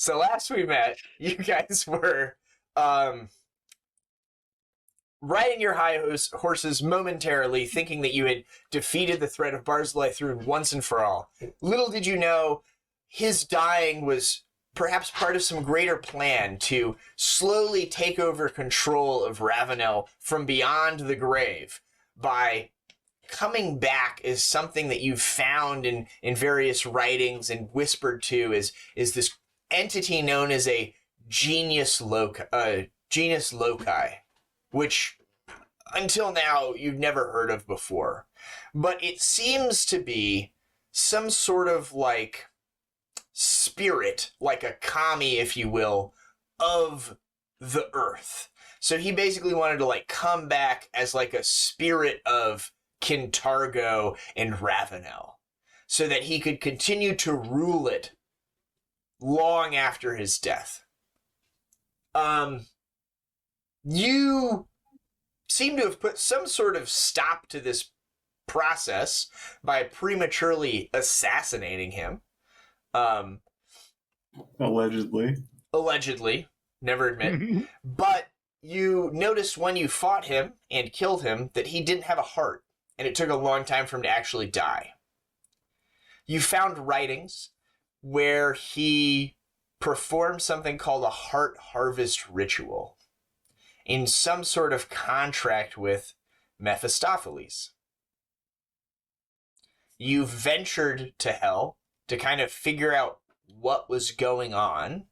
So last we met, you guys were riding your high horses momentarily, thinking that you had defeated the threat of Barzillai through once and for all. Little did you know, his dying was perhaps part of some greater plan to slowly take over control of Ravenel from beyond the grave by coming back as something that you've found in various writings and whispered to is this entity known as a genius loci, which until now you've never heard of before. But it seems to be some sort of like spirit, like a kami, if you will, of the earth. So he basically wanted to like come back as like a spirit of Kintargo and Ravenel, so that he could continue to rule it long after his death. You seem to have put some sort of stop to this process by prematurely assassinating him. Allegedly. Never admit. But you noticed when you fought him and killed him that he didn't have a heart, and it took a long time for him to actually die. You found writings where he performed something called a heart harvest ritual in some sort of contract with Mephistopheles. You ventured to hell to kind of figure out what was going on.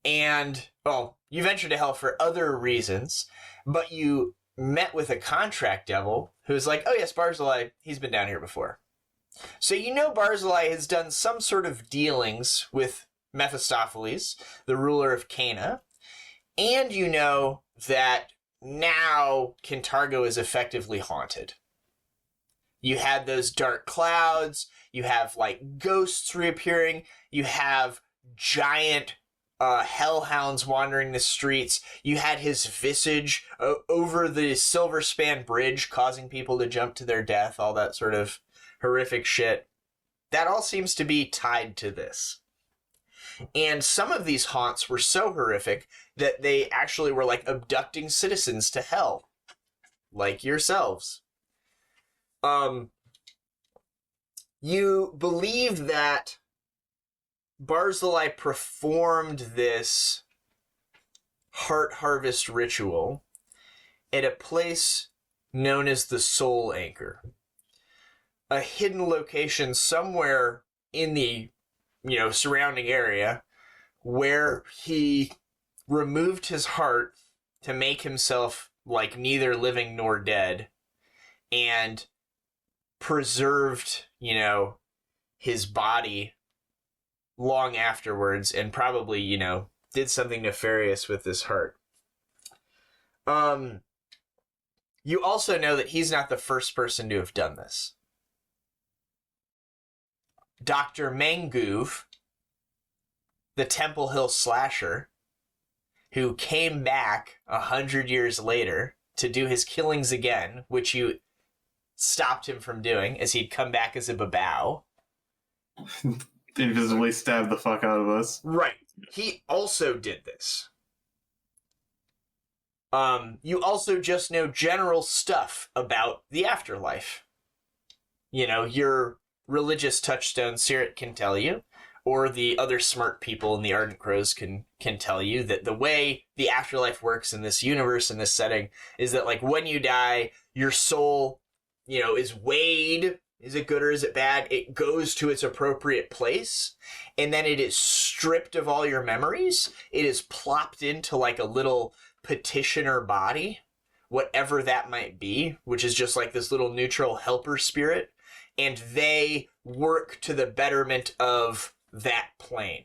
And, well, you ventured to hell for other reasons, but you met with a contract devil who's like, oh yes, Barzillai, he's been down here before. So you know Barzillai has done some sort of dealings with Mephistopheles, the ruler of Caina, and you know that now Kintargo is effectively haunted. You had those dark clouds, you have like ghosts reappearing, you have giant hellhounds wandering the streets, you had his visage over the Silver Span Bridge causing people to jump to their death, all that sort of horrific shit. That all seems to be tied to this. And some of these haunts were so horrific that they actually were like abducting citizens to hell. Like yourselves. You believe that Barzillai performed this heart harvest ritual at a place known as the Soul Anchor. A hidden location somewhere in the, surrounding area where he removed his heart to make himself like neither living nor dead and preserved, his body long afterwards and probably, did something nefarious with his heart. You also know that he's not the first person to have done this. Dr. Manguve, the Temple Hill slasher, who came back 100 years later to do his killings again, which you stopped him from doing as he'd come back as a babao. Invisibly stabbed the fuck out of us. Right. He also did this. You also just know general stuff about the afterlife. Your religious touchstone, Caerrat, can tell you, or the other smart people in the Ardent Crows can tell you that the way the afterlife works in this universe, in this setting, is that, like, when you die, your soul, is weighed. Is it good or is it bad? It goes to its appropriate place, and then it is stripped of all your memories. It is plopped into, like, a little petitioner body, whatever that might be, which is just like this little neutral helper spirit, and they work to the betterment of that plane.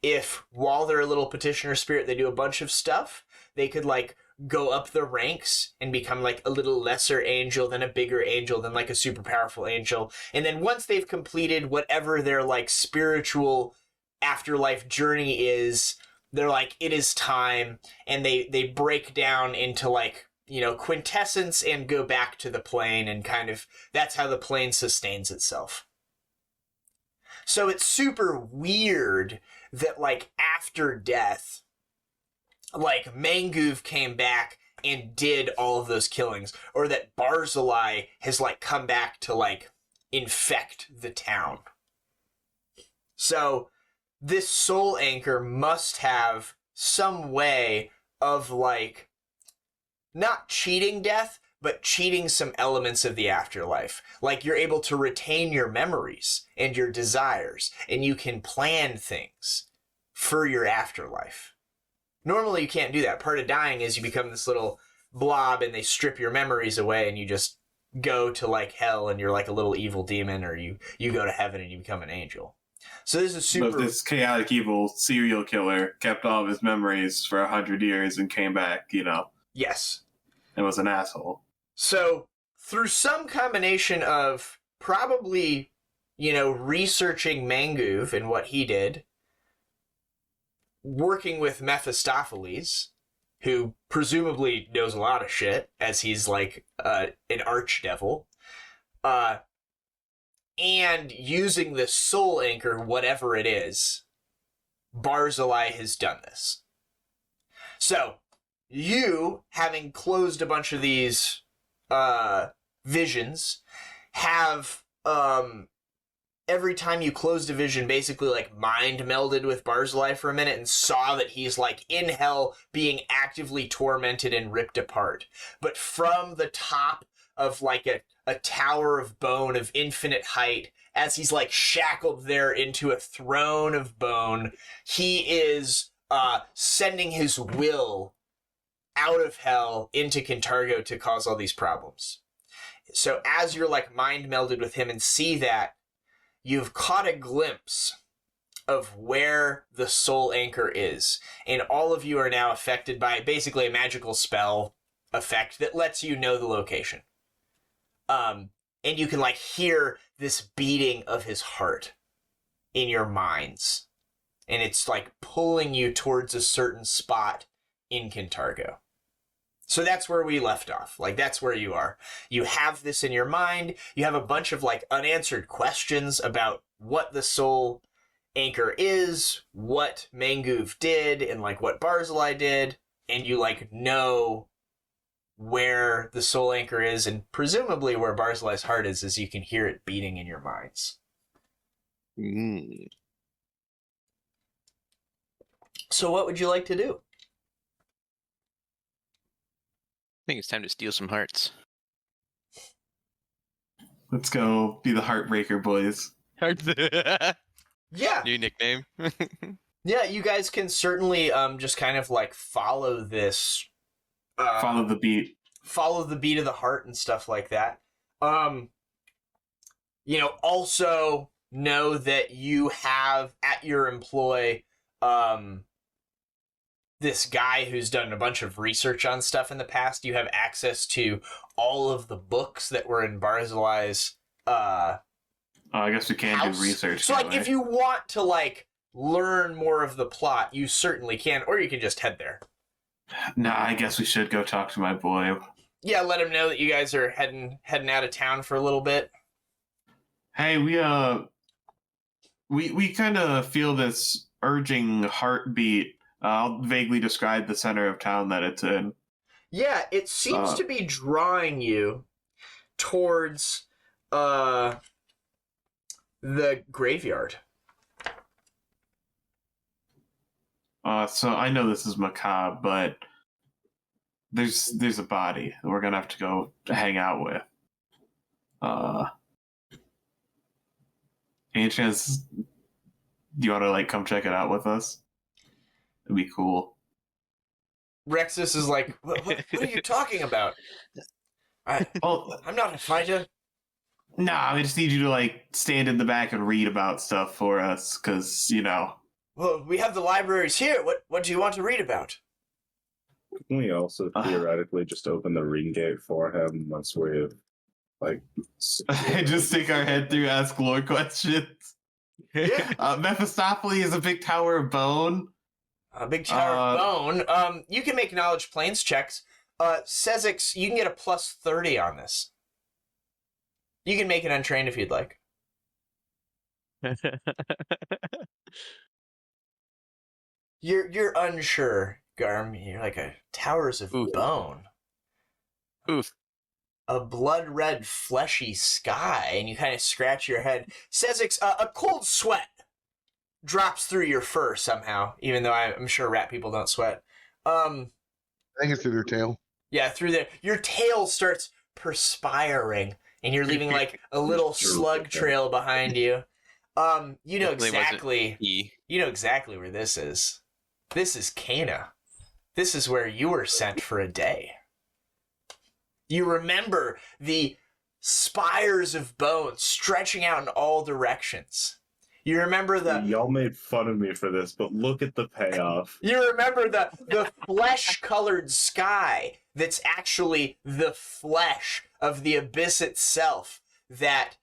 If, while they're a little petitioner spirit, they do a bunch of stuff, they could, like, go up the ranks and become, like, a little lesser angel, then a bigger angel, then, like, a super powerful angel. And then once they've completed whatever their, like, spiritual afterlife journey is, they're like, it is time, and they break down into, like, quintessence and go back to the plane, and kind of, that's how the plane sustains itself. So it's super weird that, like, after death, like, Manguv came back and did all of those killings, or that Barzillai has, like, come back to, like, infect the town. So this soul anchor must have some way of, like, not cheating death, but cheating some elements of the afterlife. Like, you're able to retain your memories and your desires, and you can plan things for your afterlife. Normally, you can't do that. Part of dying is you become this little blob, and they strip your memories away, and you just go to, like, hell, and you're like a little evil demon, or you go to heaven and you become an angel. So this is super... But this chaotic evil serial killer kept all of his memories for 100 years and came back, you know. Yes. And was an asshole. So, through some combination of probably, you know, researching Manguv and what he did, working with Mephistopheles, who presumably knows a lot of shit, as he's like an archdevil, and using the soul anchor, whatever it is, Barzillai has done this. So, you, having closed a bunch of these visions, have every time you closed a vision, basically like mind melded with Barzillai for a minute and saw that he's like in hell being actively tormented and ripped apart. But from the top of like a tower of bone of infinite height, as he's like shackled there into a throne of bone, he is sending his will out of hell into Kintargo to cause all these problems. So as you're like mind melded with him and see that, you've caught a glimpse of where the soul anchor is. And all of you are now affected by basically a magical spell effect that lets you know the location. And you can like hear this beating of his heart in your minds. And it's like pulling you towards a certain spot in Kintargo. So that's where we left off. Like, that's where you are. You have this in your mind. You have a bunch of, like, unanswered questions about what the soul anchor is, what Manguv did, and, like, what Barzillai did. And you, like, know where the soul anchor is, and presumably where Barzillai's heart is, as you can hear it beating in your minds. Mm. So what would you like to do? I think it's time to steal some hearts. Let's go be the Heartbreaker boys. Hearts. Yeah. New nickname. Yeah, you guys can certainly just kind of like follow this. Follow the beat. Follow the beat of the heart and stuff like that. You know, also know that you have at your employ this guy who's done a bunch of research on stuff in the past. You have access to all of the books that were in Barzillai's I guess we can house. do research. So, like, if you want to, like, learn more of the plot, you certainly can, or you can just head there. Nah, I guess we should go talk to my boy. Yeah, let him know that you guys are heading out of town for a little bit. Hey, we kind of feel this urging heartbeat. I'll vaguely describe the center of town that it's in. Yeah, it seems to be drawing you towards the graveyard. So I know this is macabre, but there's a body that we're gonna have to go hang out with. Any chance do you want to like come check it out with us? It'd be cool. Rexus is like, what are you talking about? I'm not a fighter. Nah, I just need you to like stand in the back and read about stuff for us, because you know. Well, we have the libraries here. What do you want to read about? Can we also theoretically just open the ring gate for him once we've like just stick our head through, ask lore questions? Yeah. Mephistopheles is a big tower of bone. A big tower of bone. You can make knowledge planes checks. Sezzix, you can get a plus 30 on this. You can make it untrained if you'd like. You're unsure, Garm. You're like towers of Oof. bone. Oof. A blood red fleshy sky, and you kind of scratch your head. Sezzix, a cold sweat drops through your fur somehow, even though I'm sure rat people don't sweat. I think it's through their tail. Yeah, through there. Your tail starts perspiring, and you're leaving like a little slug trail behind you. You know exactly. You know exactly where this is. This is Caina. This is where you were sent for a day. You remember the spires of bone stretching out in all directions. You remember Y'all made fun of me for this, but look at the payoff. You remember the flesh-colored sky that's actually the flesh of the abyss itself that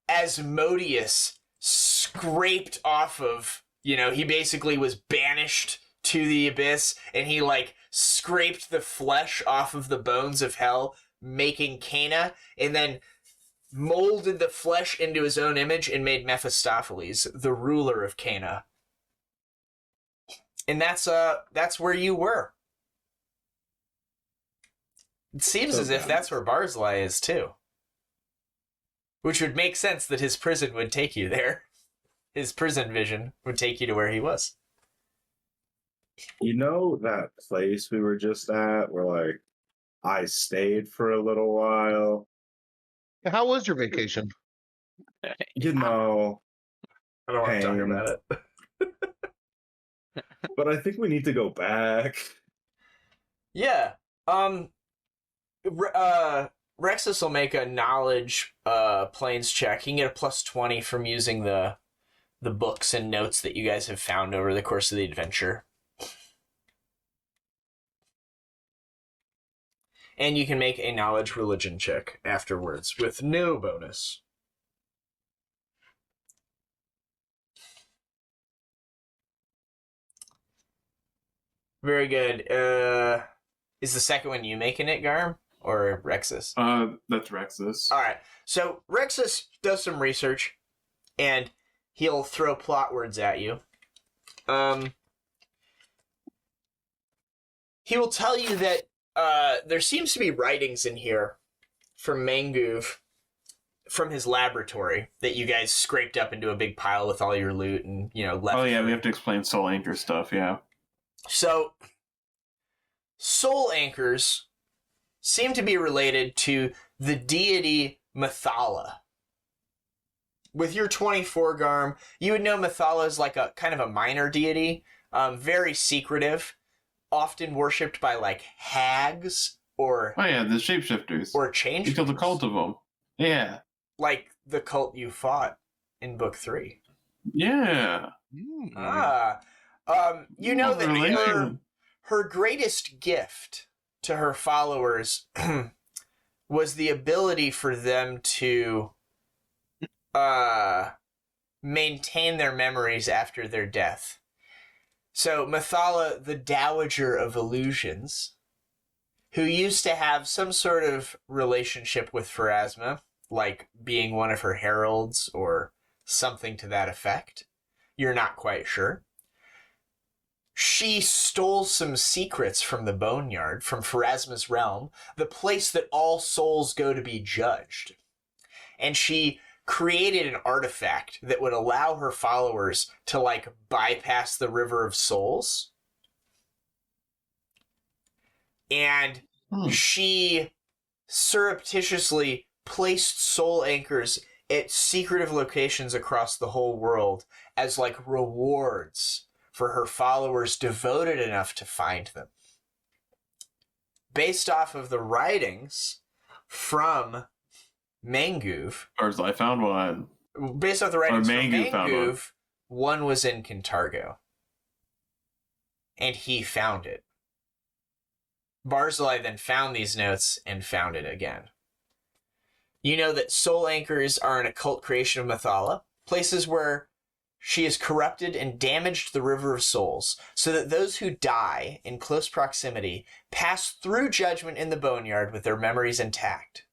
Asmodeus scraped off of. You know, he basically was banished to the abyss, and he, like, scraped the flesh off of the bones of hell, making Caina, and then molded the flesh into his own image and made Mephistopheles the ruler of Caina. And that's where you were. It seems as if that's where Barzillai is, too. Which would make sense that his prison would take you there. His prison vision would take you to where he was. You know that place we were just at where, like, I stayed for a little while? How was your vacation? You know, I don't want to talk about it. but I think we need to go back. Yeah. Rexus will make a knowledge planes check. He can get a +20 from using the books and notes that you guys have found over the course of the adventure. And you can make a knowledge religion check afterwards with no bonus. Very good. Is the second one you making it, Garm? Or Rexus? That's Rexus. Alright, so Rexus does some research, and he'll throw plot words at you. He will tell you that there seems to be writings in here from Manguv from his laboratory that you guys scraped up into a big pile with all your loot and, you know, left. Oh yeah, we have to explain soul anchor stuff, yeah. So, soul anchors seem to be related to the deity Methala. With your 24 Garm, you would know Methala is like a kind of a minor deity, very secretive, often worshipped by like hags or Oh yeah, the shapeshifters. or change. You killed a cult of them. Yeah. Like the cult you fought in book 3. Yeah. You know that Relation. her greatest gift to her followers was the ability for them to maintain their memories after their death. So Methala, the Dowager of Illusions, who used to have some sort of relationship with Pharasma, like being one of her heralds or something to that effect. You're not quite sure. She stole some secrets from the Boneyard, from Pharasma's realm, the place that all souls go to be judged. And she created an artifact that would allow her followers to, like, bypass the River of Souls. And she surreptitiously placed soul anchors at secretive locations across the whole world as, like, rewards for her followers devoted enough to find them. Based off of the writings from Manguv. Barzillai found one. Based off the writings from Manguv found Manguv, one was in Kintargo. And he found it. Barzillai then found these notes and found it again. You know that soul anchors are an occult creation of Methala, places where she has corrupted and damaged the River of Souls, so that those who die in close proximity pass through judgment in the Boneyard with their memories intact.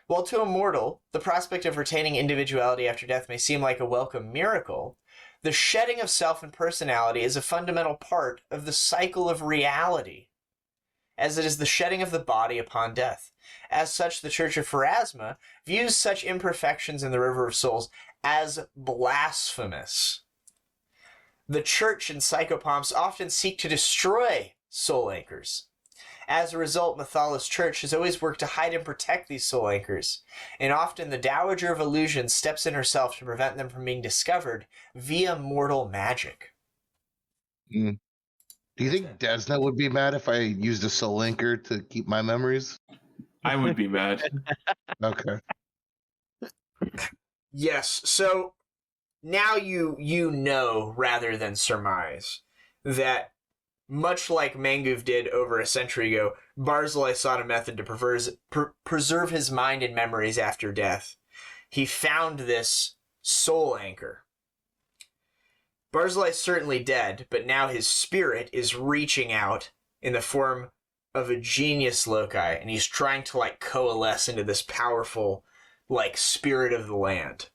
While to a mortal, the prospect of retaining individuality after death may seem like a welcome miracle, the shedding of self and personality is a fundamental part of the cycle of reality, as it is the shedding of the body upon death. As such, the Church of Pharasma views such imperfections in the River of Souls as blasphemous. The Church and psychopomps often seek to destroy soul anchors. As a result, Mathala's church has always worked to hide and protect these soul anchors, and often the Dowager of Illusion steps in herself to prevent them from being discovered via mortal magic. Do you think Desna would be mad if I used a soul anchor to keep my memories? I would be mad. Okay. Yes, so now you know, rather than surmise, that much like Manguv did over a century ago, Barzillai sought a method to preserve his mind and memories after death. He found this soul anchor. Barzillai is certainly dead, but now his spirit is reaching out in the form of a genius loci, and he's trying to coalesce into this powerful spirit of the land.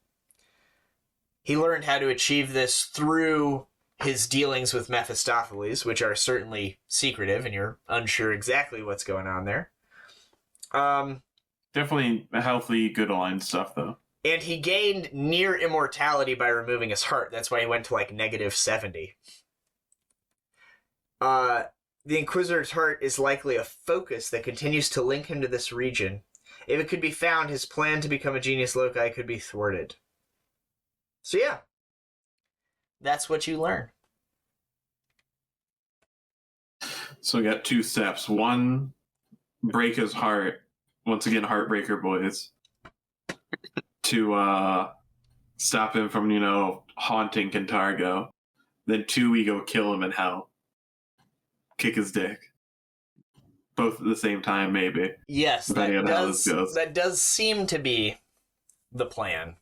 He learned how to achieve this through his dealings with Mephistopheles, which are certainly secretive, and you're unsure exactly what's going on there. Definitely a healthy, good aligned stuff, though. And he gained near immortality by removing his heart. That's why he went to negative 70. The Inquisitor's heart is likely a focus that continues to link him to this region. If it could be found, his plan to become a genius loci could be thwarted. So yeah, that's what you learn. So we got 2 steps. One, break his heart. Once again, Heartbreaker boys. To stop him from, haunting Cantargo. Then 2, we go kill him in hell. Kick his dick. Both at the same time, maybe. Yes, Depending on how this goes. that does seem to be the plan.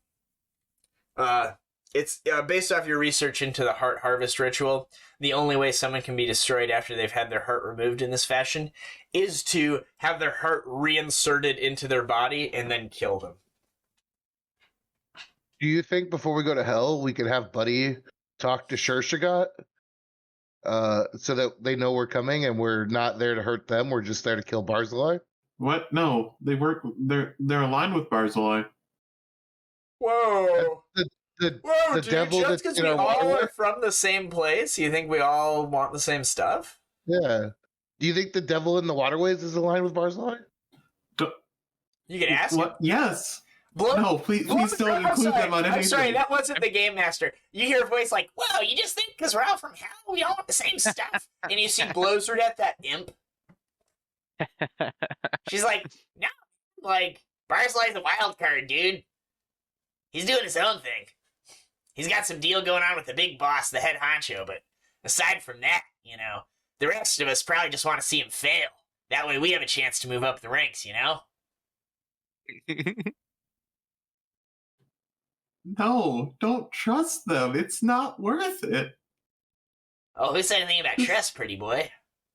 It's based off your research into the heart harvest ritual. The only way someone can be destroyed after they've had their heart removed in this fashion is to have their heart reinserted into their body and then kill them. Do you think before we go to hell, we could have Buddy talk to Shershagat? So that they know we're coming and we're not there to hurt them. We're just there to kill Barzillai? What? No, they work. They're aligned with Barzillai. Whoa! Whoa, the dude, devil just that's because in we our all waterway? are from the same place, you think we all want the same stuff? Yeah. Do you think the devil in the waterways is aligned with Barzillai? You can ask him. What? Yes. Blow- No, please blow the don't drum. I'm include sorry. them on anything. I'm sorry, that wasn't the game master. You hear a voice like, "Whoa, you just think because we're all from hell, we all want the same stuff?" And you see blows her at that imp. She's like, "No, Barzillai's a wild card, dude. He's doing his own thing. He's got some deal going on with the big boss, the head honcho, but aside from that, the rest of us probably just want to see him fail. That way we have a chance to move up the ranks, No, don't trust them. It's not worth it. Oh, who said anything about trust, pretty boy?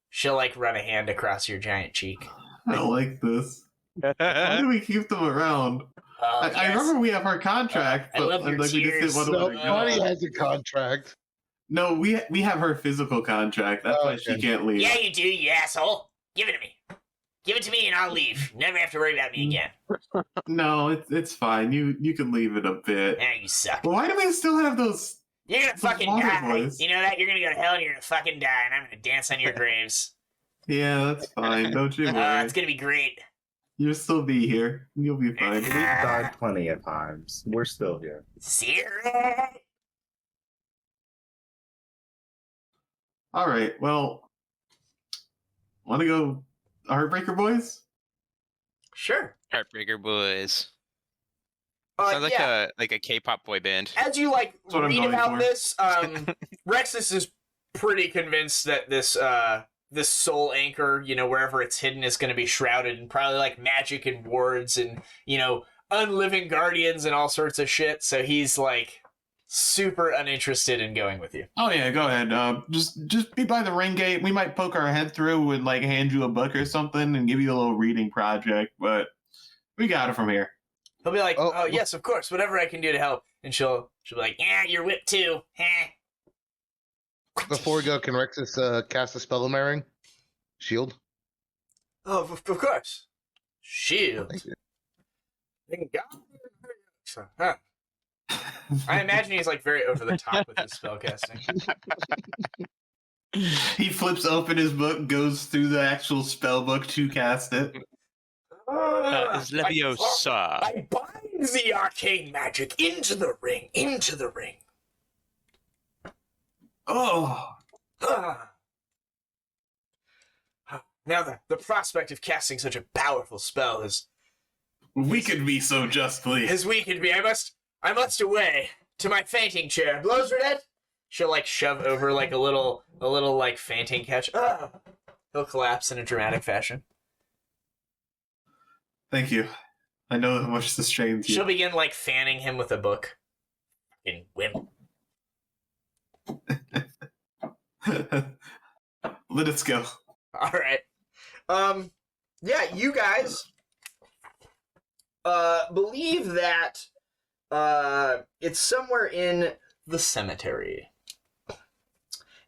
She'll, run a hand across your giant cheek. I don't like this. Why do we keep them around? I Yes. remember we have our contract, I but love your we just tears. didn't No, want to. Buddy has a contract. No, we have her physical contract. That's why she Okay. can't leave. Yeah, you do, you asshole. Give it to me. Give it to me and I'll leave. Never have to worry about me again. No, it's fine. You can leave it a bit. Nah, you suck. But why do we still have those? You're gonna The fucking water die. boys. You know that? You're gonna go to hell and you're gonna fucking die and I'm gonna dance on your graves. Yeah, that's fine. Don't you worry. It's gonna be great. You'll still be here. You'll be fine. We've died plenty of times. We're still here. Zero. All right. Well, want to go Heartbreaker Boys? Sure. Heartbreaker Boys. Sounds Yeah. like a K-pop boy band. As you what I'm read going about for. this, Rexus is pretty convinced that this soul anchor, wherever it's hidden, is going to be shrouded in probably magic and wards and unliving guardians and all sorts of shit. So he's super uninterested in going with you. Oh yeah, go ahead. Just be by the ring gate. We might poke our head through and hand you a book or something and give you a little reading project. But We got it from here. He'll be like, Oh. oh yes, of course, whatever I can do to help. And she'll be like, yeah, you're whipped too. Heh. Before we go, can Rexus cast a spell on my ring? Shield? Oh, of course. Shield. Thank you. Thank God. Huh. I imagine he's like very over the top with his spellcasting. He flips open his book, goes through the actual spell book to cast it. Is Leviosa. I bind the arcane magic into the ring, Oh, Ah. Now the prospect of casting such a powerful spell has weakened me so justly. weakened me. I must away to my fainting chair. Blows her dead. She'll like shove over like a little like fainting couch. Ah. He'll collapse in a dramatic fashion. Thank you. I know how much this strains you. She'll begin like fanning him with a book. Fucking wimp. Let us go. All right. Yeah, you guys believe that it's somewhere in the cemetery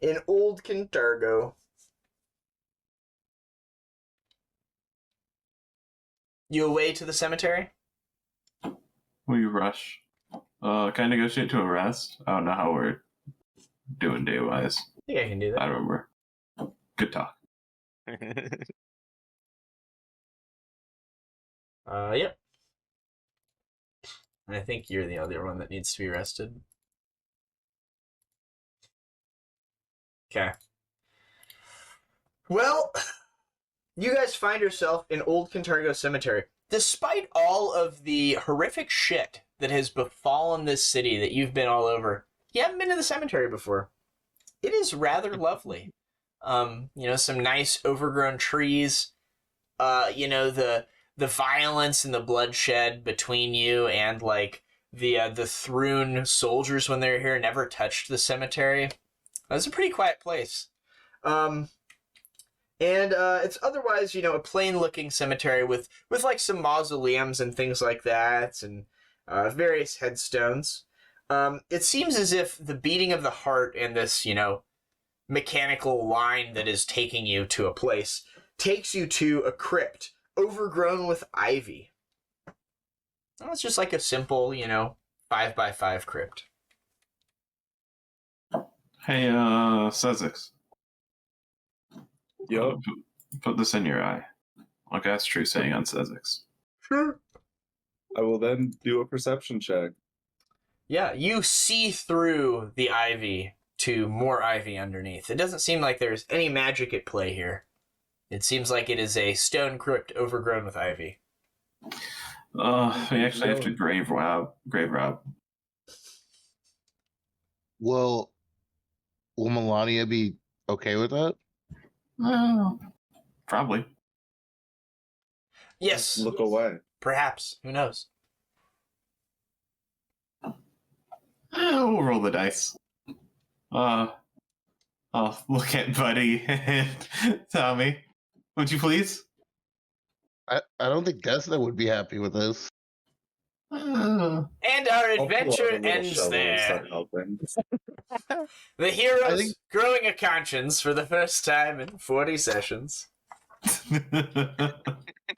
in Old Kintargo. You away to the cemetery? We rush. Can I negotiate to arrest? I don't know how we're doing day-wise. I think I can do I that. don't remember. Good talk. Yep. And I think you're the other one that needs to be arrested. Okay. Well, you guys find yourself in Old Kintargo Cemetery. Despite all of the horrific shit that has befallen this city that you've been all over, you haven't been to the cemetery before. It is rather lovely. Some nice overgrown trees. The violence and the bloodshed between you and like the Thrune soldiers when they're here never touched the cemetery. It's a pretty quiet place. And it's otherwise, a plain-looking cemetery with like some mausoleums and things like that, and various headstones. It seems as if the beating of the heart and this, mechanical line that is taking you to a place takes you to a crypt overgrown with ivy. Well, it's just like a simple, 5x5 crypt. Hey, Sezzix. Yup. Put this in your eye. I'll cast True Saying on Sezzix. Sure. I will then do a perception check. Yeah, you see through the ivy to more ivy underneath. It doesn't seem like there's any magic at play here. It seems like it is a stone crypt overgrown with ivy. We actually have to grave rob. Will Milani be okay with that? Probably. Yes, Look away. perhaps. Who knows? We'll roll the dice. I'll look at Buddy and Tommy. Would you please? I don't think Desna would be happy with this. And our I'll pull out adventure a little ends shovel and there. start helping. The heroes I think- growing a conscience for the first time in 40 sessions.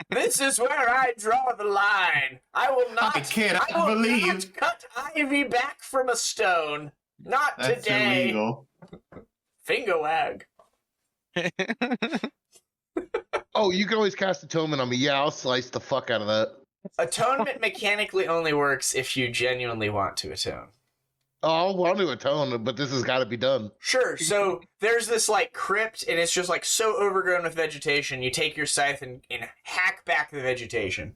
This is where I draw the line. I will not. I cannot I will believe not cut ivy back from a stone. Not that's today. illegal. Finger wag. Oh, you can always cast Atonement on me. Yeah, I'll slice the fuck out of that. Atonement mechanically only works if you genuinely want to atone. Oh, I'll want to atone, but this has got to be done. Sure, so there's this like crypt and it's just like so overgrown with vegetation, you take your scythe and hack back the vegetation.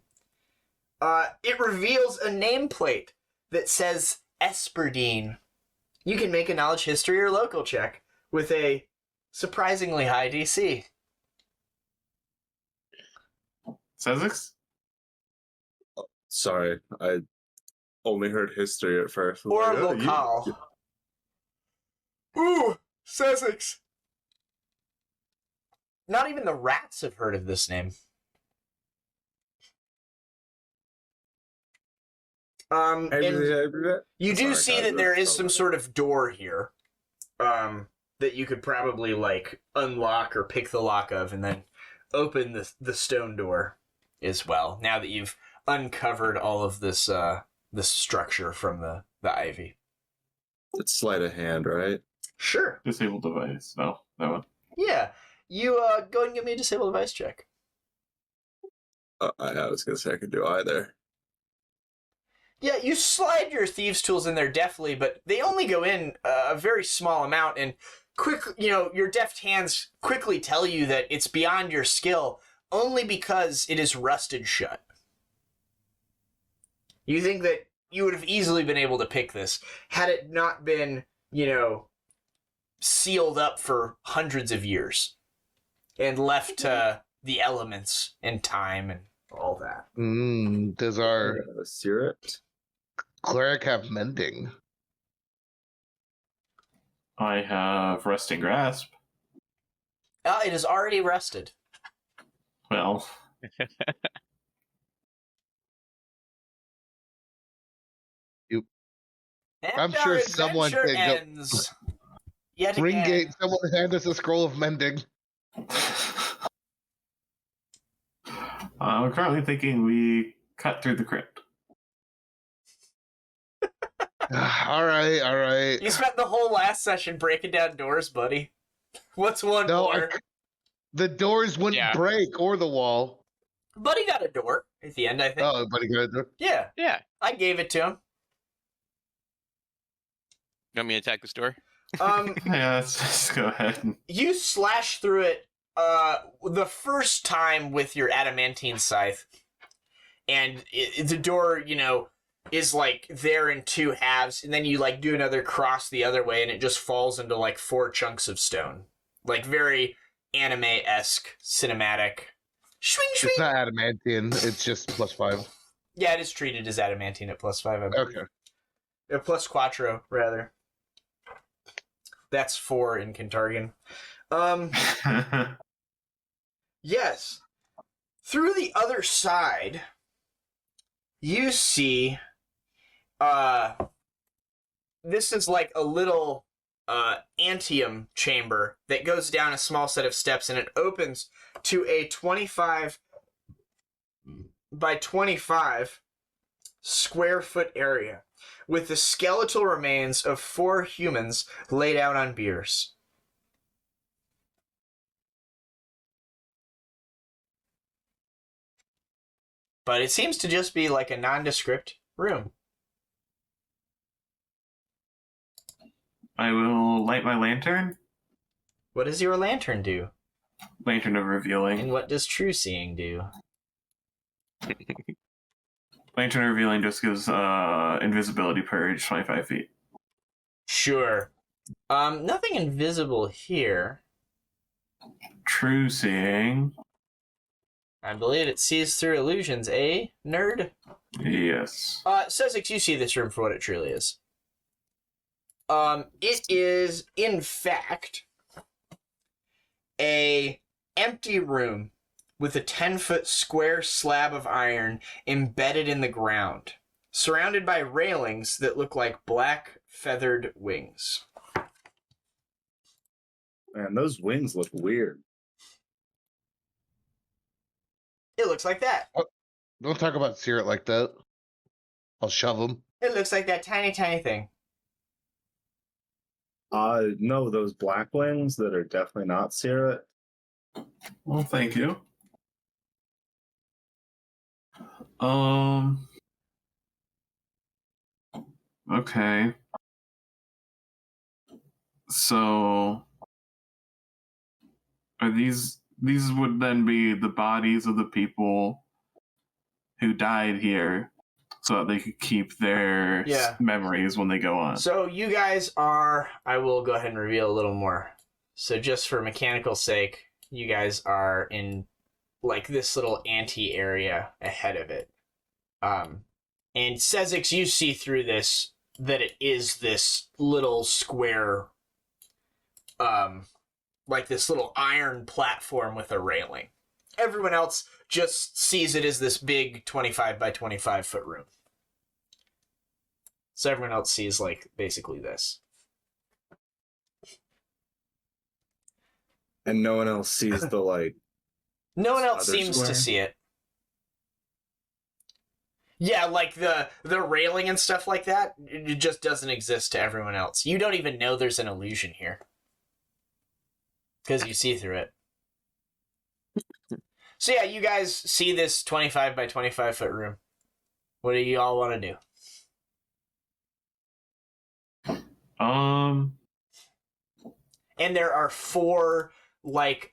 It reveals a nameplate that says Esperdine. You can make a knowledge history or local check with a surprisingly high DC. Sezzix? Sorry, I only heard history at first. Or Like, oh, you- locale. Ooh, Sezzix. Not even the rats have heard of this name. And you do see that there is some sort of door here, that you could probably like unlock or pick the lock of, and then open the stone door as well. Now that you've uncovered all of this this structure from the ivy. It's sleight of hand, right? Sure. Disable device. No, that one. Yeah. You go ahead and give me a disable device check. I was gonna say I could do either. Yeah, you slide your thieves' tools in there deftly, but they only go in a very small amount, and your deft hands quickly tell you that it's beyond your skill only because it is rusted shut. You think that you would have easily been able to pick this had it not been, sealed up for hundreds of years and left to the elements and time and all that. Does our Caerrat? cleric have mending? I have Resting Grasp. It is already rusted. Well, And I'm our sure someone adventure can go- ends yet again. Ringate, someone hand us a scroll of mending. I'm currently thinking we cut through the crypt. All right. You spent the whole last session breaking down doors, buddy. What's one No, more? the doors wouldn't break or the wall. Buddy got a door at the end, I think. Oh, buddy got a door. Yeah, Yeah. I gave it to him. You want me to attack this door? Yeah, let's just go ahead. You slash through it the first time with your adamantine scythe, and the door, is like there in two halves, and then you like do another cross the other way, and it just falls into like 4 chunks of stone, like very anime-esque, cinematic. Swing, swing. It's not adamantine. It's just +5. Yeah, it is treated as adamantine at +5. I believe. Okay. Plus quattro, rather. That's 4 in Kintargan. Yes. Through the other side, you see, this is like a little antium chamber that goes down a small set of steps, and it opens to a 25 by 25 square foot area with the skeletal remains of 4 humans laid out on biers. But it seems to just be like a nondescript room. I will light my lantern. What does your lantern do? Lantern of Revealing. And what does True Seeing do? Lantern of Revealing just gives invisibility purge 25 feet. Sure. Nothing invisible here. True Seeing. I believe it sees through illusions, eh, nerd? Yes. Sezzix, you see this room for what it truly is. It is, in fact, a empty room with a 10-foot square slab of iron embedded in the ground, surrounded by railings that look like black feathered wings. Man, those wings look weird. It looks like that. Don't talk about Caerrat like that. I'll shove him. It looks like that tiny, tiny thing. No, those black wings that are definitely not Caerrat. Well, thank you. Okay. So are these would then be the bodies of the people who died here so that they could keep their memories when they go on. So you guys are, I will go ahead and reveal a little more. So just for mechanical sake, you guys are in like this little ante area ahead of it. And Sezzix, you see through this that it is this little square, like this little iron platform with a railing. Everyone else just sees it as this big 25 by 25 foot room. So everyone else sees, like, basically this. And no one else sees the like. No one else Other seems to square? see it. Yeah, like the railing and stuff like that, it just doesn't exist to everyone else. You don't even know there's an illusion here. Because you see through it. So yeah, you guys see this 25 by 25 foot room. What do you all want to do? And there are 4, like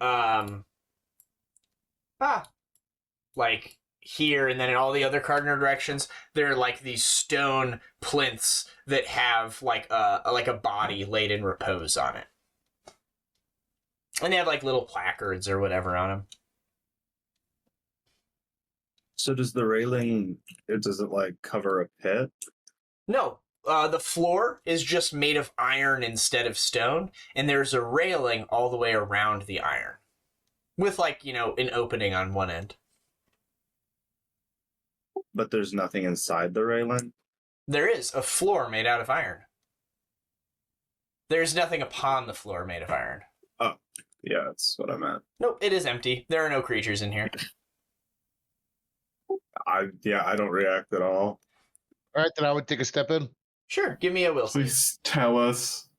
here, and then in all the other cardinal directions, there are like these stone plinths that have like a body laid in repose on it. And they have like little placards or whatever on them. So does the railing? Does it like cover a pit? No, the floor is just made of iron instead of stone, and there's a railing all the way around the iron, with like, you know, an opening on one end. But there's nothing inside the railing. There is a floor made out of iron. There's nothing upon the floor made of iron. Oh, yeah, that's what I meant. Nope, it is empty. There are no creatures in here. I don't react at all. All right, then I would take a step in. Sure, give me a will save. Please tell us.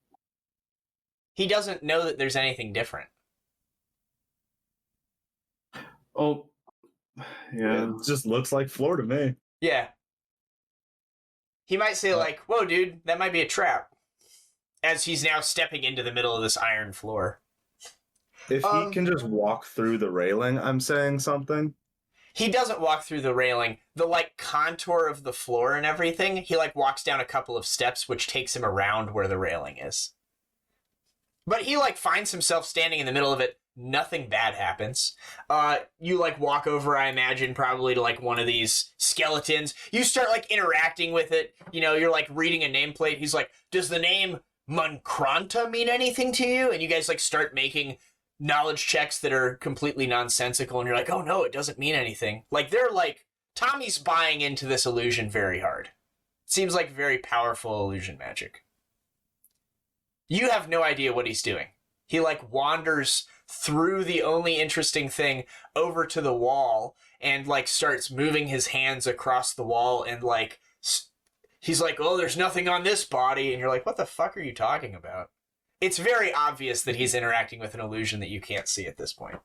He doesn't know that there's anything different. Oh, yeah. It just looks like floor to me. Yeah. He might say, like, whoa, dude, that might be a trap. As he's now stepping into the middle of this iron floor. If he can just walk through the railing, I'm saying something. He doesn't walk through the railing. The, like, contour of the floor and everything, he, like, walks down a couple of steps, which takes him around where the railing is. But he, like, finds himself standing in the middle of it. Nothing bad happens. You, like, walk over, I imagine, probably to, like, one of these skeletons. You start, like, interacting with it. You know, you're, like, reading a nameplate. He's like, does the name Munkranta mean anything to you? And you guys, like, start making knowledge checks that are completely nonsensical, and you're like, oh no, it doesn't mean anything. Like, they're like, Tommy's buying into this illusion very hard. Seems like very powerful illusion magic. You have no idea what he's doing. He, like, wanders through the only interesting thing over to the wall and, like, starts moving his hands across the wall and, like, he's like, oh, there's nothing on this body. And you're like, what the fuck are you talking about? It's very obvious that he's interacting with an illusion that you can't see at this point.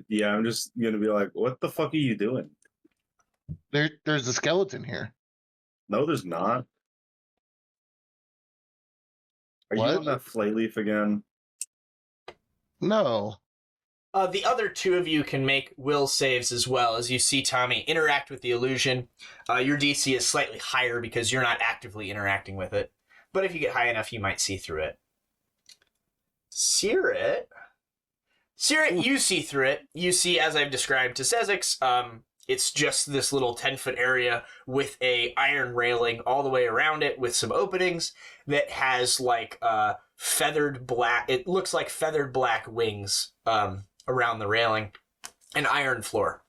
Yeah, I'm just gonna be like, what the fuck are you doing? There's a skeleton here. No, there's not. Are What? you on that flayleaf again? No. The other 2 of you can make will saves as well as you see Tommy interact with the illusion. Your DC is slightly higher because you're not actively interacting with it. But if you get high enough, you might see through it. Caerrat, you see through it. You see, as I've described to Sezzix, it's just this little 10-foot area with a iron railing all the way around it with some openings that has, like, feathered black... It looks like feathered black wings around the railing. An iron floor.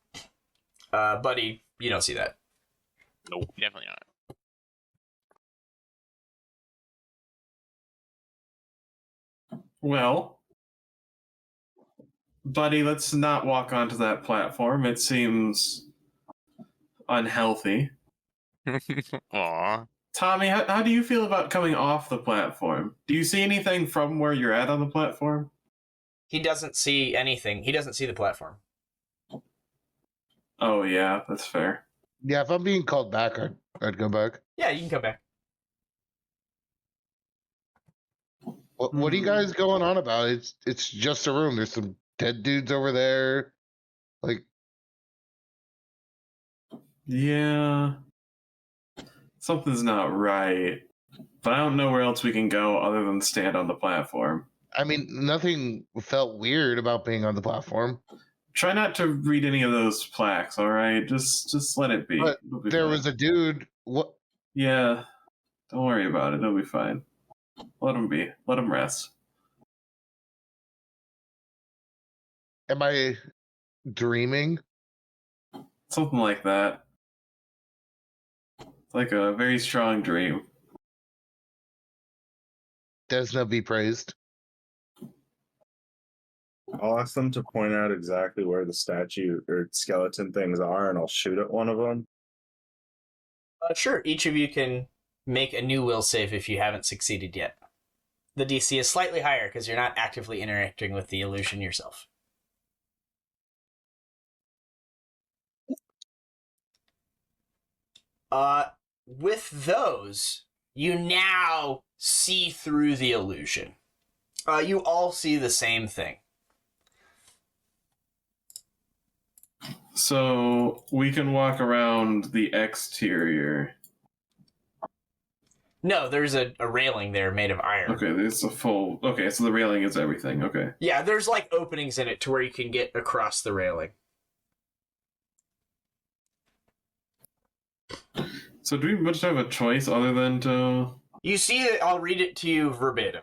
Buddy, you don't see that. Nope, definitely not. Well, buddy, let's not walk onto that platform. It seems unhealthy. Aw. Tommy, how do you feel about coming off the platform? Do you see anything from where you're at on the platform? He doesn't see anything. He doesn't see the platform. Oh, yeah, that's fair. Yeah, if I'm being called back, I'd go back. Yeah, you can come back. What are you guys going on about? It's just a room. There's some dead dudes over there. Like, Yeah. Something's not right. But I don't know where else we can go other than stand on the platform. I mean, nothing felt weird about being on the platform. Try not to read any of those plaques, all right? Just let it be. But It'll be there fine. was a dude. What? Yeah. Don't worry about it. It'll be fine. Let him be. Let him rest. Am I dreaming? Something like that. like a very strong dream. Desna be praised. I'll ask them to point out exactly where the statue or skeleton things are, and I'll shoot at one of them. Sure, each of you can make a new will save if you haven't succeeded yet. The DC is slightly higher because you're not actively interacting with the illusion yourself. With those, you now see through the illusion. You all see the same thing. So we can walk around the exterior. No, there's a railing there made of iron. Okay, there's a full... Okay, so the railing is everything. Okay. Yeah, there's like openings in it to where you can get across the railing. So do we much have a choice other than to... You see it, I'll read it to you verbatim.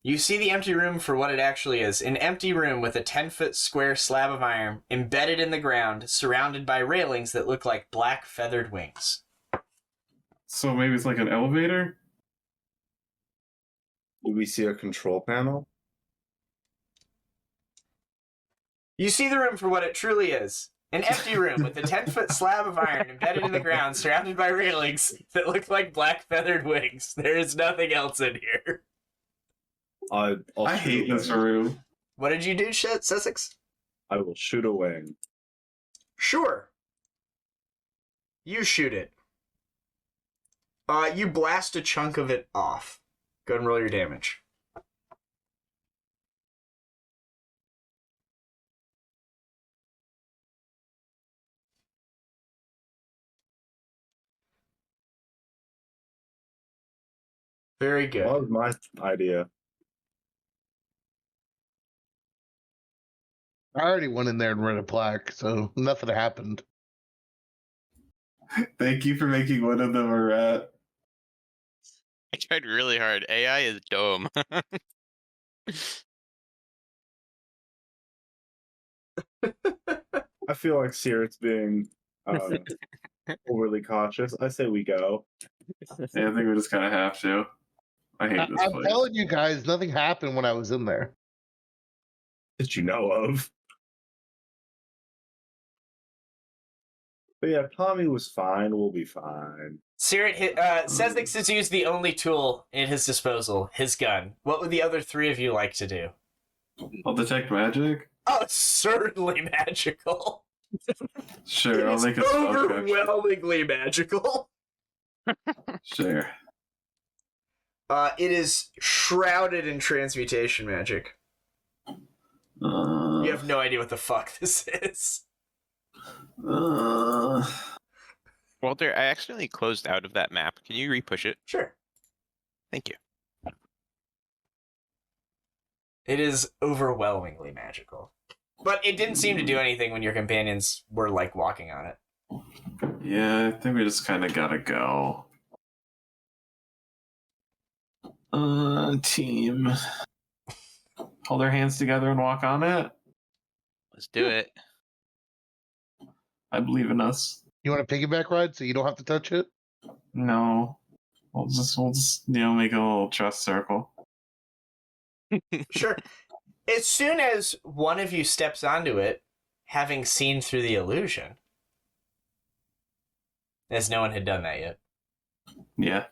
You see the empty room for what it actually is. An empty room with a 10-foot square slab of iron embedded in the ground, surrounded by railings that look like black feathered wings. So maybe it's like an elevator? Do we see a control panel? You see the room for what it truly is. An empty room with a 10-foot slab of iron embedded in the ground, surrounded by railings that look like black feathered wings. There is nothing else in here. I'll I shoot hate a this wing. Oh, room. What did you do, Sezzix? I will shoot a wing. Sure. You shoot it. You blast a chunk of it off. Go ahead and roll your damage. Very good. That was my idea. I already went in there and read a plaque, so nothing happened. Thank you for making one of them a rat. I tried really hard. AI is dumb. I feel like Caerrat's being overly cautious. I say we go. Yeah, I think we just kind of have to. I hate this I'm place. telling you guys, nothing happened when I was in there. That you know of. But yeah, Tommy was fine. We'll be fine. Caerrat Sezzix has used the only tool in his disposal, his gun. What would the other three of you like to do? I'll detect magic? Oh, it's certainly magical. Sure, I'll It's make a spell check. overwhelmingly magical. Sure. It is shrouded in transmutation magic. You have no idea what the fuck this is. Walter, I accidentally closed out of that map. Can you re-push it? Sure. Thank you. It is overwhelmingly magical. But it didn't seem to do anything when your companions were, like, walking on it. Yeah, I think we just kind of gotta go. Team. Hold our hands together and walk on it. Let's do it. I believe in us. You want a piggyback ride so you don't have to touch it? No. We'll just make a little trust circle. Sure. As soon as one of you steps onto it, having seen through the illusion, as no one had done that yet, Yeah.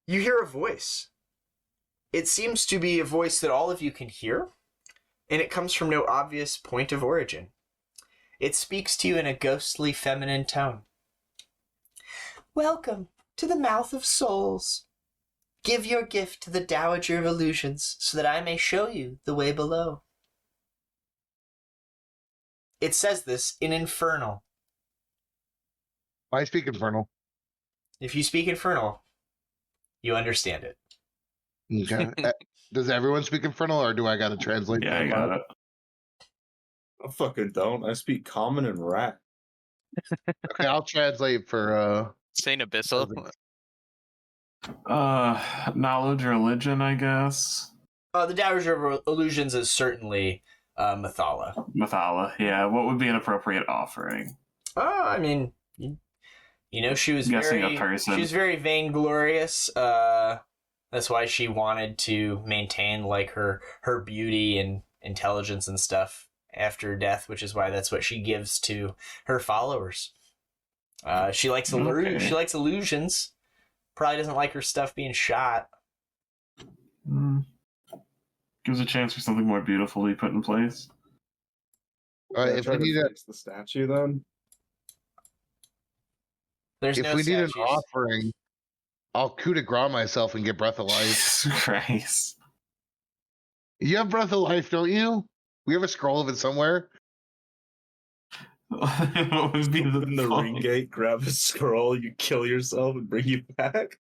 you hear a voice. It seems to be a voice that all of you can hear, and it comes from no obvious point of origin. It speaks to you in a ghostly feminine tone. Welcome to the Mouth of Souls. Give your gift to the Dowager of Illusions, so that I may show you the way below. It says this in Infernal. I speak Infernal. If you speak Infernal, you understand it. Okay. Does everyone speak Infernal, or do I got to translate? Yeah, I got it. I fucking don't. I speak common and rat. Okay, I'll translate for. Saint Abyssal. Knowledge, religion, I guess. The Dowager of Illusions is certainly Mathala. Mathala, yeah. What would be an appropriate offering? I mean, She was Guessing a person. She was very vainglorious. That's why she wanted to maintain like her beauty and intelligence and stuff after death, which is why that's what she gives to her followers. She likes she likes illusions. Probably doesn't like her stuff being shot. Gives a chance for something more beautiful to be put in place. If we need the statue, then There's if no we need an statues. offering, I'll coup de grace myself and get breath of life. Jesus Christ. You have breath of life, don't you? We have a scroll of it somewhere. What would be in the ring point? gate, grab a scroll, you kill yourself, and bring you back.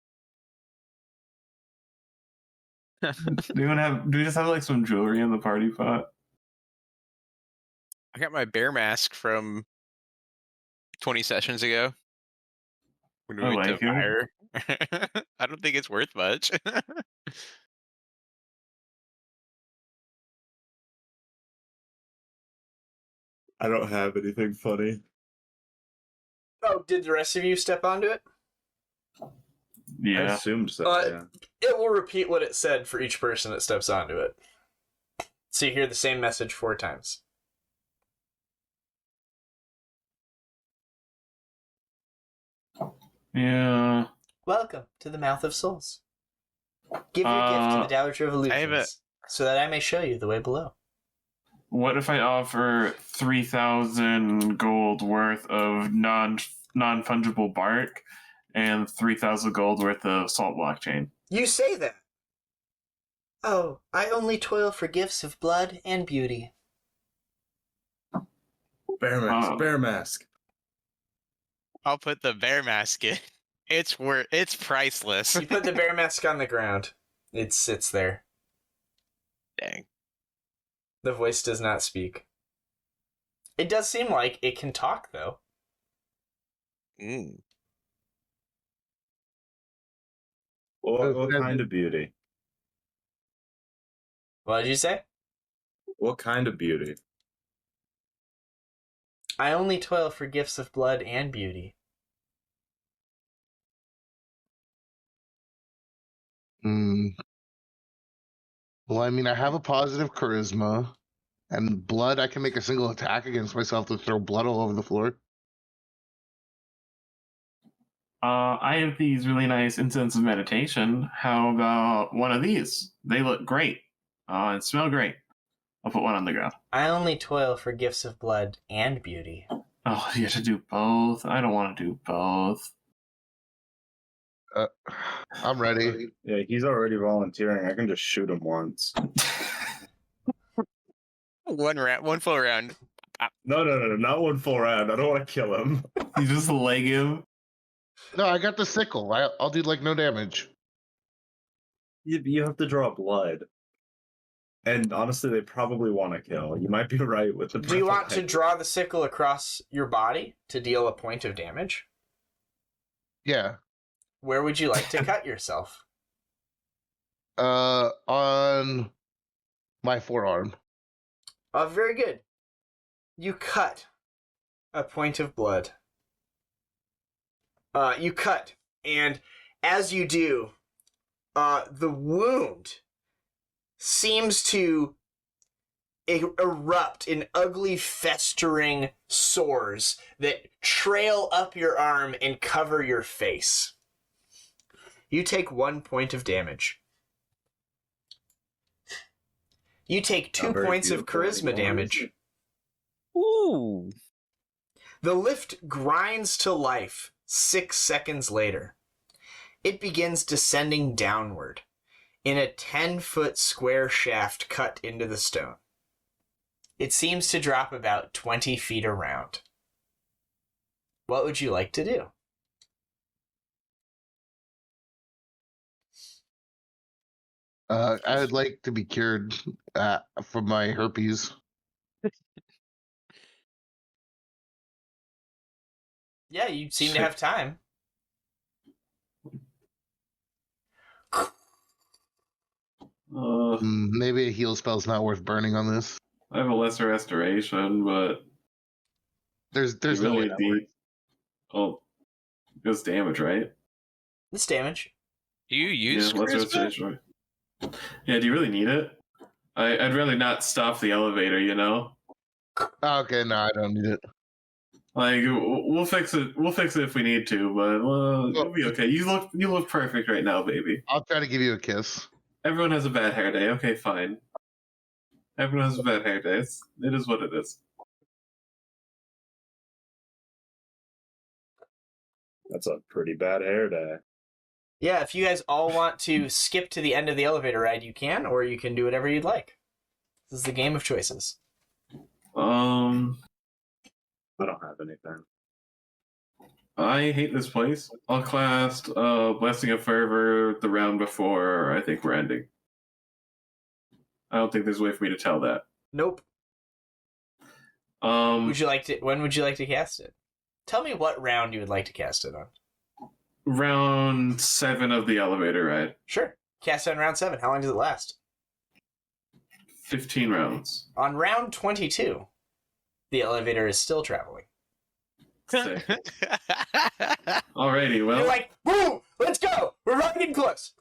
Do we just have like some jewelry in the party pot? I got my bear mask from 20 sessions ago. When we went to like it. fire. I don't think it's worth much. I don't have anything funny. Oh, did the rest of you step onto it? I Yeah. assumed so. Yeah. It will repeat what it said for each person that steps onto it. So you hear the same message 4 times. Yeah. Welcome to the Mouth of Souls. Give your gift to the Dowager of Illusions, so that I may show you the way below. What if I offer 3,000 gold worth of non-fungible bark and 3,000 gold worth of salt blockchain? You say that. Oh, I only toil for gifts of blood and beauty. Bear mask. Oh. Bear mask. I'll put the bear mask in. It's priceless. You put the bear mask on the ground. It sits there. Dang. The voice does not speak. It does seem like it can talk, though. What kind of beauty? What did you say? What kind of beauty? I only toil for gifts of blood and beauty. Well, I mean, I have a positive charisma, and blood. I can make a single attack against myself to throw blood all over the floor. I have these really nice incense of meditation. How about one of these? They look great and smell great. I'll put one on the ground. I only toil for gifts of blood and beauty. Oh, you have to do both? I don't want to do both. I'm ready. Yeah, he's already volunteering. I can just shoot him once. One full round. No, not one full round. I don't want to kill him. You just leg him. No, I got the sickle. I'll do like no damage. You have to draw blood. And honestly, they probably want to kill. You might be right with the. Do you want to draw the sickle across your body to deal a point of damage? Yeah. Where would you like to cut yourself? On my forearm. Very good. You cut a point of blood. You cut, and as you do, the wound seems to erupt in ugly, festering sores that trail up your arm and cover your face. You take 1 point of damage. You take 2 points of charisma damage. Ooh. The lift grinds to life 6 seconds later. It begins descending downward in a 10-foot square shaft cut into the stone. It seems to drop about 20 feet around. What would you like to do? I would like to be cured from my herpes. Yeah, you seem to have time. Maybe a heal spell's not worth burning on this. I have a lesser restoration, but There's no way really that deep. works. Oh, It was damage, right? It's damage. Do you use let's charisma? change right. Yeah, do you really need it? I'd rather not stop the elevator, you know? Okay, no, I don't need it. Like we'll fix it. We'll fix it if we need to, but it'll be okay. You look perfect right now, baby. I'll try to give you a kiss. Everyone has a bad hair day. Okay, fine. Everyone has a bad hair day. It is what it is. That's a pretty bad hair day. Yeah, if you guys all want to skip to the end of the elevator ride, you can, or you can do whatever you'd like. This is the game of choices. I don't have anything. I hate this place. I'll cast Blessing of Fervor the round before I think we're ending. I don't think there's a way for me to tell that. Nope. Would you like to? When would you like to cast it? Tell me what round you would like to cast it on. Round 7 of the elevator ride. Sure. Cast it on round 7. How long does it last? 15 rounds. On round 22, the elevator is still traveling. Sick. Alrighty, well. You're like, woo! Let's go! We're running close!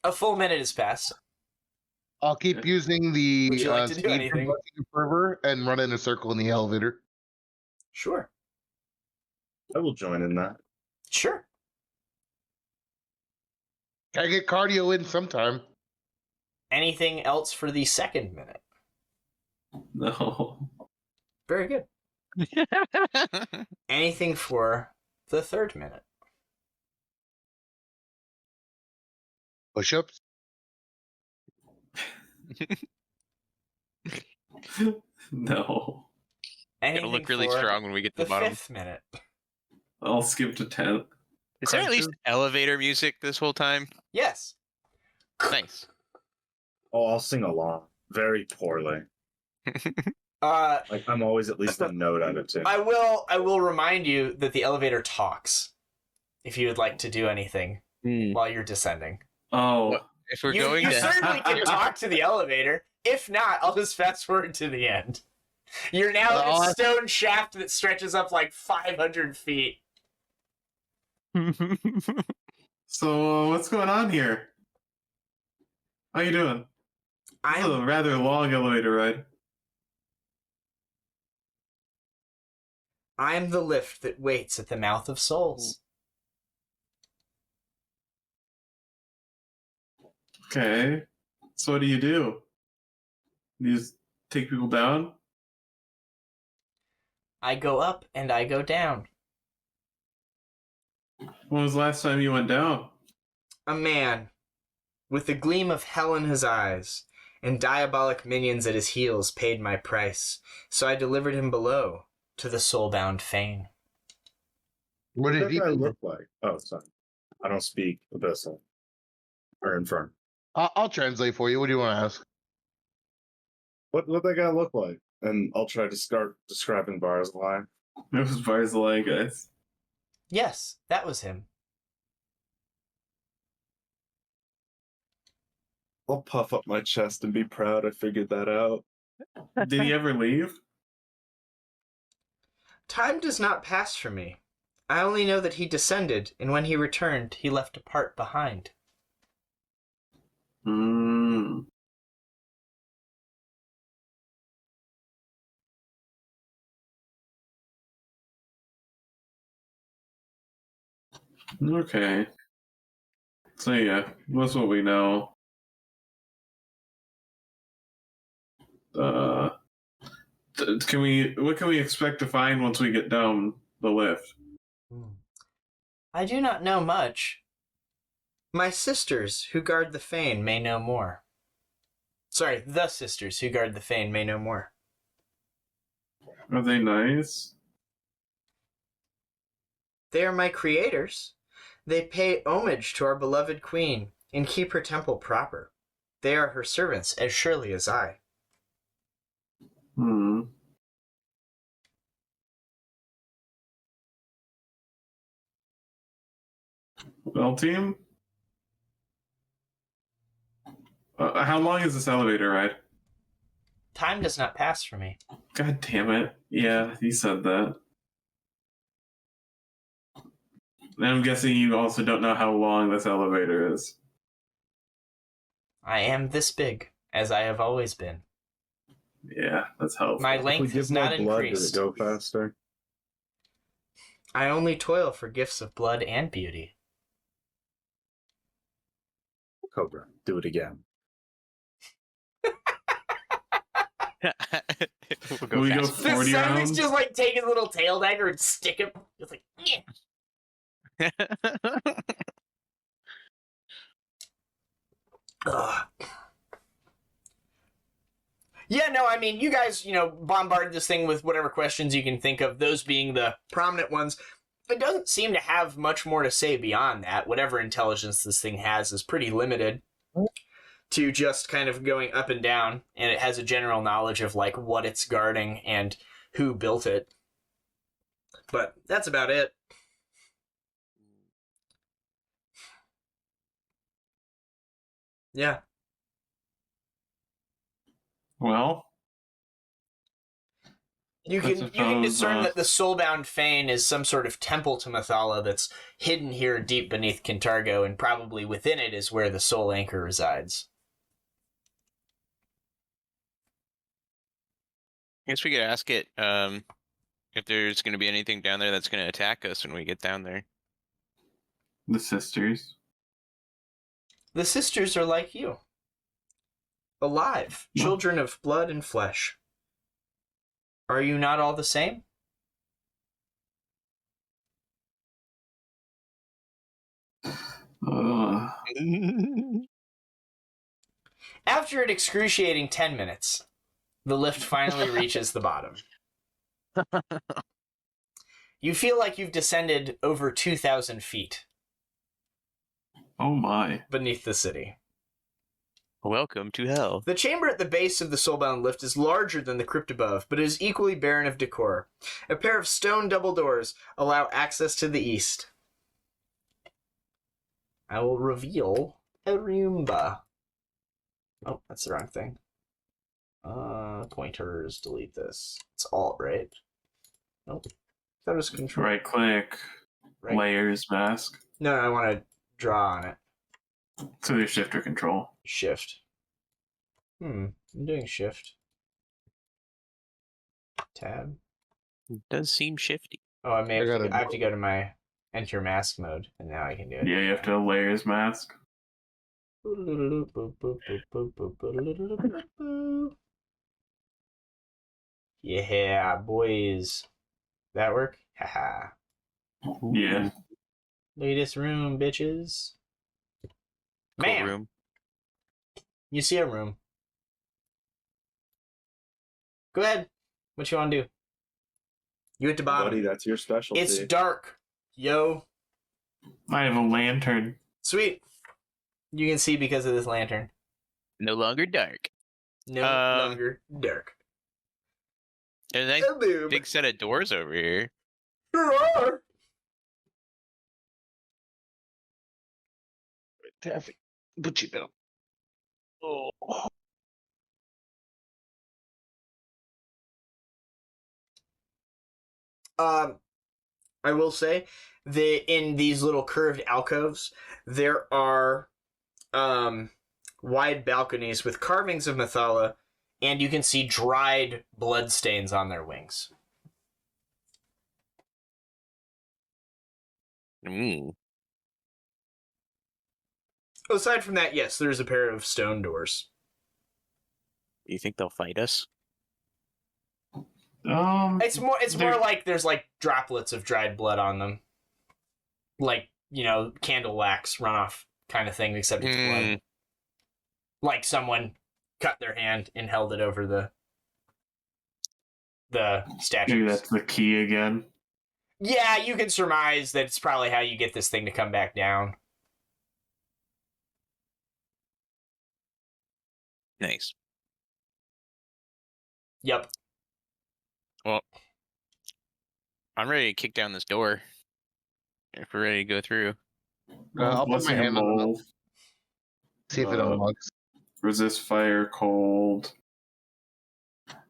A full minute has passed. I'll keep using the Would you like to do speed from anything? Blessing of Fervor and run in a circle in the elevator. Sure. I will join in that. Sure. Gotta get cardio in sometime. Anything else for the second minute? No. Very good. Anything for the third minute? Push-ups. No. Anything It'll look really for strong when we get to the the bottom. fifth minute? I'll skip to 10. Is there at least elevator music this whole time? Yes. Nice. Oh, I'll sing along. Very poorly. Like I'm always at least a note out of tune. I will remind you that the elevator talks. If you would like to do anything while you're descending. Oh. If we're You going to certainly can talk to the elevator. If not, I'll just fast forward to the end. You're now in a stone shaft that stretches up like 500 feet. So, what's going on here? How you doing? This is a rather long elevator ride. I'm the lift that waits at the mouth of souls. Okay. So what do? You just take people down? I go up and I go down. When was the last time you went down? A man, with the gleam of hell in his eyes, and diabolic minions at his heels, paid my price, so I delivered him below to the soulbound fane. What did What he does that look like? Oh, sorry. I don't speak Abyssal. Or Infern. I'll translate for you. What do you want to ask? What that guy look like? And I'll try to start describing Barzillai. It was Barzillai, guys. Yes, that was him. I'll puff up my chest and be proud I figured that out. Did he ever leave? Time does not pass for me. I only know that he descended, and when he returned, he left a part behind. Hmm. Okay. So yeah, that's what we know. What can we expect to find once we get down the lift? I do not know much. My sisters who guard the fane may know more. Sorry, the sisters who guard the fane may know more. Are they nice? They are my creators. They pay homage to our beloved queen and keep her temple proper. They are her servants as surely as I. Hmm. Well, team? How long is this elevator ride? Time does not pass for me. God damn it. Yeah, he said that. And I'm guessing you also don't know how long this elevator is. I am this big, as I have always been. Yeah, that's helpful. My If we length give has more not blood, does increased. it go faster? I only toil for gifts of blood and beauty. Cobra, do it again. We'll go We go fast. Does 40 Sezzix rounds? just like take his little tail dagger and stick him? It's like, yeah. Ugh. Yeah, no, I mean, you guys, bombard this thing with whatever questions you can think of, those being the prominent ones. It doesn't seem to have much more to say beyond that. Whatever intelligence this thing has is pretty limited to just kind of going up and down, and it has a general knowledge of, like, what it's guarding and who built it. But that's about it. Yeah. Well, You I can suppose, discern that the Soulbound Fane is some sort of temple to Mathala that's hidden here deep beneath Kintargo, and probably within it is where the Soul Anchor resides. I guess we could ask it if there's going to be anything down there that's going to attack us when we get down there. the sisters. The sisters are like you. Alive, children of blood and flesh. Are you not all the same? After an excruciating 10 minutes, the lift finally reaches the bottom. You feel like you've descended over 2,000 feet Oh my. beneath the city. Welcome to hell. The chamber at the base of the Soulbound Lift is larger than the crypt above, but is equally barren of decor. A pair of stone double doors allow access to the east. I will reveal a Roomba. Oh, that's the wrong thing. Pointers, delete this. It's Alt, right? Nope. That was Control. Right click, Right. layers, mask. No, I want to draw on it. So there's shift or control. Shift. I'm doing shift. Tab. It does seem shifty. Oh, I may have I to, I have to go to my enter mask mode, and now I can do it. Yeah, you have to layers mask. Yeah, boys. That work? Haha. Yeah. Look at this room, bitches. Cool Man, room. you see a room. Go ahead. What you want to do? You at the bottom. Buddy, that's your specialty. It's dark. Yo. I have a lantern. Sweet. You can see because of this lantern. No longer dark. No longer dark. There's a nice Hello. big set of doors over here. There are. Taffy, put you down. Oh. I will say that in these little curved alcoves, there are wide balconies with carvings of Mathala, and you can see dried bloodstains on their wings. Aside from that, yes, there's a pair of stone doors. You think they'll fight us? It's more like there's like droplets of dried blood on them. Like, candle wax runoff kind of thing, except it's blood. Like someone cut their hand and held it over the statues. Maybe that's the key again. Yeah, you can surmise that it's probably how you get this thing to come back down. Nice. Yep. Well, I'm ready to kick down this door. If we're ready to go through. I'll put my Blessing hand on it. roll. See if it unlocks. Resist fire, cold.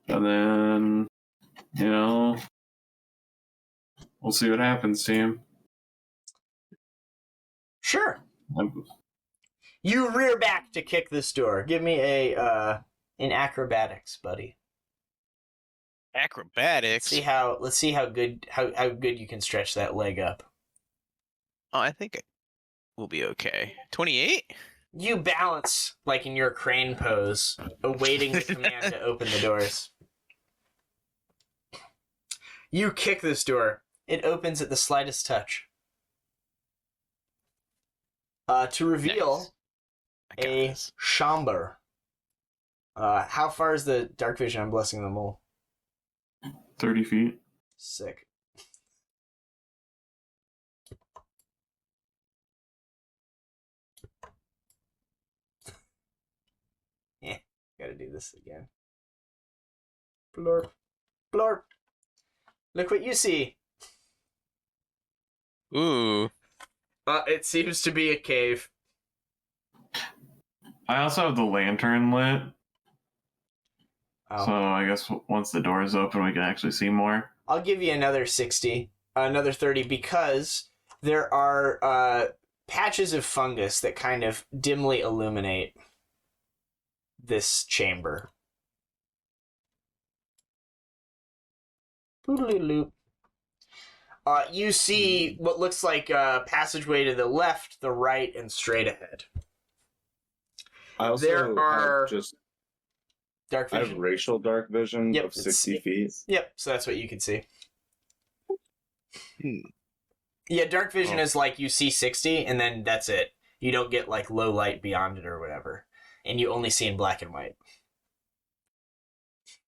And then, we'll see what happens, team. Sure. You rear back to kick this door. Give me an acrobatics, buddy. Acrobatics. Let's see how good you can stretch that leg up. Oh, I think we'll be okay. 28? You balance like in your crane pose, awaiting the command to open the doors. You kick this door. It opens at the slightest touch. To reveal a chamber. How far is the dark vision? I'm blessing them all. 30 feet. Sick. Gotta do this again. Blurp. Blurp. Look what you see. Ooh. It seems to be a cave. I also have the lantern lit. Oh. So I guess once the door is open, we can actually see more. I'll give you another 60, another 30, because there are patches of fungus that kind of dimly illuminate this chamber. Boodly-loop. You see what looks like a passageway to the left, the right, and straight ahead. I also There are have just dark I vision. have racial dark vision Yep, of 60 feet. Yep, so that's what you can see. Hmm. Yeah, dark vision is like you see 60, and then that's it. You don't get like low light beyond it or whatever. And you only see in black and white.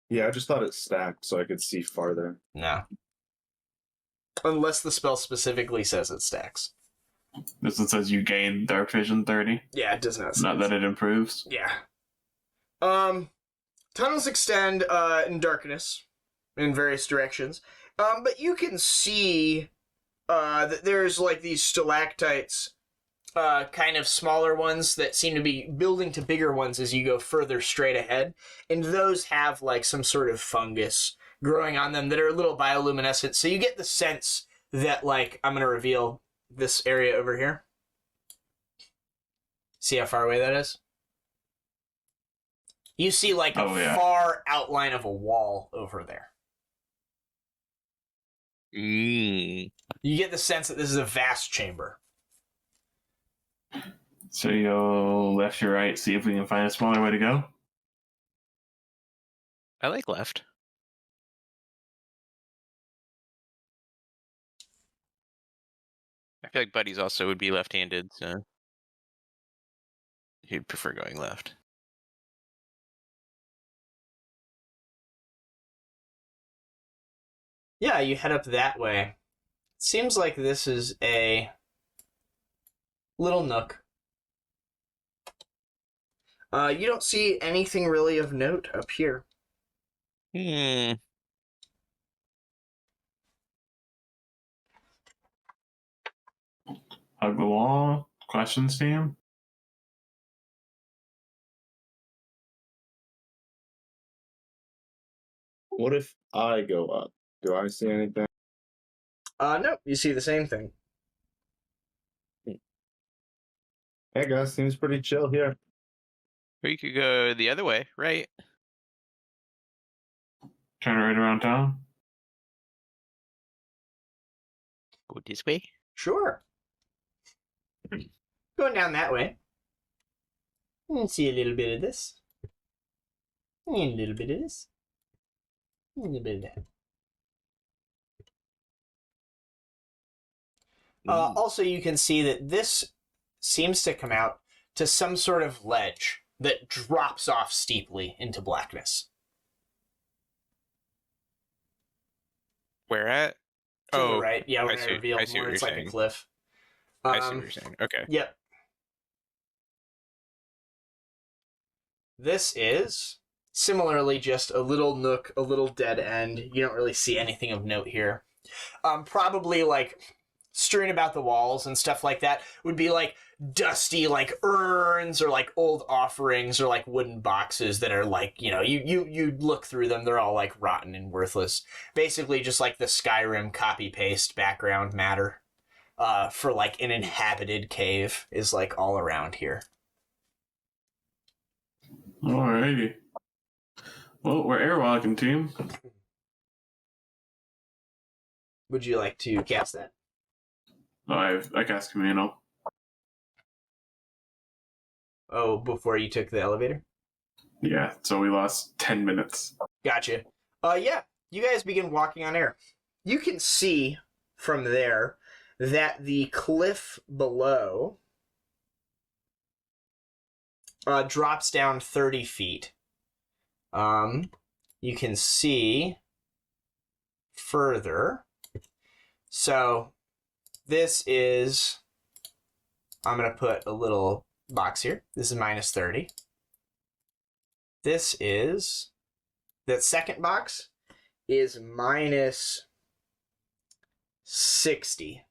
Yeah, I just thought it stacked so I could see farther. No. Unless the spell specifically says it stacks. This one says you gain dark vision 30. Yeah, it does not say Not that it improves. Yeah. Tunnels extend in darkness in various directions. But you can see that there's like these stalactites, kind of smaller ones that seem to be building to bigger ones as you go further straight ahead. And those have like some sort of fungus growing on them that are a little bioluminescent. So you get the sense that like, I'm going to reveal this area over here. See how far away that is? You see like a far outline of a wall over there. Mm. You get the sense that this is a vast chamber. So you go left or right, see if we can find a smaller way to go. I like left. I feel like Buddy's also would be left-handed, so he'd prefer going left. Yeah, you head up that way. Seems like this is a little nook. You don't see anything really of note up here. Hmm. Hug the wall. Questions, team? What if I go up? Do I see anything? No, you see the same thing. Hey guys, seems pretty chill here. Or you could go the other way, right? Turn right around town. Go this way? Sure. Going down that way. You can see a little bit of this. And a little bit of this. And a little bit of that. Also, you can see that this seems to come out to some sort of ledge that drops off steeply into blackness. Where at? To the right. Yeah, I when I see- reveal I see more, what it's you're like saying. a cliff. I see what you're saying. Okay. Yep. This is similarly just a little nook, a little dead end. You don't really see anything of note here. Probably like strewn about the walls and stuff like that would be like dusty like urns or like old offerings or like wooden boxes that are like, you know, you look through them, they're all like rotten and worthless. Basically just like the Skyrim copy paste background matter. for like an inhabited cave is like all around here. Alrighty. Well, we're airwalking, team. Would you like to cast that? I cast communal. Oh, before you took the elevator? Yeah, so we lost 10 minutes. Gotcha. Yeah, you guys begin walking on air. You can see from there that the cliff below drops down 30 feet. You can see further. So this is, I'm going to put a little box here. This is minus 30. This is, that second box is minus 60.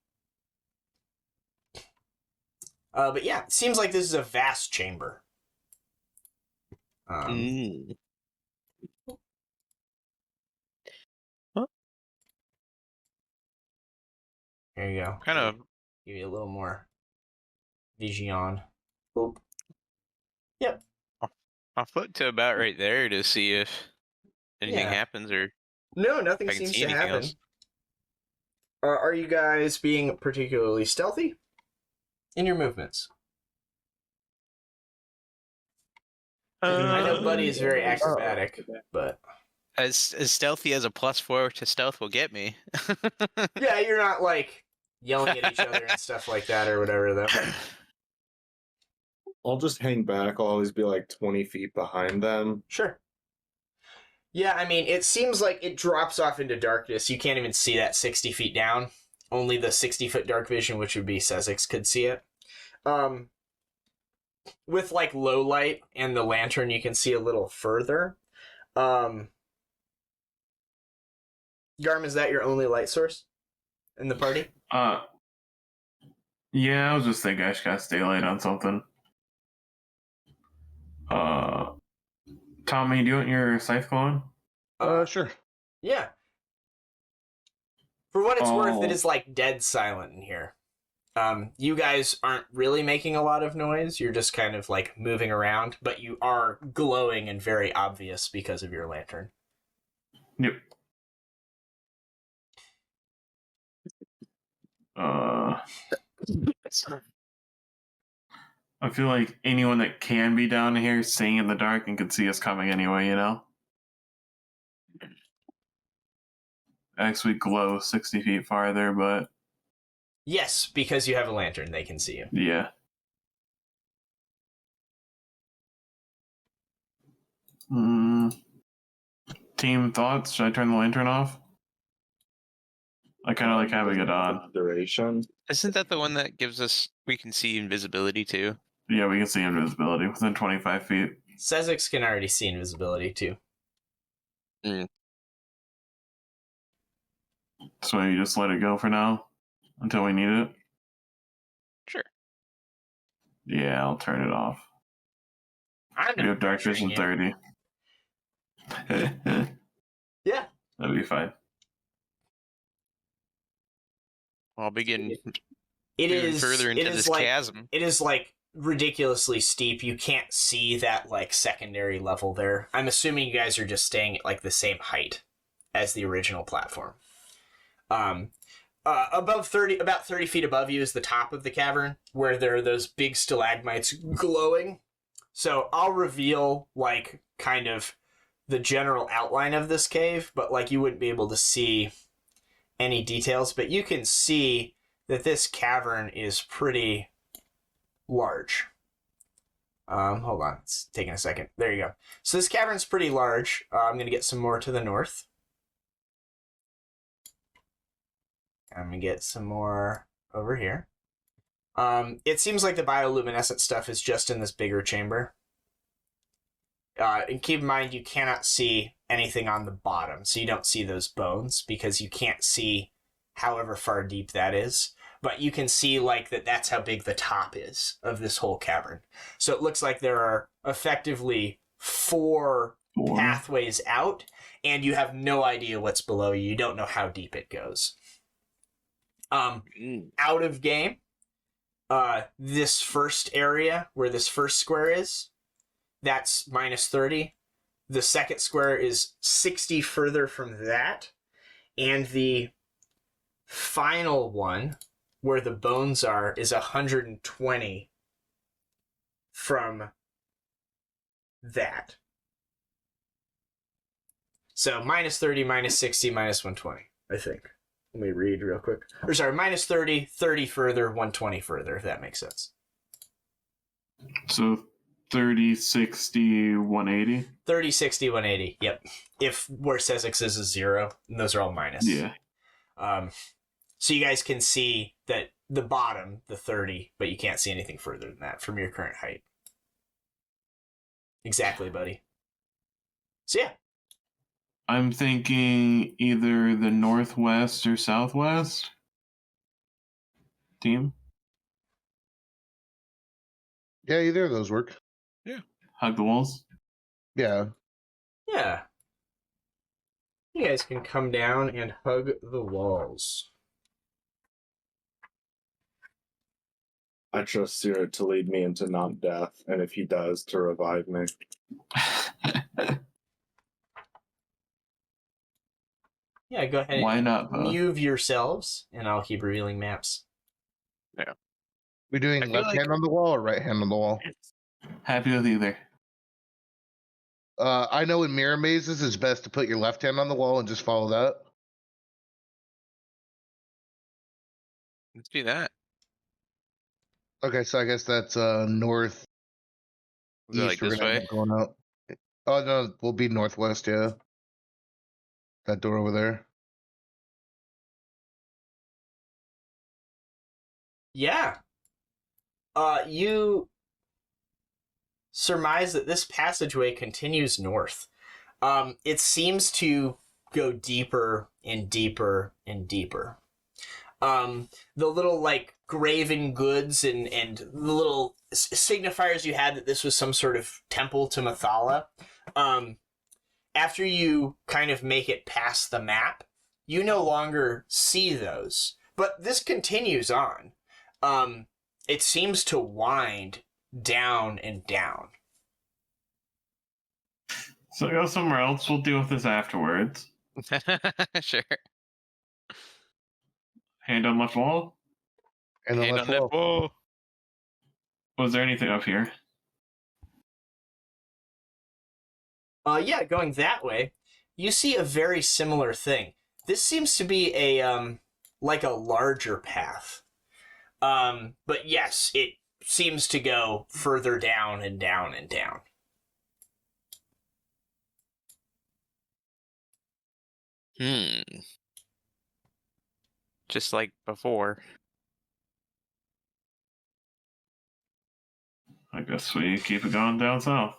But yeah, it seems like this is a vast chamber. There you go. Kind of. Give you a little more vision. Oop. Yep. I'll flip to about right there to see if anything Yeah. happens or No, nothing if I can seems see to anything happen. else. Are you guys being particularly stealthy in your movements? I know Buddy is very acrobatic, but As stealthy as a +4 to stealth will get me. yeah, you're not like yelling at each other and stuff like that or whatever, though. I'll just hang back. I'll always be like 20 feet behind them. Sure. Yeah, I mean, it seems like it drops off into darkness. You can't even see that 60 feet down. Only the 60-foot dark vision, which would be Sezzix, could see it. With, like, low light and the lantern, you can see a little further. Garm, is that your only light source in the party? Yeah, I was just thinking I should cast daylight on something. Tommy, do you want your scythe glowing? Sure. Yeah. For what it's worth, it Oh. is, like, dead silent in here. You guys aren't really making a lot of noise. You're just kind of, like, moving around, but you are glowing and very obvious because of your lantern. Yep. I feel like anyone that can be down here is seeing in the dark and can see us coming anyway, you know? Actually glow 60 feet farther, but Yes, because you have a lantern, they can see you. yeah. Team thoughts? Should I turn the lantern off? I kind of like having it on. Duration. Isn't that the one that gives us, we can see invisibility too? Yeah, we can see invisibility within 25 feet. Sezzix can already see invisibility, too. So you just let it go for now until we need it? Sure. Yeah, I'll turn it off. I'm We have dark vision you. 30. Yeah. That'd be fine. I'll begin It moving is further into this like, chasm. It is, like, ridiculously steep. You can't see that, like, secondary level there. I'm assuming you guys are just staying at, like, the same height as the original platform. About 30 feet above you is the top of the cavern, where there are those big stalagmites glowing. So I'll reveal, like, kind of the general outline of this cave, but, like, you wouldn't be able to see any details. But you can see that this cavern is pretty large. Hold on, it's taking a second. There you go. So this cavern's pretty large. I'm going to get some more to the north. I'm going to get some more over here. It seems like the bioluminescent stuff is just in this bigger chamber. And keep in mind, you cannot see anything on the bottom, so you don't see those bones, because you can't see however far deep that is. But you can see, like, that's how big the top is of this whole cavern. So it looks like there are effectively four pathways out, and you have no idea what's below you. You don't know how deep it goes. Out of game, this first area where this first square is, that's minus 30. The second square is 60 further from that. And the final one, where the bones are, is 120 from that. So minus 30, minus 60, minus 120, I think. Let me read real quick. Or sorry, minus 30, 30 further, 120 further, if that makes sense. So 30, 60, 180? 30, 60, 180, yep. If where Sezzix is a 0, and those are all minus. Yeah. So you guys can see that the bottom, the 30, but you can't see anything further than that from your current height. Exactly, buddy. So yeah. I'm thinking either the northwest or southwest team. Yeah, either of those work. Hug the walls. Yeah. Yeah. You guys can come down and hug the walls. I trust Seerra to lead me into non-death, and if he does, to revive me. Yeah, go ahead Why and not both? move yourselves, and I'll keep revealing maps. We doing I feel left like- hand on the wall or right hand on the wall? Happy with either. I know in mirror mazes it's best to put your left hand on the wall and just follow that. Let's do that. Okay, so I guess that's north Is it like east. We're this gonna end way? up going out. Oh no, we'll be northwest. Yeah, that door over there. Yeah. You surmise that this passageway continues north. It seems to go deeper and deeper and deeper. The little, like, graven goods and the little signifiers you had that this was some sort of temple to Mathala, after you kind of make it past the map, you no longer see those. But this continues on. It seems to wind down and down. So go somewhere else. We'll deal with this afterwards. Sure. Hand on left wall. And the Hand left on that wall. wall. Was there anything up here? Yeah, going that way, you see a very similar thing. This seems to be a, like a larger path. But yes, it seems to go further down and down and down. Just like before. I guess we keep it going down south.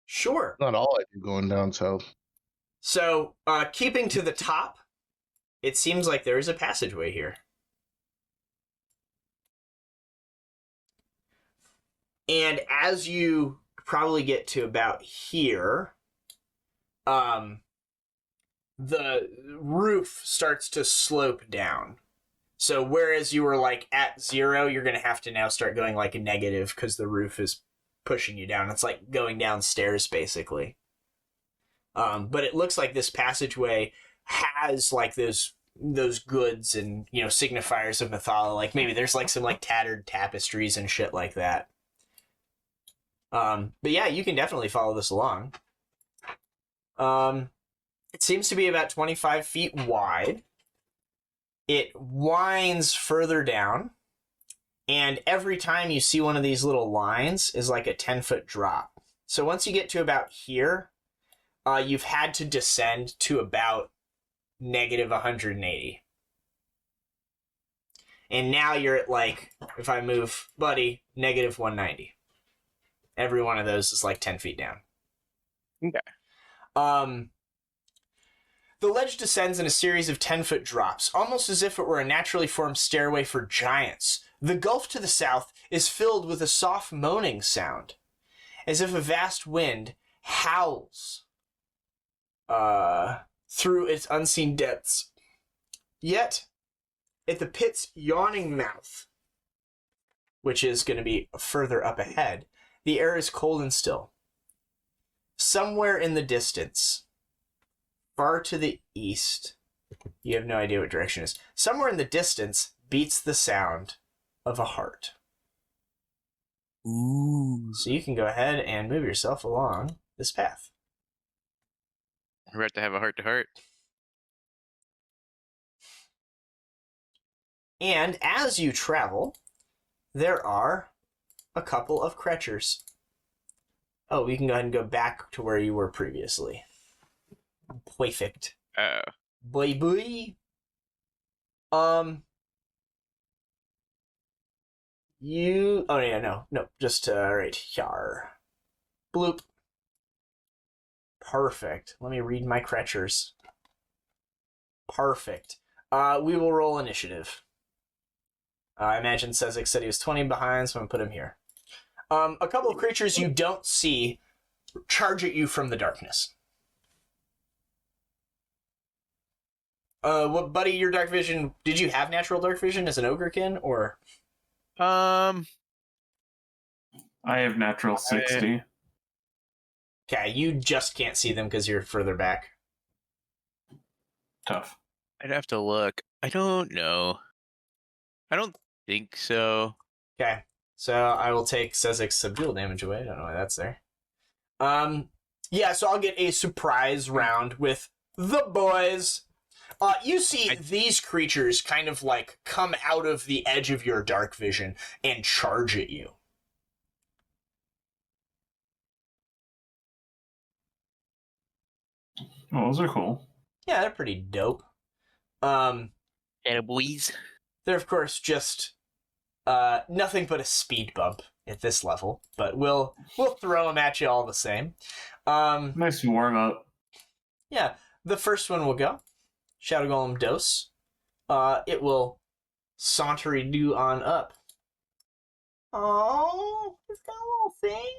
Sure. Not all I do going down south. So, keeping to the top, it seems like there is a passageway here. And as you probably get to about here, the roof starts to slope down. So whereas you were like at 0, you're going to have to now start going like a negative because the roof is pushing you down. It's like going downstairs basically. But it looks like this passageway has like those goods and, you know, signifiers of Mathala. Like maybe there's like some like tattered tapestries and shit like that. But yeah, you can definitely follow this along. It seems to be about 25 feet wide. It winds further down, and every time you see one of these little lines is like a 10-foot drop. So once you get to about here, you've had to descend to about negative 180. And now you're at like, if I move Buddy, negative 190. Every one of those is like 10 feet down. Okay. The ledge descends in a series of 10-foot drops, almost as if it were a naturally formed stairway for giants. The gulf to the south is filled with a soft moaning sound, as if a vast wind howls through its unseen depths. Yet, at the pit's yawning mouth, which is going to be further up ahead, the air is cold and still. Somewhere in the distance, far to the east, you have no idea what direction it is. Somewhere in the distance beats the sound of a heart. Ooh. So you can go ahead and move yourself along this path. We're about to have a heart-to-heart. And as you travel, there are a couple of creatures. Oh, we can go ahead and go back to where you were previously. Perfect. Oh. Boy, boy. You... Oh, yeah, no. Just right here. Bloop. Perfect. Let me read my creatures. Perfect. We will roll initiative. I imagine Sezzix said he was 20 behind, so I'm going to put him here. A couple of creatures you don't see charge at you from the darkness. What, buddy, your dark vision... Did you have natural dark vision as an Ogrekin, or... I have natural 60. Okay, you just can't see them because you're further back. Tough. I'd have to look. I don't know. I don't think so. Okay, so I will take Sezzix subdual damage away. I don't know why that's there. Yeah, so I'll get a surprise round with the boys. You see these creatures kind of like come out of the edge of your dark vision and charge at you. Oh, those are cool. Yeah, they're pretty dope. Boys. They're of course just nothing but a speed bump at this level, but we'll throw them at you all the same. Nice warm up. Yeah, the first one will go. Shadow Golem Dose. It will sauntery do on up. Oh, it's got a little thing.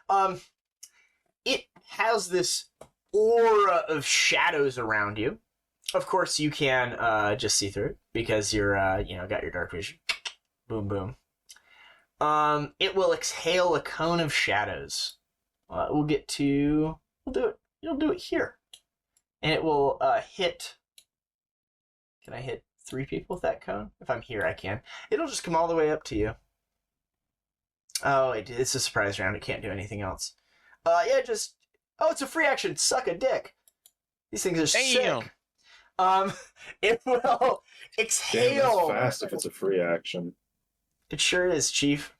Oh. It has this aura of shadows around you. Of course, you can just see through it because you're, got your dark vision. Boom, boom. It will exhale a cone of shadows. We'll do it. You'll do it here. And it will hit... Can I hit 3 people with that cone? If I'm here, I can. It'll just come all the way up to you. Oh, it's a surprise round. It can't do anything else. It's a free action. Suck a dick. These things are sick. It will exhale. Damn, that's fast if it's a free action. It sure is, Chief.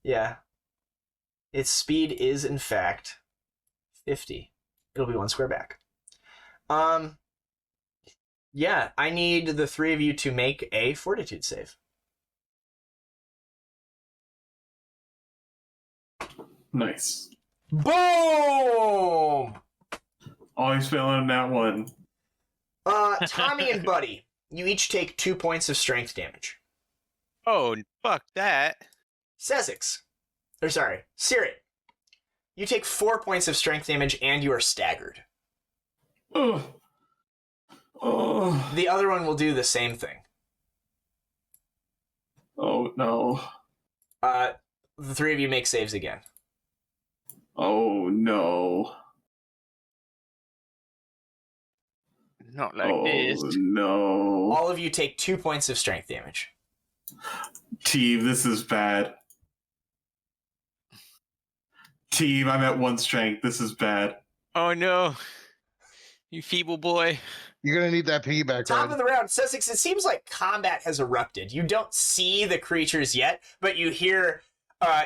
Yeah. Its speed is, in fact, 50. It'll be 1 square back. Yeah, I need the 3 of you to make a fortitude save. Nice. Boom! Always failing on that one. Tommy and Buddy, you each take 2 points of strength damage. Oh, fuck that. Sezzix. Caerrat. You take 4 points of strength damage and you are staggered. Oh. The other one will do the same thing. Oh, no. The 3 of you make saves again. Oh, no. Not like this. No. All of you take 2 points of strength damage. Team, this is bad. Team, I'm at 1 strength. This is bad. Oh no. You feeble boy. You're gonna need that piggyback Top ride. of the round, Sezzix, it seems like combat has erupted. You don't see the creatures yet, but you hear,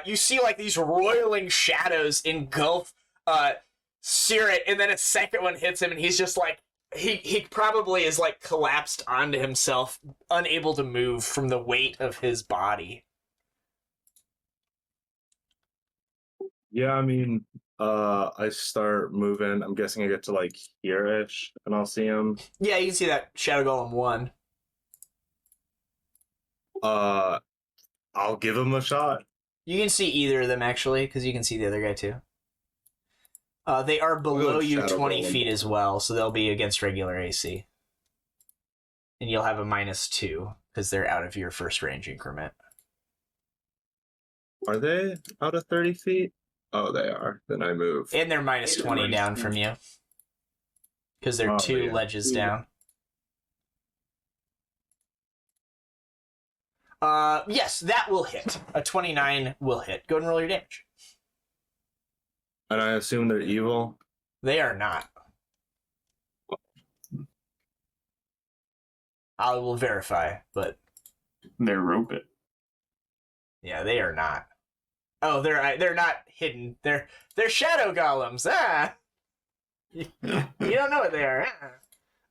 you see like these roiling shadows engulf Caerrat, and then a second one hits him, and he's just like, he probably is like collapsed onto himself, unable to move from the weight of his body. Yeah, I mean, I start moving. I'm guessing I get to like here-ish, and I'll see him. Yeah, you can see that Shadow Golem 1. I'll give him a shot. You can see either of them, actually, because you can see the other guy, too. They are below you Shadow 20 Golem. feet as well, so they'll be against regular AC. And you'll have a -2 because they're out of your first range increment. Are they out of 30 feet? Oh, they are. Then I move. And they're -20 down from you. Because they're Oh, 2 yeah. ledges down. Yes, that will hit. A 29 will hit. Go ahead and roll your damage. And I assume they're evil. They are not. I will verify, but They're robot. yeah, they are not. Oh, they're not hidden. They're shadow golems. Ah, you don't know what they are.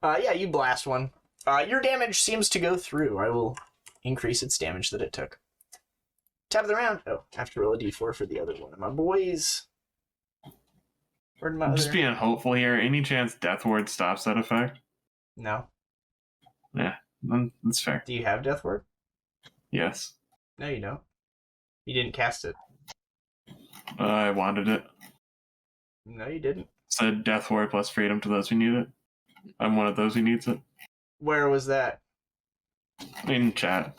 Yeah, you blast one. Your damage seems to go through. I will increase its damage that it took. Top of the round. Oh, I have to roll a d4 for the other one of my boys. Where'd my I'm just other... being hopeful here. Any chance Death Ward stops that effect? No. Yeah, that's fair. Do you have Death Ward? Yes. No, you don't. You didn't cast it. I wanted it. No, you didn't. Said Death Ward plus freedom to those who need it. I'm one of those who needs it. Where was that? In chat.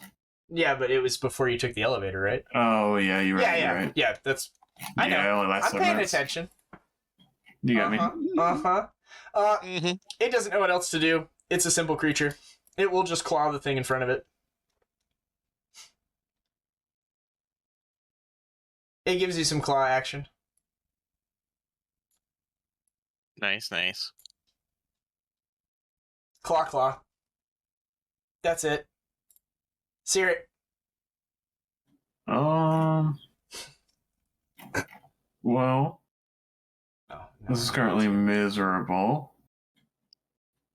Yeah, but it was before you took the elevator, right? Oh, yeah, you're right. Yeah. You're right. Yeah, that's... I know. Yeah, only last I'm 7 paying minutes. attention. You got me. Uh-huh. Mm-hmm. It doesn't know what else to do. It's a simple creature. It will just claw the thing in front of it. It gives you some claw action. Nice. Claw. That's it. Sear it. Well, Oh, no. this is currently miserable.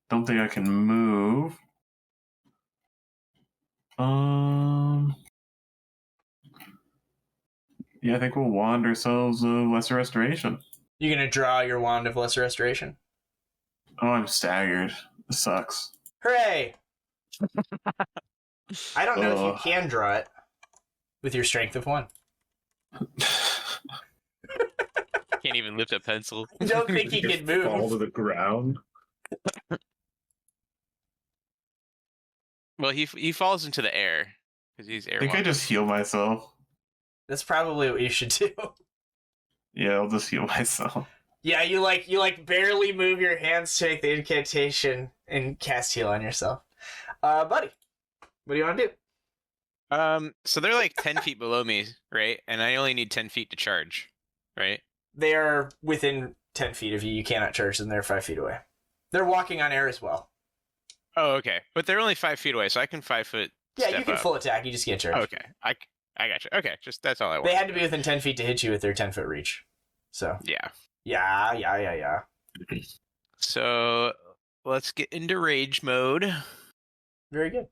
Don't think I can move. Yeah, I think we'll wand ourselves a Lesser Restoration. You're going to draw your Wand of Lesser Restoration? Oh, I'm staggered. This sucks. Hooray! I don't know if Ugh. you can draw it with your strength of 1. Can't even lift a pencil. Don't think he Just can fall move. to the ground. Well, he falls into the air because he's I think I airborne. just heal myself. That's probably what you should do. Yeah, I'll just heal myself. Yeah, you barely move your hands to make the incantation and cast heal on yourself. Buddy, what do you want to do? So they're like 10 feet below me, right? And I only need 10 feet to charge, right? They are within 10 feet of you. You cannot charge them. They're 5 feet away. They're walking on air as well. Oh, okay. But they're only 5 feet away, so I can 5 foot. Yeah, step you can up. full attack. You just can't charge. Okay, I got you. Okay, just that's all I want. They had to be within 10 feet to hit you with their 10-foot reach. So, Yeah. yeah. So let's get into rage mode. Very good.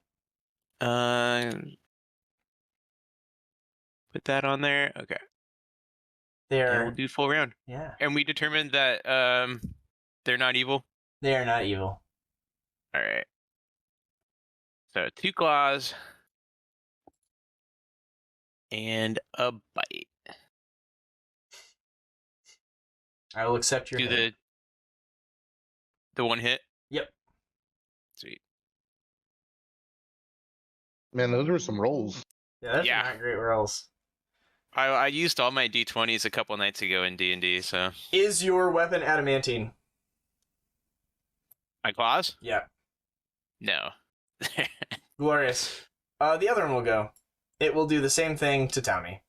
Put that on there. Okay. And we'll They're, do full round. yeah, And we determined that they're not evil. they are not evil. All right. So 2 claws and a bite. I will accept your Do hit. the 1 hit. Yep. Sweet. Man, those were some rolls. Yeah, that's Yeah. not great rolls. I used all my d20s a couple nights ago in D&D. So Is your weapon adamantine? my claws? Yeah. No. Glorious. The other one will go. It will do the same thing to Tommy.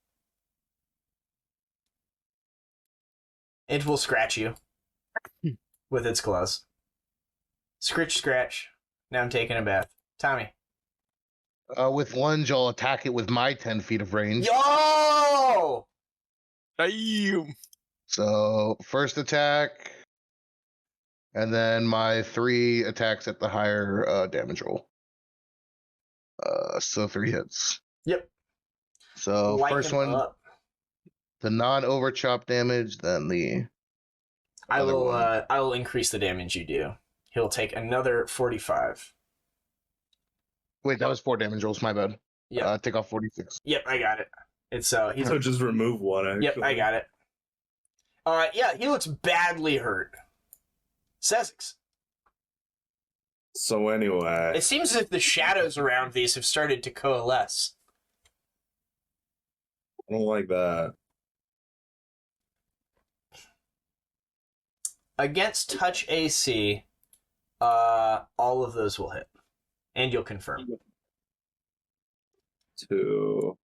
It will scratch you with its claws. Scratch. Now I'm taking a bath. Tommy. With lunge, I'll attack it with my 10 feet of range. Yo! Damn. So first attack, and then my 3 attacks at the higher damage roll. So 3 hits. Yep. So Light first him one, up. the non-overchop damage, then the I other will. one. I will increase the damage you do. He'll take another 45. Wait, that was 4 damage rolls. My bad. Yep. Take off 46. Yep, I got it. It's he's. So just remove one. Actually. Yep, I got it. Yeah, he looks badly hurt. Sezzix. So anyway, It seems as if the shadows around these have started to coalesce. I don't like that. Against touch AC, all of those will hit. And you'll confirm. 2,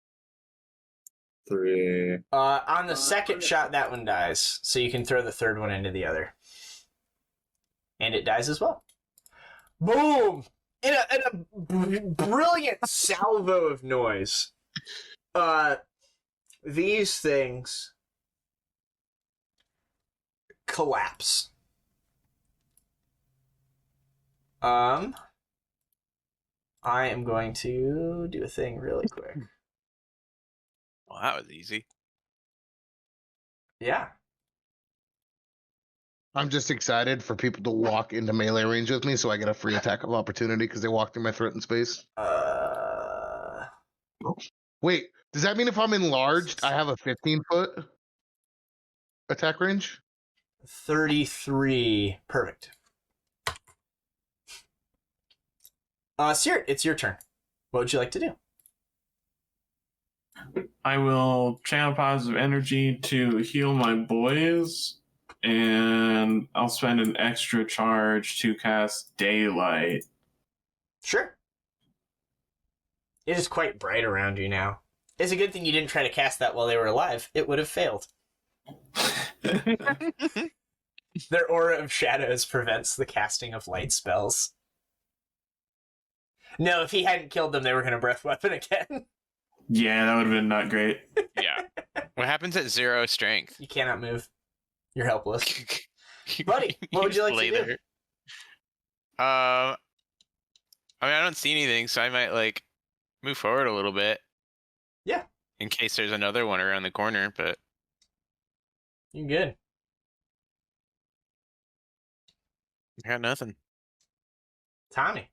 3. On the second shot, that one dies. So you can throw the third one into the other. And it dies as well. Boom! In a brilliant salvo of noise. These things collapse. I am going to do a thing really quick. Well, that was easy. Yeah. I'm just excited for people to walk into melee range with me so I get a free attack of opportunity because they walk through my threatened space. Wait, does that mean if I'm enlarged, I have a 15-foot attack range? 33. Perfect. Seert, it's your turn. What would you like to do? I will channel positive energy to heal my boys, and I'll spend an extra charge to cast Daylight. Sure. It is quite bright around you now. It's a good thing you didn't try to cast that while they were alive. It would have failed. Their aura of shadows prevents the casting of light spells. No, if he hadn't killed them, they were going to breath weapon again. Yeah, that would have been not great. Yeah. What happens at 0 strength? You cannot move. You're helpless. Buddy, what would you like to do? I mean, I don't see anything, so I might, like, move forward a little bit. Yeah. In case there's another one around the corner, but... You're good. I got nothing. Tommy.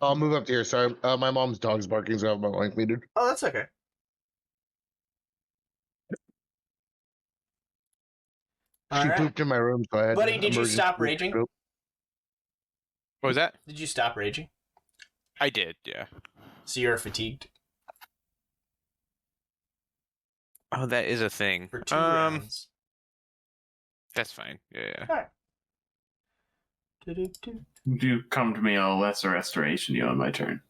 I'll move up to here. Sorry, my mom's dog's barking, so I have my mic muted. Oh, that's okay. She All right. pooped in my room, so I had Buddy, to did you emergency stop poop. raging? What was that? Did you stop raging? I did, yeah. So you're fatigued? Oh, that is a thing. For 2 rounds. That's fine. Yeah. All right. Do-do-do. You come to me, I'll lesser restoration you on my turn.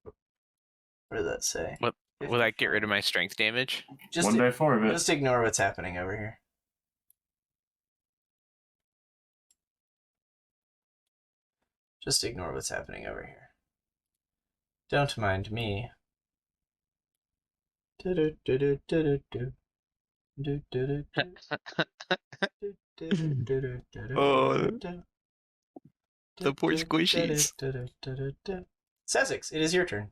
What did that say? What? Will that get rid of my strength damage? Just, 1d4 of it. just ignore what's happening over here. Just ignore what's happening over here. Don't mind me. Do-do-do-do-do-do-do. Do-do-do-do. Do-do-do-do-do-do. The poor squishies. Sezzix, it is your turn.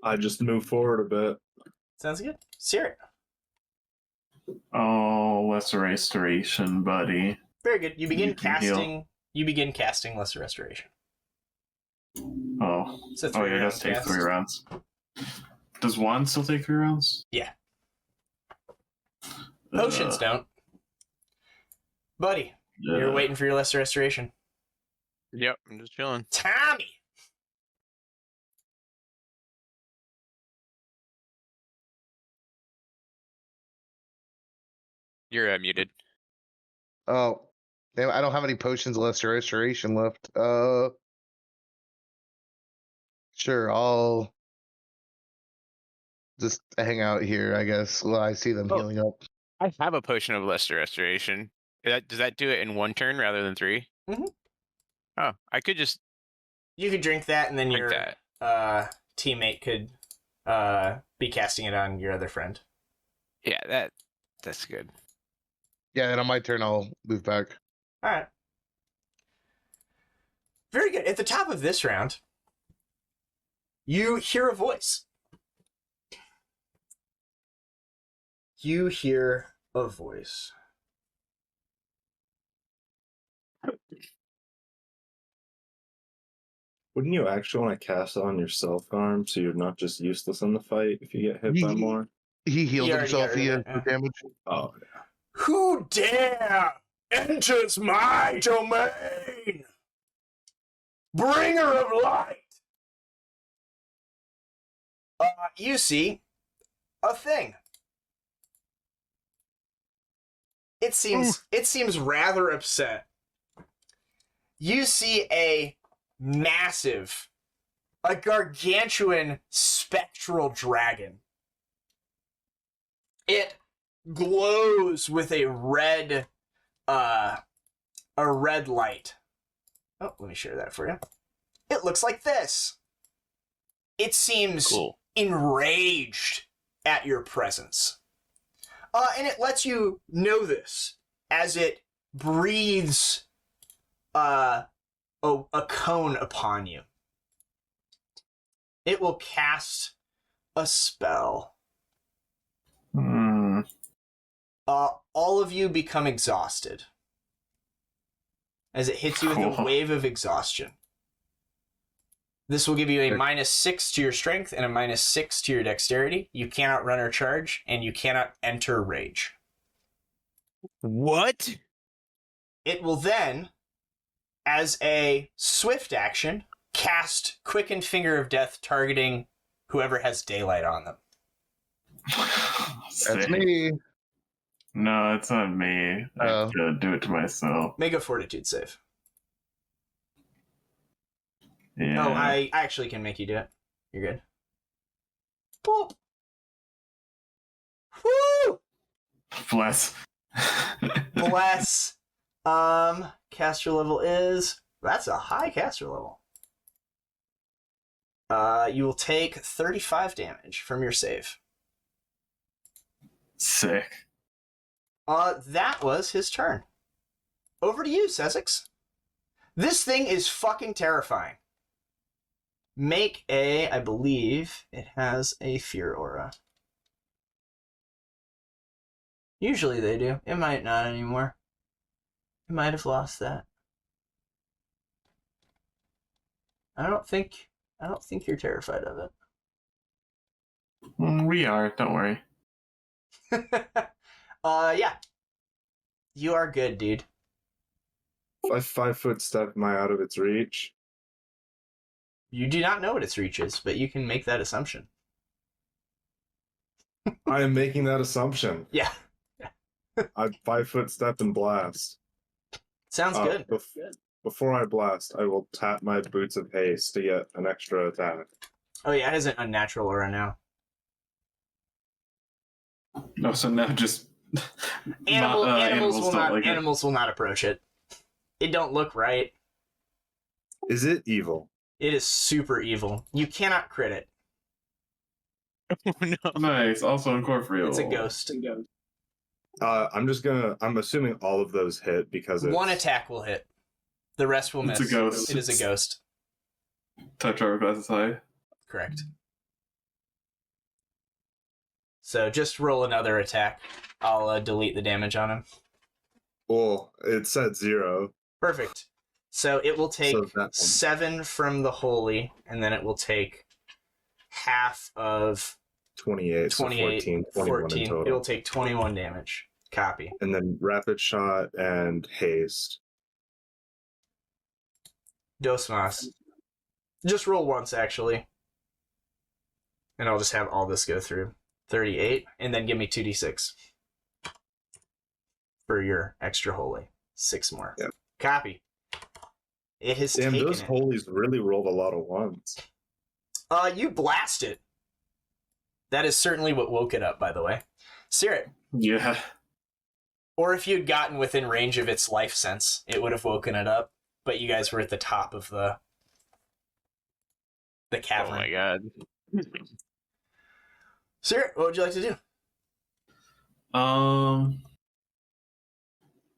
I just move forward a bit. Sounds good. Seert. Oh, lesser restoration, buddy. Very good. You begin You can heal. casting. You begin casting Lesser Restoration. Oh. It's a Oh, yeah, it 3-round does take cast. 3 rounds. Does one still take 3 rounds? Yeah. Potions don't. Buddy, you're waiting for your Lesser Restoration. Yep, I'm just chilling. Tommy! You're muted. Oh, damn, I don't have any potions of lesser restoration left. Sure, I'll just hang out here, I guess, while I see them Oh. healing up. I have a potion of Lesser Restoration. Does that do it in 1 turn rather than 3? Mhm. Oh, I could just You could drink that, and then drink your that. teammate could be casting it on your other friend. Yeah, that's good. Yeah, then on my turn, I'll move back. All right. Very good. At the top of this round, you hear a voice. You hear a voice. Wouldn't you actually want to cast it on yourself, Garm, so you're not just useless in the fight if you get hit by more? He healed He already himself. got He rid has of it, the damage. Oh, Who dare enters my domain? Bringer of light! You see a thing. It seems rather upset. You see a massive, a gargantuan spectral dragon. It glows with a red light. Oh, let me share that for you. It looks like this. It seems Cool. enraged at your presence. And it lets you know this as it breathes a cone upon you. It will cast a spell. All of you become exhausted as it hits you with a wave of exhaustion. This will give you a -6 to your strength and a -6 to your dexterity. You cannot run or charge, and you cannot enter rage. What? It will then, as a swift action, cast Quickened Finger of Death, targeting whoever has daylight on them. That's me. No, it's not me. I have to do it to myself. Make a fortitude save. Yeah. Oh, I actually can make you do it. You're good. Boop. Woo! Bless. Bless. Caster level is... That's a high caster level. You will take 35 damage from your save. Sick. That was his turn. Over to you, Sezzix. This thing is fucking terrifying. Make a... I believe it has a fear aura. Usually they do. It might not anymore. It might have lost that. I don't think you're terrified of it. We are, don't worry. Yeah. You are good, dude. if I 5-foot step, am I out of its reach? You do not know what its reach is, but you can make that assumption. I am making that assumption. Yeah. I 5-foot step and blast. Sounds good. Before I blast, I will tap my boots of haste to get an extra attack. Oh yeah, it has an unnatural aura now. No, so now just Animals will don't not like it. animals will not approach it. It don't look right. Is it evil? It is super evil. You cannot crit it. Oh, no. Nice. Also incorporeal. It's a ghost. I'm assuming all of those hit because it's... One attack will hit. The rest will miss. It's a ghost. It is a ghost. Touch our classes high. Correct. So just roll another attack. I'll delete the damage on him. Well, it said 0. Perfect. So it will take So that one. 7 from the holy, and then it will take half of 28, 28, so 21 in It total. will take 21 damage. Copy. And then rapid shot and haste. Dos mas. Just roll once, actually. And I'll just have all this go through. 38, and then give me 2d6. For your extra holy. 6 more. Yep. Copy. It has Damn, taken those it. holies really rolled a lot of ones. You blast it. That is certainly what woke it up, by the way. Caerrat. Yeah. Or if you'd gotten within range of its life sense, it would have woken it up. But you guys were at the top of the Oh cavern. my god. Caerrat, what would you like to do?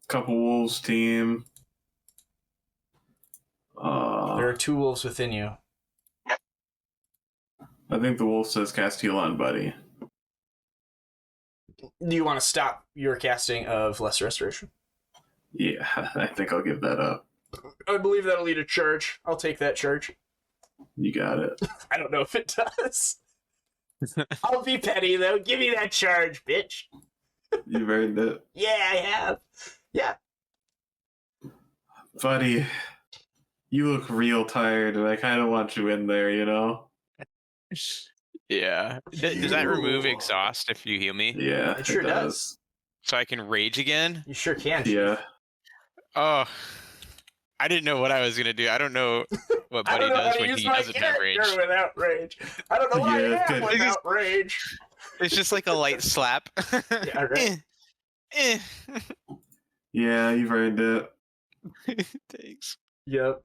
Couple wolves team. There are 2 wolves within you. I think the wolf says cast heal on buddy. Do you want to stop your casting of Lesser Restoration? Yeah, I think I'll give that up. I believe that'll lead a charge. I'll take that charge. You got it. I don't know if it does. I'll be petty, though. Give me that charge, bitch. You've earned it. Yeah, I have. Yeah. Buddy, you look real tired, and I kind of want you in there, you know? Yeah. Does that remove exhaust if you heal me? Yeah, It sure does. So I can rage again? You sure can. Yeah. Oh. I didn't know what I was going to do. I don't know what I Buddy don't know how does to when use he my doesn't have rage. character without rage. I don't know what Yeah, I good. am without rage. It's just like a light slap. Yeah, right. Eh. Yeah, you've earned it. Thanks. Yep.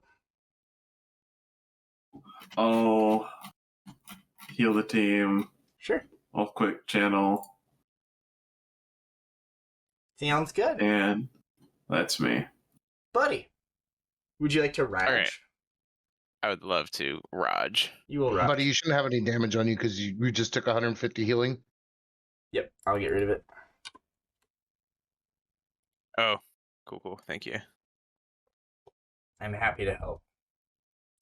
I'll heal the team. Sure. I'll quick channel, Sounds good. and that's me. Buddy, would you like to rage? Alright. I would love to, Raj. You will rage. Buddy, you shouldn't have any damage on you because you just took 150 healing. Yep, I'll get rid of it. Oh, cool. Thank you. I'm happy to help.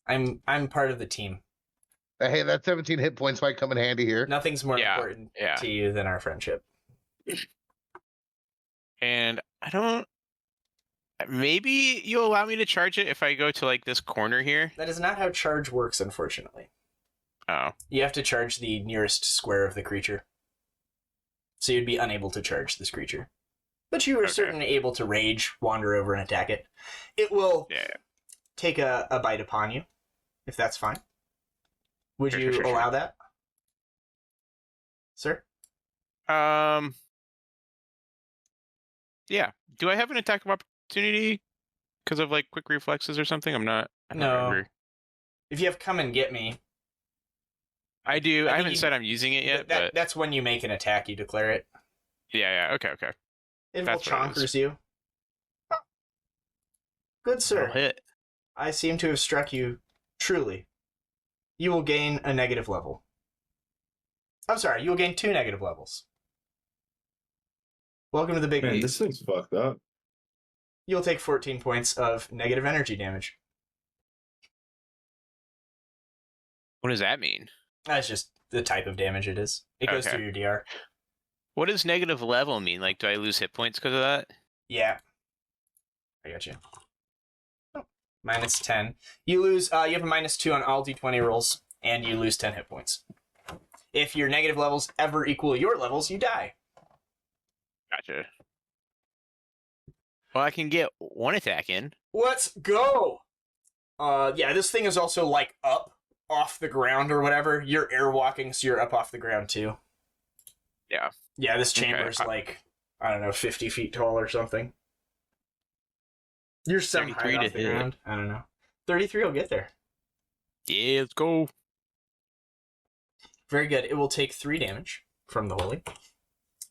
I'm part of the team. Hey, that 17 hit points might come in handy here. Nothing's more Yeah, important yeah. to you than our friendship. And I don't... Maybe you'll allow me to charge it if I go to, like, this corner here? That is not how charge works, unfortunately. Oh. You have to charge the nearest square of the creature. So you'd be unable to charge this creature. But you are Okay. certainly able to rage, wander over, and attack it. It will Yeah. take a bite upon you, if that's fine. Would Sure, you sure. allow that? Sir? Yeah. Do I have an attack of opportunity because of, like, quick reflexes or something? I don't No. remember. If you have come and get me, I do. I I think haven't you- said I'm using it yet, but... that's when you make an attack, you declare it. Yeah. Okay. It will That's what it is. chonkers you. Good sir. I'll hit. I seem to have struck you truly. You will gain a negative level. I'm sorry, you will gain 2 negative levels. Welcome to the big Man, league. this thing's fucked up. You'll take 14 points of negative energy damage. What does that mean? That's just the type of damage it is. It goes Okay. through your DR. What does negative level mean? Like, do I lose hit points because of that? Yeah. I got you. Oh, minus 10. You lose, you have a minus 2 on all d20 rolls, and you lose 10 hit points. If your negative levels ever equal your levels, you die. Gotcha. Well, I can get one attack in. Let's go! Yeah, this thing is also, like, up off the ground or whatever. You're airwalking, so you're up off the ground, too. Yeah. Yeah, this chamber is, Okay. like, I don't know, 50 feet tall or something. You're some high 33 off to the hit. ground. I don't know. 33 will get there. Yeah, let's go. Very good. It will take 3 damage from the holy.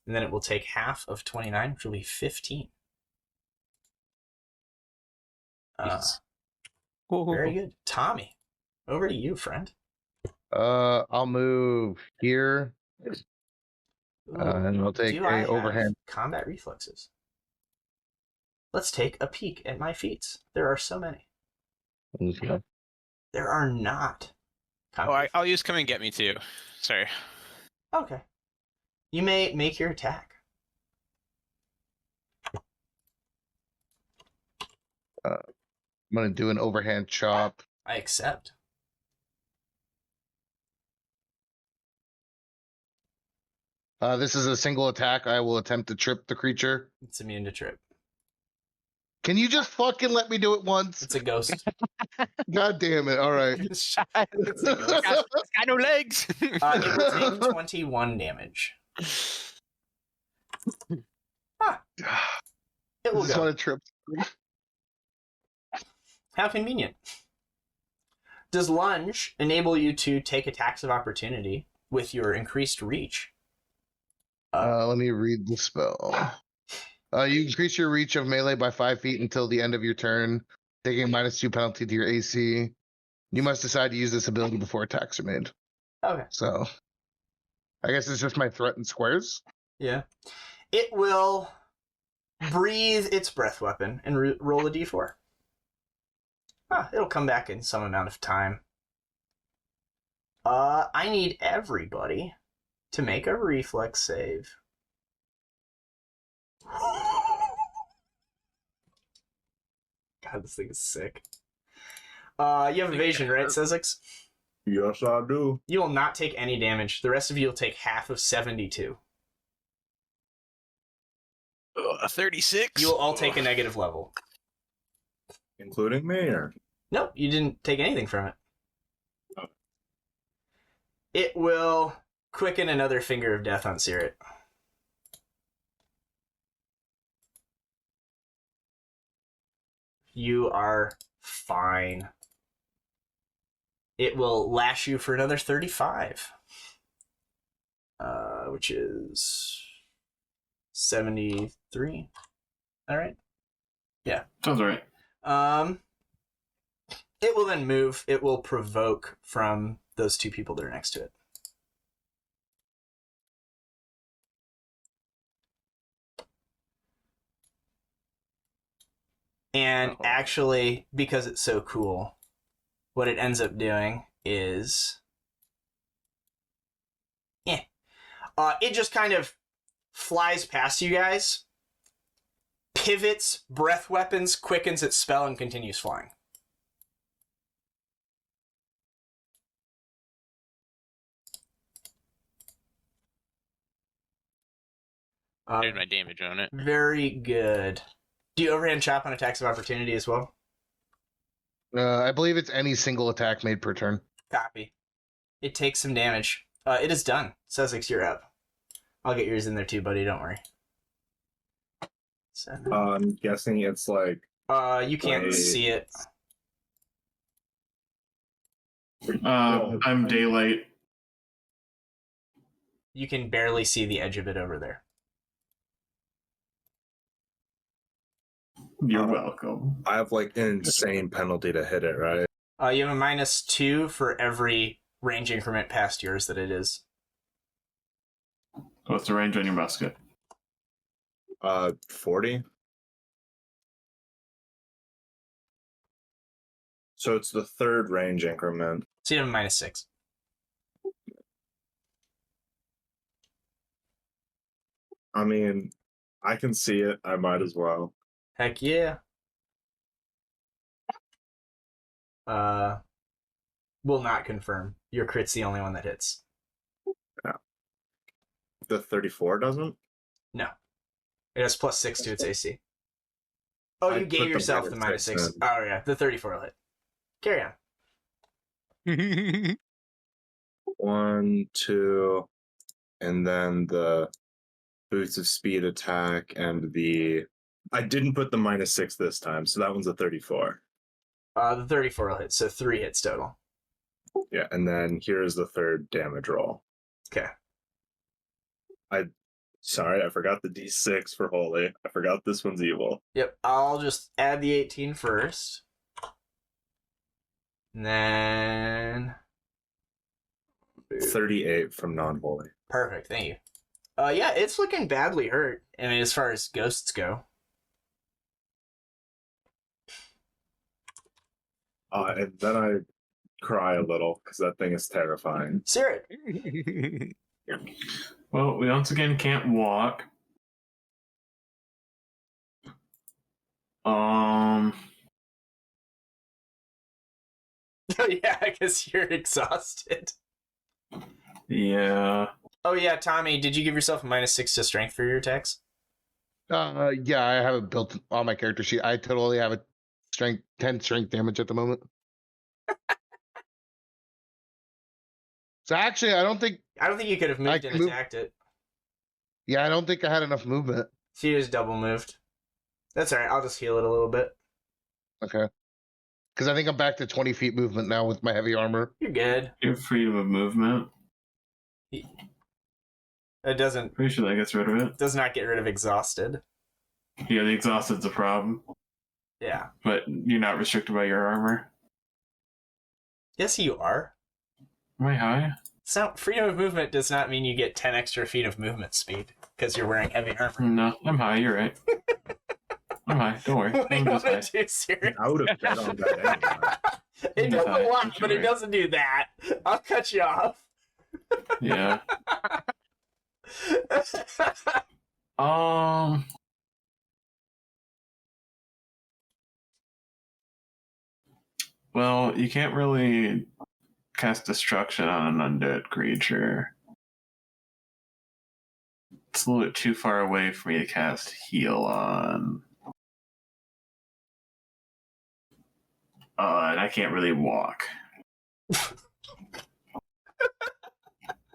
And then it will take half of 29, which will be 15. Jesus. Very good. Tommy, over to you, friend. I'll move here, Ooh, and I'll take do I a have overhand. combat reflexes? Let's take a peek at my feats. There are so many. Okay. There are not. Combat I'll use come and get me too. Sorry. Okay. You may make your attack. I'm gonna do an overhand chop. I accept. This is a single attack. I will attempt to trip the creature. It's immune to trip. Can you just fucking let me do it once? It's a ghost. God damn it! All right. It's a ghost. Got no legs. It will take 21 damage. It will Just go. want to trip. How convenient. Does lunge enable you to take attacks of opportunity with your increased reach? Let me read the spell. You increase your reach of melee by 5 feet until the end of your turn, taking -2 penalty to your AC. You must decide to use this ability before attacks are made. Okay. So, I guess it's just my threatened squares. Yeah. It will breathe its breath weapon and roll a d4. It'll come back in some amount of time. I need everybody to make a reflex save. God, this thing is sick. You have evasion, right, Sezzix? Yes, I do. You will not take any damage. The rest of you will take half of 72. A 36. You will all take a negative level. Including me, or? Nope, you didn't take anything from it. Oh. It will quicken another finger of death on Caerrat. You are fine. It will lash you for another 35. Which is 73. All right. Yeah. Sounds right. It will then move. It will provoke from those two people that are next to it. And actually, because it's so cool, what it ends up doing is... it just kind of flies past you guys, pivots, breath weapons, quickens its spell, and continues flying. Did my damage on it. Very good. Do you overhand chop on attacks of opportunity as well? I believe it's any single attack made per turn. Copy. It takes some damage. It is done. Sezzix, you're up. I'll get yours in there too, buddy. Don't worry. So, I'm guessing it's like... you can't see it. I'm daylight. You can barely see the edge of it over there. You're welcome. I have like an insane penalty to hit it, right? You have a -2 for every range increment past yours that it is. What's the range on your musket? 40. So it's the third range increment. So you have a -6. I mean, I can see it. I might as well. Heck yeah. Will not confirm. Your crit's the only one that hits. The 34 doesn't? No. It has +6 to its AC. Oh, I you put gave the yourself the -6 -6. in. Oh, yeah. The 34 will hit. Carry on. 1, 2, and then the boots of speed attack and the... I didn't put the -6 this time, so that one's a 34. The 34 will hit, so 3 hits total. Yeah, and then here's the third damage roll. Okay. Sorry, I forgot the D6 for Holy. I forgot this one's evil. Yep, I'll just add the 18 first. And then... 38 from non-Holy. Perfect, thank you. Yeah, it's looking badly hurt. I mean, as far as ghosts go. And then I cry a little, because that thing is terrifying. Caerrat. Well, we once again can't walk. Oh, yeah, I guess you're exhausted. Yeah. Oh, yeah, Tommy, did you give yourself a -6 to strength for your attacks? Yeah, I have it built on my character sheet. I totally have a 10 strength damage at the moment. So actually, I don't think you could have moved I and can attacked it. I don't think I had enough movement. So you just double moved. That's alright, I'll just heal it a little bit. Okay. Because I think I'm back to 20 feet movement now with my heavy armor. You're good. You have freedom of movement. It doesn't... Pretty sure that gets rid of it. Does not get rid of exhausted. Yeah, the exhausted's a problem. Yeah. But you're not restricted by your armor. Yes, you are. Am I high? So, freedom of movement does not mean you get 10 extra feet of movement speed, because you're wearing heavy armor. No, I'm high, you're right. I'm high, don't worry. What do you I'm want just to high. do, Siri? I would have bet on that anyway. It does a Okay, lot, but it sure. doesn't do that. I'll cut you off. Yeah. Um. Well, you can't really cast destruction on an undead creature. It's a little bit too far away for me to cast heal on. And I can't really walk.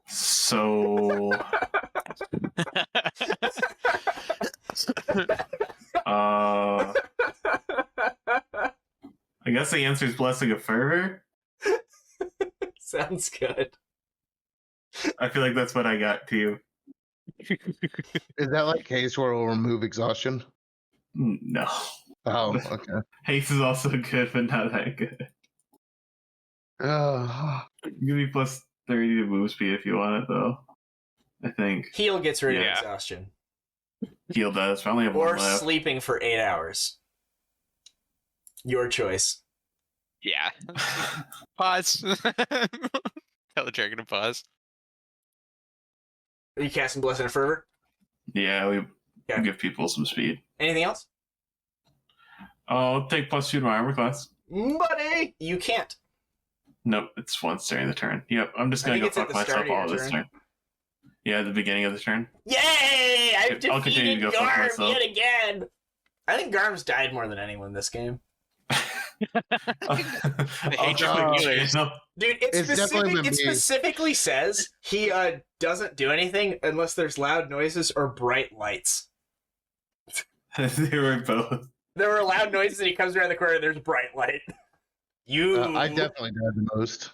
So, I guess the answer is Blessing of Fervor. Sounds good. I feel like that's what I got too. Is that like case where it will remove exhaustion? No. Oh, okay. Haste is also good, but not that good. Give me plus 30 to move speed if you want it, though. I think. Heal gets rid of Yeah. exhaustion. Heal does. I only have Or one left. sleeping for 8 hours. Your choice. Yeah. Pause. Tell the dragon to pause. Are you casting Blessing of Fervor? Yeah, we Okay. give people some speed. Anything else? I'll take plus 2 to my armor class. Buddy! You can't. Nope, it's once during the turn. Yep, I'm just I gonna think go it's at fuck the start myself of all your this turn. turn. Yeah, at the beginning of the turn. Yay! I've I'll continue to defeated go fuck Garm myself. yet again! I think Garm's died more than anyone this game. I'll hate try your to healers. channel- Dude, It's definitely been it me. specifically says he doesn't do anything unless there's loud noises or bright lights. They were both. There were loud noises and he comes around the corner and there's a bright light. I definitely died the most.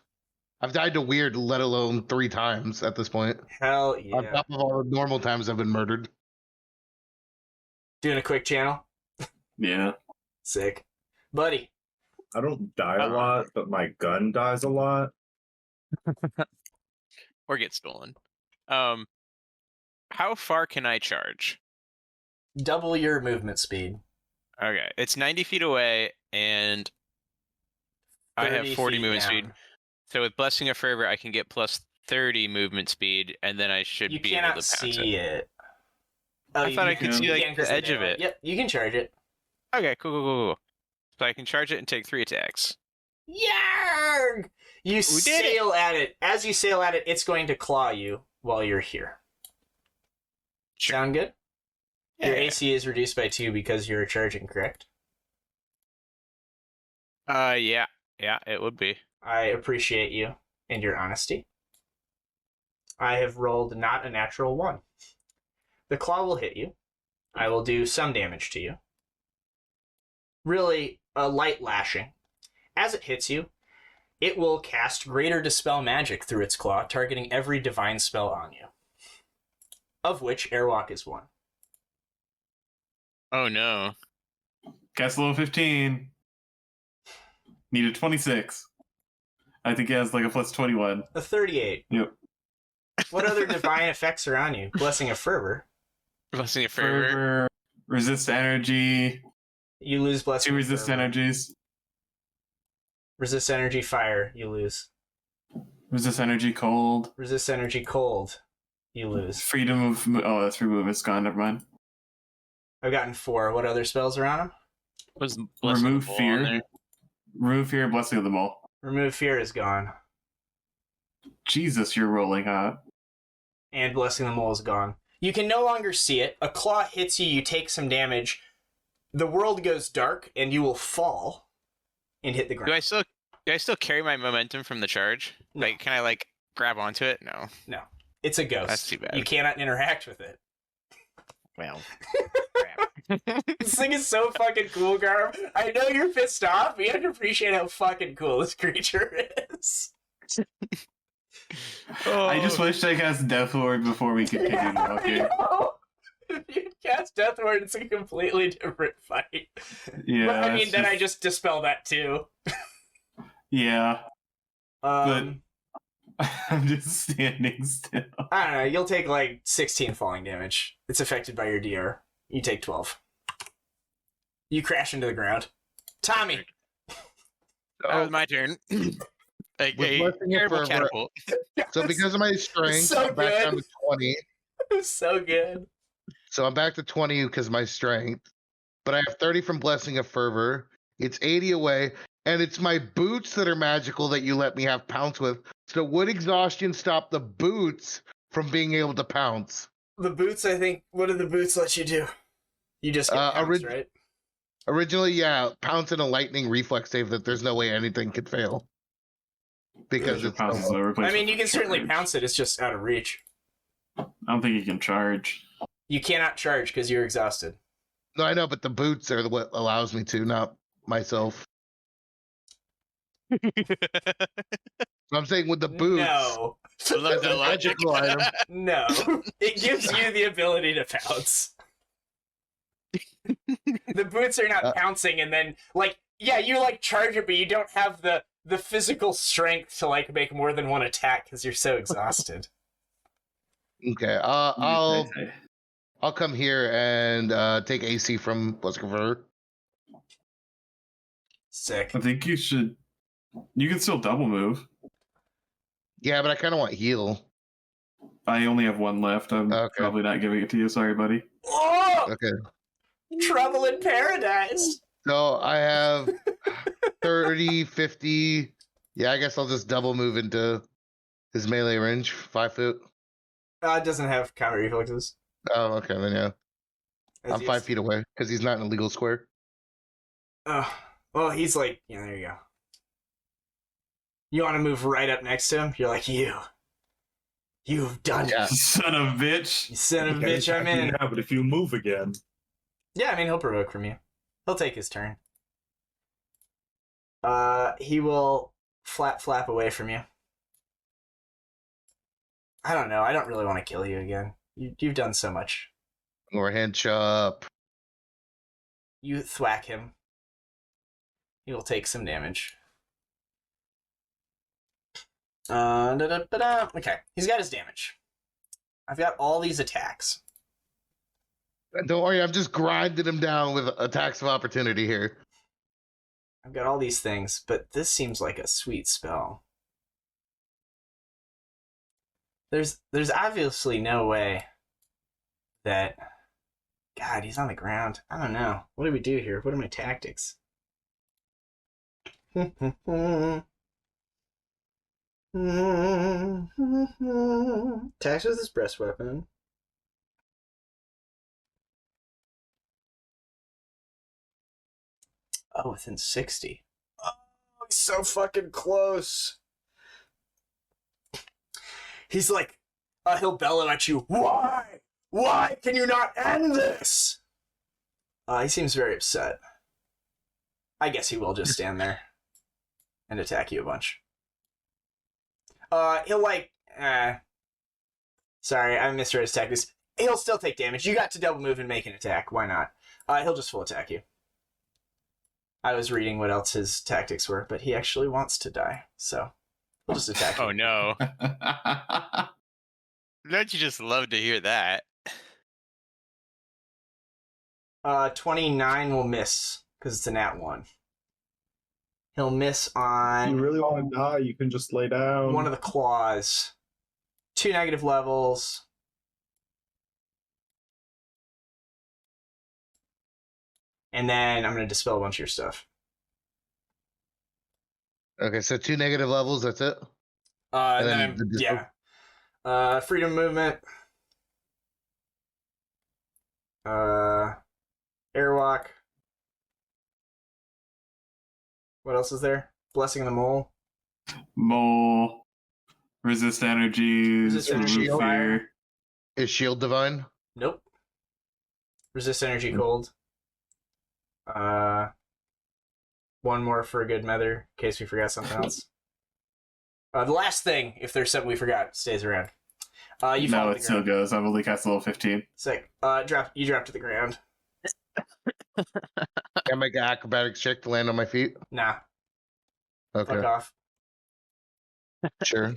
I've died to weird, let alone 3 times at this point. Hell On yeah. top of all the normal times I've been murdered. Doing a quick channel. Yeah. Sick. Buddy. I don't die a lot, but my gun dies a lot. Or get stolen. How far can I charge? Double your movement speed. Okay, it's 90 feet away, and I have 30 40 feet movement down. speed. So with Blessing of Fervor, I can get plus 30 movement speed, and then I should You be able cannot to pounce see it. it. Oh, I thought I could you see, like, can the 'cause edge of daylight. it. Yep, you can charge it. Okay, cool. So I can charge it and take 3 attacks. Yarg! You did sail at it. As you sail at it, it's going to claw you while you're here. Sure. Sound good? Your Yeah. AC is reduced by 2 because you're charging, correct? Yeah, it would be. I appreciate you and your honesty. I have rolled not a natural 1. The claw will hit you. I will do some damage to you. Really, a light lashing. As it hits you, it will cast Greater Dispel Magic through its claw, targeting every divine spell on you. Of which Airwalk is one. Oh no. Cast level 15. Needed 26. I think it has like a plus 21. A 38. Yep. What other divine effects are on you? Blessing of Fervor. Blessing of Fervor. Fervor, resist energy, You lose Blessing 2 of resist Fervor. energies, Resist energy fire. You lose. resist energy cold, Resist energy cold. You lose. freedom of. Oh, that's free movement. It's gone. Never mind. I've gotten 4. What other spells are on him? Was Blessing Remove of the Bull fear. on there? Remove fear, blessing of the mole. Remove Fear is gone. Jesus, you're rolling hot. And Blessing the Mole is gone. You can no longer see it. A claw hits you, you take some damage. The world goes dark, and you will fall and hit the ground. Do I still carry my momentum from the charge? No. Like, can I like grab onto it? No. No. It's a ghost. That's too bad. You cannot interact with it. Well. Crap. This thing is so fucking cool, Garm. I know you're pissed off, but you have to appreciate how fucking cool this creature is. I just wish I cast Death Lord before we continue Yeah, I talking. know. If you cast Death Ward, it's a completely different fight. Yeah. But, I mean, it's then just- I just dispel that too. Yeah. Um, I'm just standing still. I don't know. You'll take like 16 falling damage. It's affected by your DR. You take 12. You crash into the ground. Tommy. That was my turn. a Blessing of terrible Fervor. catapult. So because of my strength, So I'm back good. down to 20. It was so good. So I'm back to 20 because of my strength. But I have 30 from Blessing of Fervor. It's 80 away. And it's my boots that are magical that you let me have pounce with. So would exhaustion stop the boots from being able to pounce? The boots, I think. What did the boots let you do? You just get pounced, right? Originally, yeah, pounce and a lightning reflex save that there's no way anything could fail. Because Your it's pounce is so no I replacement mean, you for can certainly charge. pounce it. It's just out of reach. I don't think you can charge. You cannot charge because you're exhausted. No, I know, but the boots are what allows me to, not myself. So I'm saying with the boots, No. I love as that a logic. magical item, No. It gives you the ability to pounce. The boots are not pouncing and then, like, yeah, you, like, charge it, but you don't have the physical strength to, like, make more than one attack because you're so exhausted. okay, I'll come here and take AC from Blessing of Fervor. Sick. I think you should. You can still double move. Yeah, but I kind of want heal. I only have one left. I'm Okay. probably not giving it to you. Sorry, buddy. Oh! Okay. Trouble in paradise! So I have 30, 50. Yeah, I guess I'll just double move into his melee range, 5 foot. It doesn't have counter reflexes. Oh, okay, then yeah. As I'm you- 5 feet away because he's not in a legal square. Oh, well, he's like, yeah, there you go. You want to move right up next to him? You're like, you've done Yeah. it. Son of a bitch. You son of a Okay, bitch, I'm in. Yeah, but if you move again, Yeah, I mean, he'll provoke from you. He'll take his turn. He will flap away from you. I don't know. I don't really want to kill you again. You've done so much. Or hand chop. You thwack him. He will take some damage. Okay, he's got his damage. I've got all these attacks. Don't worry, I'm just grinding him down with attacks of opportunity here. I've got all these things, but this seems like a sweet spell. There's obviously no way that... God, he's on the ground. I don't know. What do we do here? What are my tactics? Attacks with his breast weapon. Oh, within 60. Oh, he's so fucking close. He's like, he'll bellow at you. Why? Why can you not end this? He seems very upset. I guess he will just stand there and attack you a bunch. He'll like, sorry, I misread his tactics. He'll still take damage. You got to double move and make an attack. Why not? He'll just full attack you. I was reading what else his tactics were, but he actually wants to die, so he'll just attack you. Oh no. Don't you just love to hear that? 29 will miss, because it's a nat 1. He'll miss if on you really want to die, you can just lay down. one of the claws. 2 negative levels. And then I'm going to dispel a bunch of your stuff. Okay, so 2 negative levels, that's it? And then then, the dispel- yeah. Freedom movement. Airwalk. What else is there? Blessing of the Mole. Mole. Resist energies. Resist remove energy, fear. fire. Is shield divine? Nope. Resist energy cold. One more for a good measure, in case we forgot something else. The last thing, if there's something we forgot, stays around. You fall No, to it the still ground. goes. I've only cast level 15. Sick. You drop to the ground. Can I make an acrobatics check to land on my feet? Nah, Okay, fuck off. sure.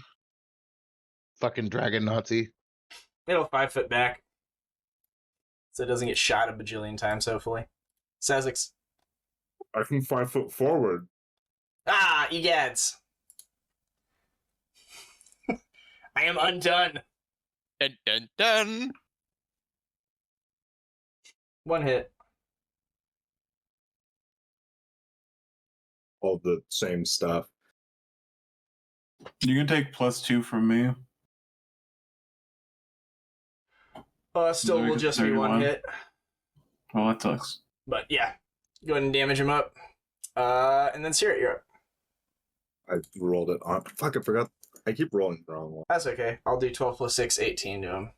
Fucking dragon Nazi. It'll 5 foot back. So it doesn't get shot a bajillion times, hopefully. Sezzix. I can 5 foot forward. Not you gads. I am undone. Dun dun dun. 1 hit. All the same stuff. You can take +2 from me. Still will just be 1 31. hit. Well, that sucks. But yeah. Go ahead and damage him up. And then Seirot, you're up. I rolled it on. Fuck, I forgot. I keep rolling the wrong one. That's okay. I'll do 12 plus 6, 18 to him.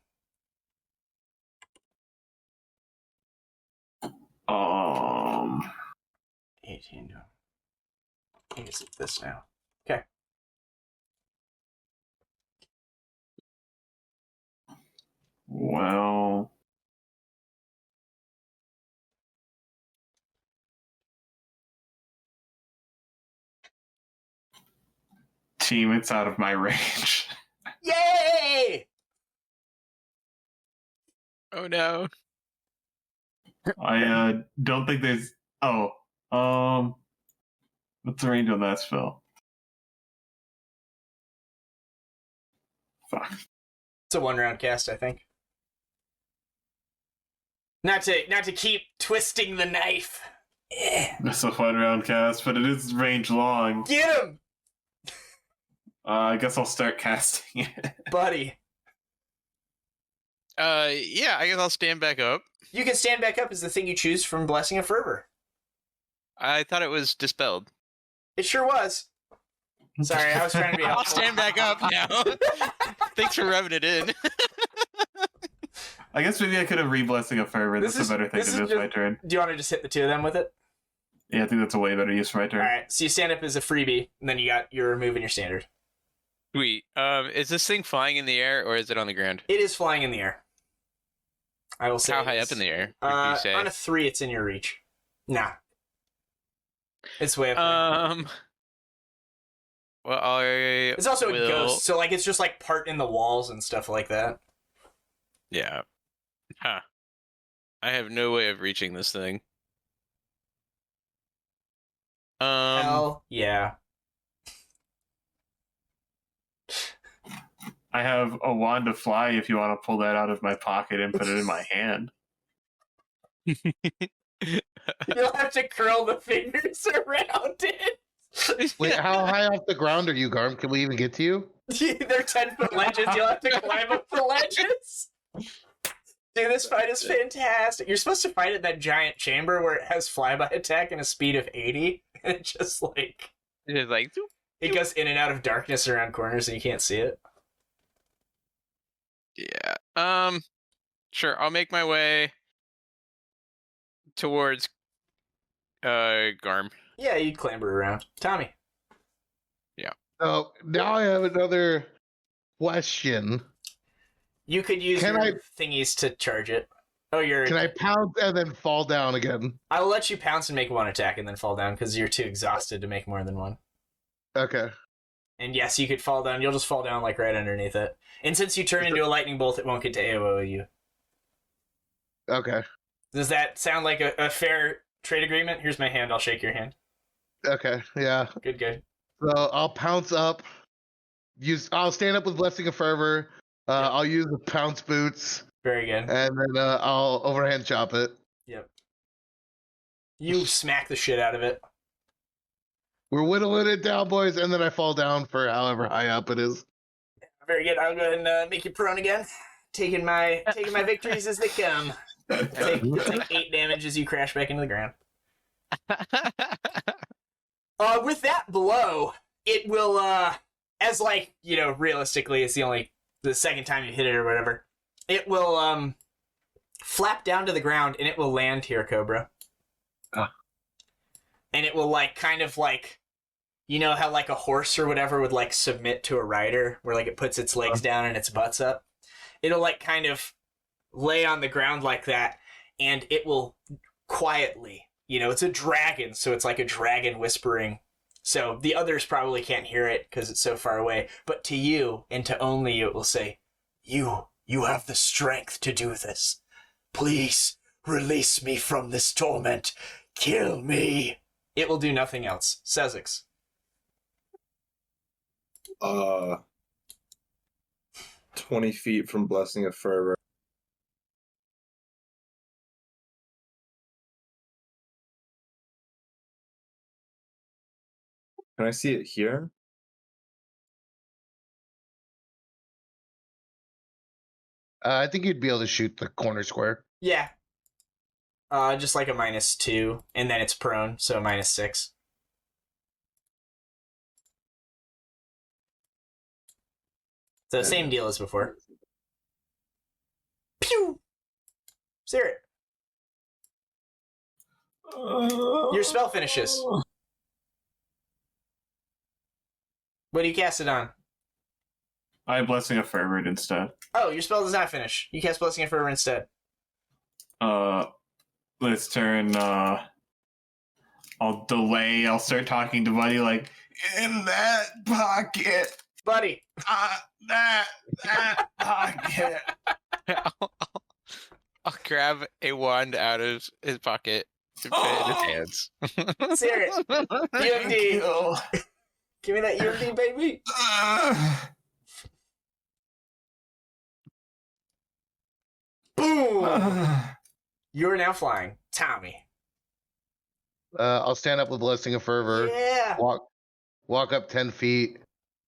Um, 18 to him. I think it's this now. Okay. well, team, it's out of my range. Yay! Oh no. I don't think there's. Oh, what's the range on that spell? Fuck. It's a 1-round cast, I think. Not to keep twisting the knife. That's a 1-round cast, but it is range long. Get him, I guess I'll start casting it. buddy. Yeah, I guess I'll stand back up. You can stand back up as the thing you choose from Blessing of Fervor. I thought it was dispelled. It sure was. Sorry, I was trying to be I'll helpful. stand back up now. Thanks for rubbing it in. I guess maybe I could have re-blessing of fervor. This That's is- a better thing this to is do with just- my turn. Do you want to just hit the two of them with it? Yeah, I think that's a way better use for my turn. Alright, so you stand up as a freebie, and then you got your move and your standard. Sweet. Is this thing flying in the air or is it on the ground? It is flying in the air. I will say How it high is. up in the air would you say? On a 3, it's in your reach. Nah. It's way up there. Well, I It's also a will- ghost, so like it's just like part in the walls and stuff like that. Yeah. Huh. I have no way of reaching this thing. Hell yeah. I have a wand of fly if you want to pull that out of my pocket and put it in my hand. You'll have to curl the fingers around it. Wait, how high off the ground are you, Garm? Can we even get to you? They're 10-foot ledges. You'll have to climb up the ledges. Dude, this fight is fantastic. You're supposed to fight at that giant chamber where it has flyby attack and a speed of 80. And it just like It's like it goes in and out of darkness around corners and you can't see it. yeah. Sure. I'll make my way towards Garm. Yeah, you'd clamber around. Tommy. So now I have another question. You could use Can your I- thingies to charge it. Oh, you're. Can I pounce and then fall down again? I will let you pounce and make one attack and then fall down because you're too exhausted to make more than one. Okay. And yes, you could fall down. You'll just fall down like right underneath it. And since you turn into a lightning bolt, it won't get to AOO you. Okay. Does that sound like a fair trade agreement? Here's my hand. I'll shake your hand. Okay. Yeah. Good, good. So I'll pounce up. I'll stand up with Blessing of Fervor. I'll use the pounce boots, Very good. and then I'll overhand chop it. Yep. You smack the shit out of it. We're whittling it down, boys, and then I fall down for however high up it is. Very good. I'll go ahead and make you prone again. Taking my victories as they come. Take 8 damage as you crash back into the ground. With that blow, it will, as like, you know, realistically, it's the second time you hit it or whatever. It will, flap down to the ground and it will land here, Cobra. Ah. And it will, like, kind of like, you know how, like, a horse or whatever would, like, submit to a rider, where, like, it puts its legs down and its butt's up? It'll, like, kind of lay on the ground like that, and it will quietly, you know, it's a dragon, so it's like a dragon whispering. So the others probably can't hear it because it's so far away, but to you, and to only you, it will say, You have the strength to do this. Please, release me from this torment. Kill me. It will do nothing else. Sezzix. 20 feet from Blessing of Fervor. Can I see it here? I think you'd be able to shoot the corner square. Yeah. Just like a -2, and then it's prone, so -6. So same deal as before. Pew! Sear it. Your spell finishes. What do you cast it on? I have Blessing of Fervor instead. Oh, your spell does not finish. You cast Blessing of Fervor instead. This turn, I'll delay. I'll start talking to Buddy like, in that pocket. Buddy. That pocket. I'll grab a wand out of his pocket and put it in his hands. Sear it. UMD. Give me that UMD, baby. Boom! You're now flying. Tommy. I'll stand up with Blessing of Fervor. Yeah. Walk up 10 feet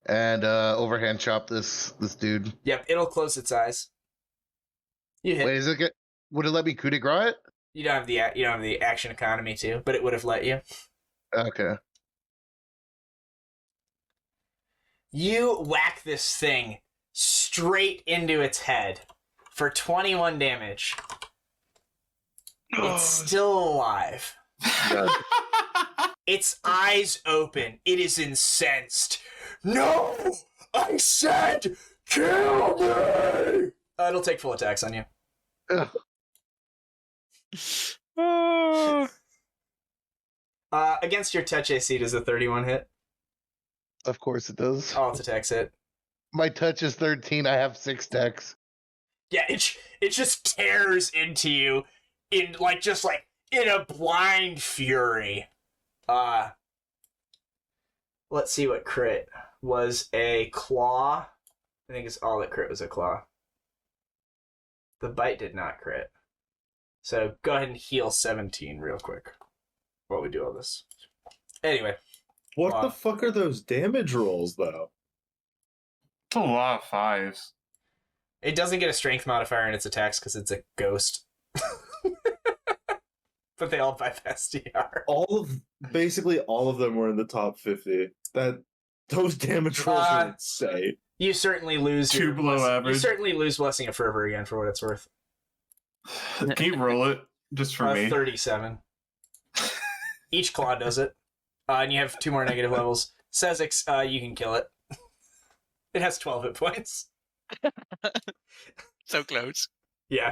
and overhand chop this dude. Yep, it'll close its eyes. You hit. Wait, would it let me coup de grace it? You don't have the action economy too, but it would have let you. Okay. You whack this thing straight into its head for 21 damage. It's still alive. Its eyes open. It is incensed. No! I said kill me! It'll take full attacks on you. Against your touch AC, does a 31 hit? Of course it does. All its attacks hit. My touch is 13. I have 6 decks. Yeah, it just tears into you in a blind fury. Let's see what crit was. A claw. I think it's all that crit was a claw. The bite did not crit. So go ahead and heal 17 real quick while we do all this. Anyway. What the fuck are those damage rolls, though? It's a lot of 5s. It doesn't get a strength modifier in its attacks because it's a ghost. But they all bypass DR. Basically all of them were in the top 50. Those damage rolls are insane. You certainly lose Two below average. You certainly lose Blessing of Fervor again for what it's worth. Can you roll it just for me? 37. Each claw does it. And you have 2 more negative levels. Sezzix, you can kill it. It has 12 hit points. So close. Yeah.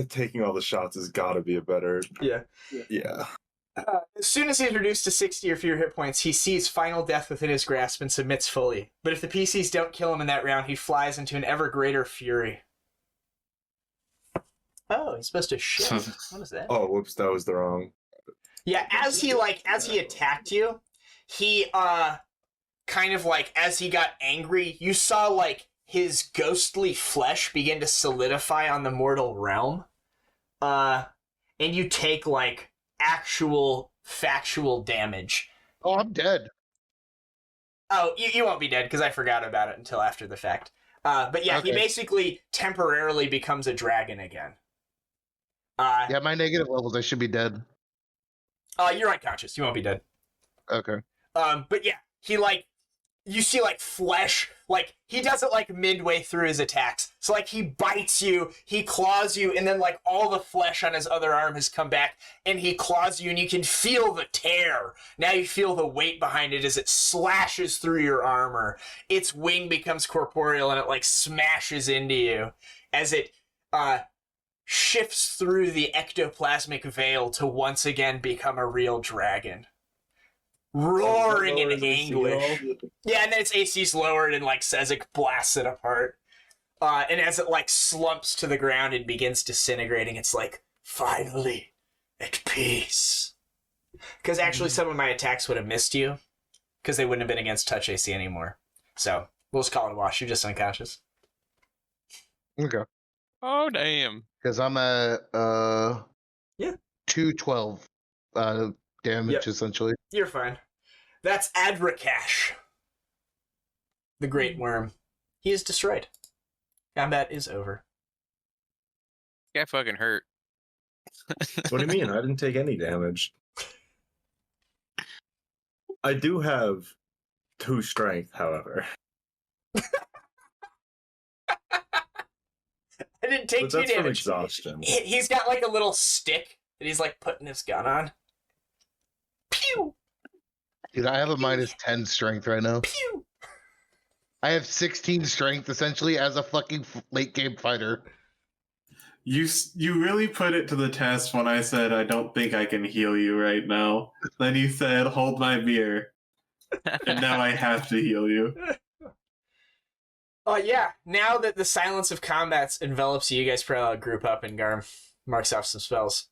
Taking all the shots has got to be a better. Yeah. Yeah. As soon as he's reduced to 60 or fewer hit points, he sees final death within his grasp and submits fully. But if the PCs don't kill him in that round, he flies into an ever greater fury. Oh, he's supposed to shift. What is that? Oh, whoops, that was the wrong. Yeah, as he attacked you, he kind of as he got angry, you saw his ghostly flesh begin to solidify on the mortal realm. And you take actual factual damage. Oh, I'm dead. Oh, you won't be dead because I forgot about it until after the fact. But yeah, Okay. He basically temporarily becomes a dragon again. Yeah, my negative levels, I should be dead. You're unconscious. You won't be dead. Okay. But yeah, he you see flesh, he does it midway through his attacks. So he bites you, he claws you, and then all the flesh on his other arm has come back, and he claws you, and you can feel the tear. Now you feel the weight behind it as it slashes through your armor. Its wing becomes corporeal, and it smashes into you as it shifts through the ectoplasmic veil to once again become a real dragon. Roaring in anguish. Yeah, and then its AC's lowered and Sezzix blasts it apart. And as it slumps to the ground and begins disintegrating, it's finally at peace. Because actually some of my attacks would have missed you. because they wouldn't have been against touch AC anymore. So we'll just call it a wash. You're just unconscious. Okay. Oh damn! Because I'm at Yeah. 212 damage Yep. essentially. You're fine. That's Adrakash, the Great Worm. He is destroyed. Combat is over. Guy fucking hurt. What do you mean? I didn't take any damage. I do have 2 strength, however. I didn't take But 2 that's from damage. exhaustion. He's got like a little stick that he's like putting his gun on. Pew! Dude, I have a minus 10 strength right now. Pew! I have 16 strength essentially as a fucking late game fighter. You really put it to the test when I said I don't think I can heal you right now. Then you said, hold my beer. And now I have to heal you. Yeah, now that the silence of combat envelops you, you guys probably group up and Garm marks off some spells.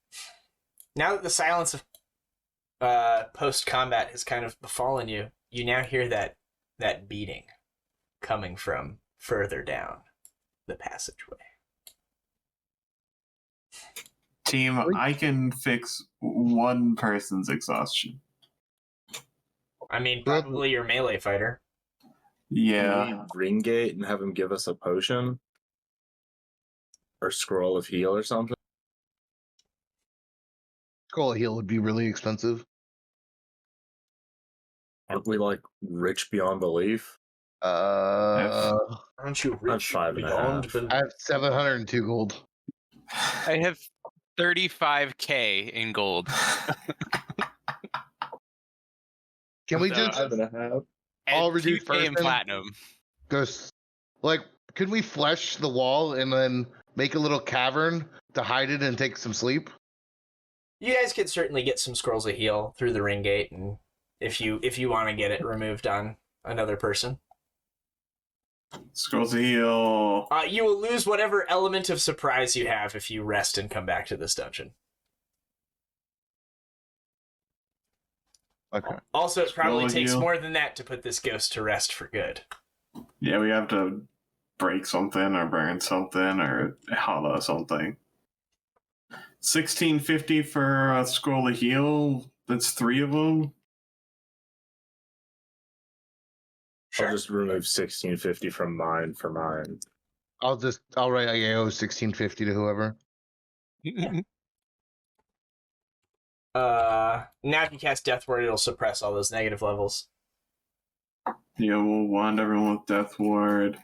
Now that the silence of post-combat has kind of befallen you, you now hear that beating coming from further down the passageway. Team, I can fix one person's exhaustion. I mean, probably your melee fighter. Yeah. Can we ring gate and have him give us a potion? Or scroll of heal or something? Scroll of heal would be really expensive. Aren't we like rich beyond belief? Aren't you rich beyond I have 702 gold. I have 35k in gold. Can we just all And reduce 2k in person? platinum. Could we flesh the wall and then make a little cavern to hide it and take some sleep? You guys could certainly get some scrolls of heal through the ring gate, and if you want to get it removed on another person. Scrolls of heal. You will lose whatever element of surprise you have if you rest and come back to this dungeon. Okay. Also, it probably Scroll of takes heal. more than that to put this ghost to rest for good. Yeah, we have to break something or burn something or hollow something. 1650 for a scroll of heal. That's 3 of them. Sure. I'll just remove 1650 from mine for mine. I'll write AOO 1650 to whoever. Now if you cast Death Ward, it'll suppress all those negative levels. Yeah, we'll wand everyone with Death Ward.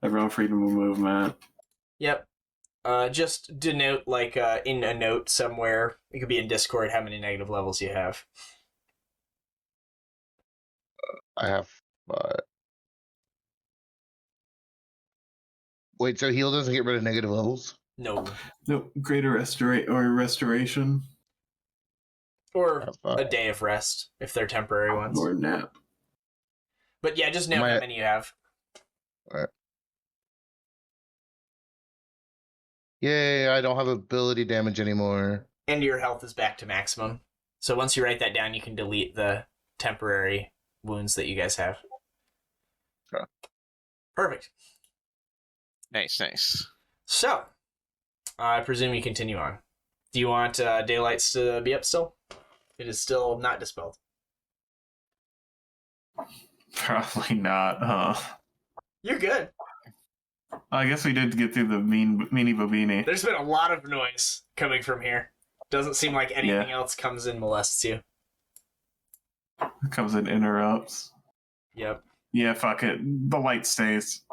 Everyone freedom of movement. Yep. Just denote, like, in a note somewhere, it could be in Discord, how many negative levels you have. I have. Wait, so heal doesn't get rid of negative levels? No. No, greater restoration. Or a day of rest, if they're temporary ones. Or nap. But yeah, just know how many you have. Alright. Yay, I don't have ability damage anymore. And your health is back to maximum. So once you write that down, you can delete the temporary wounds that you guys have. Okay. Perfect. Nice. So, I presume you continue on. Do you want daylights to be up still? It is still not dispelled. Probably not, huh? You're good. I guess we did get through the meanie bobini. There's been a lot of noise coming from here. Doesn't seem like anything else comes and molests you. Comes and interrupts. Yep. Yeah, fuck it. The light stays.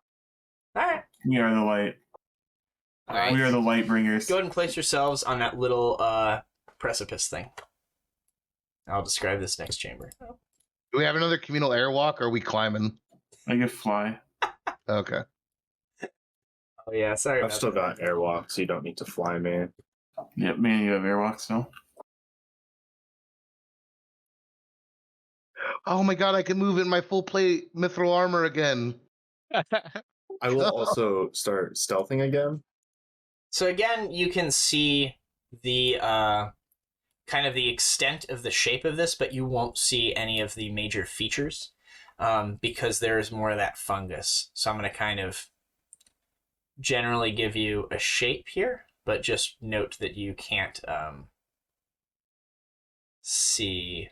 Alright. We are the light. Alright. We are the light bringers. Go ahead and place yourselves on that little precipice thing. I'll describe this next chamber. Do we have another communal airwalk, or are we climbing? I can fly. Okay. Oh yeah, sorry I've about still that. got airwalk, so you don't need to fly me. Yep, me and you have airwalk still. Oh my god, I can move in my full plate mithril armor again. I will also start stealthing again. So again, you can see the kind of the extent of the shape of this, but you won't see any of the major features because there is more of that fungus. So I'm going to kind of generally give you a shape here, but just note that you can't see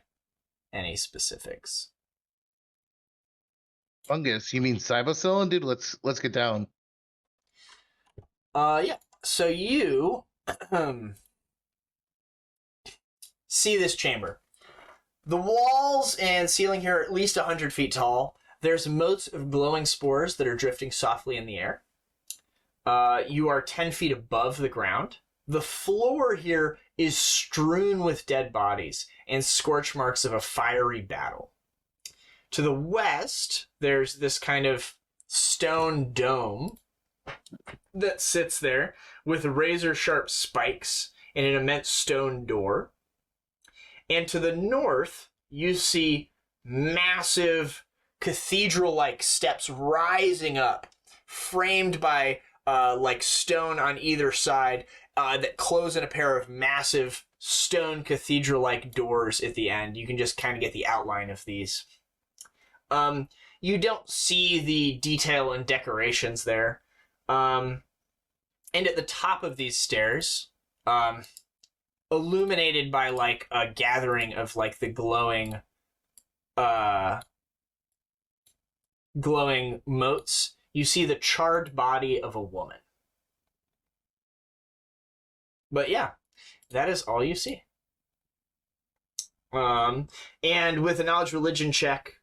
any specifics. Fungus? You mean cybocillin, dude? Let's get down. Yeah. So you see this chamber. The walls and ceiling here are at least 100 feet tall. There's motes of glowing spores that are drifting softly in the air. You are 10 feet above the ground. The floor here is strewn with dead bodies and scorch marks of a fiery battle. To the west, there's this kind of stone dome that sits there with razor-sharp spikes and an immense stone door. And to the north, you see massive cathedral-like steps rising up, framed by like stone on either side that close in a pair of massive stone cathedral-like doors at the end. You can just kind of get the outline of these. You don't see the detail and decorations there. And at the top of these stairs, illuminated by like a gathering of like the glowing motes, you see the charred body of a woman. But yeah, that is all you see. And with a knowledge religion check,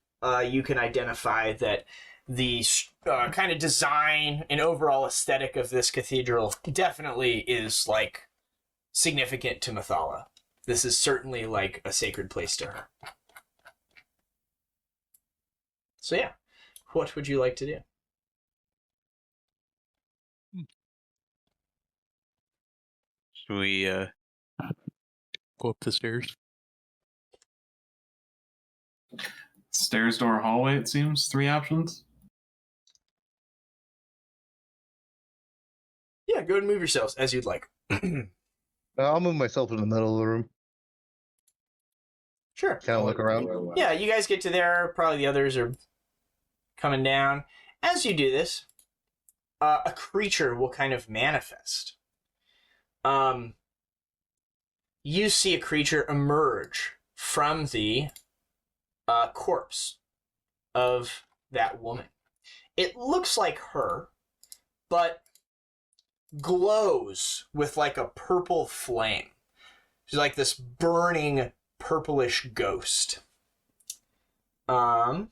you can identify that the kind of design and overall aesthetic of this cathedral definitely is like significant to Mathala. This is certainly like a sacred place to her. So yeah, what would you like to do? Should we go up the stairs? Stairs, door, hallway, it seems. 3 options. Yeah, go ahead and move yourselves as you'd like. I'll move myself in the middle of the room. Sure. Kind of look around. Yeah, you guys get to there. Probably the others are coming down. As you do this, a creature will kind of manifest. You see a creature emerge from the corpse of that woman. It looks like her, but glows with like a purple flame. She's like this burning purplish ghost. And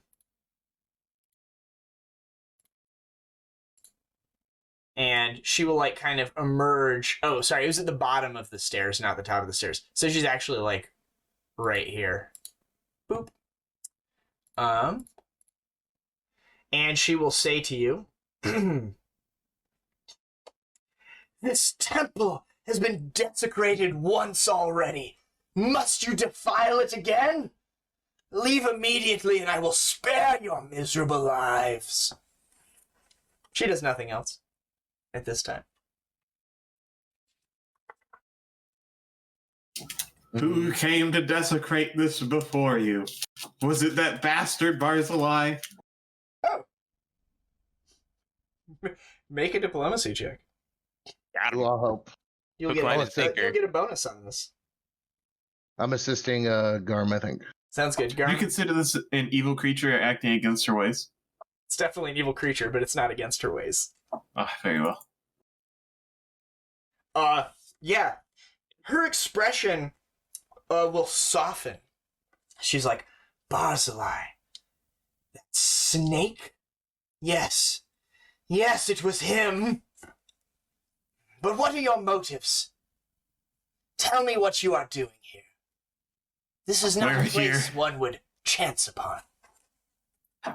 she will like kind of emerge. Oh, sorry, it was at the bottom of the stairs, not the top of the stairs. So she's actually like right here. Boop. And she will say to you, "This temple has been desecrated once already. Must you defile it again? Leave immediately and I will spare your miserable lives." She does nothing else at this time. Who came to desecrate this before you? Was it that bastard Barzillai? Oh. Make a diplomacy check. Got him. I'll help. You'll Look like a thinker. you'll get a bonus on this. I'm assisting Garm, I think. Sounds good. Do Garm, you consider this an evil creature acting against her ways? it's definitely an evil creature, but it's not against her ways. Very well. Yeah. Her expression will soften. She's like, "Barzillai, that snake? Yes. Yes, it was him. But what are your motives? Tell me what you are doing here. This is not We're a place here. one would chance upon."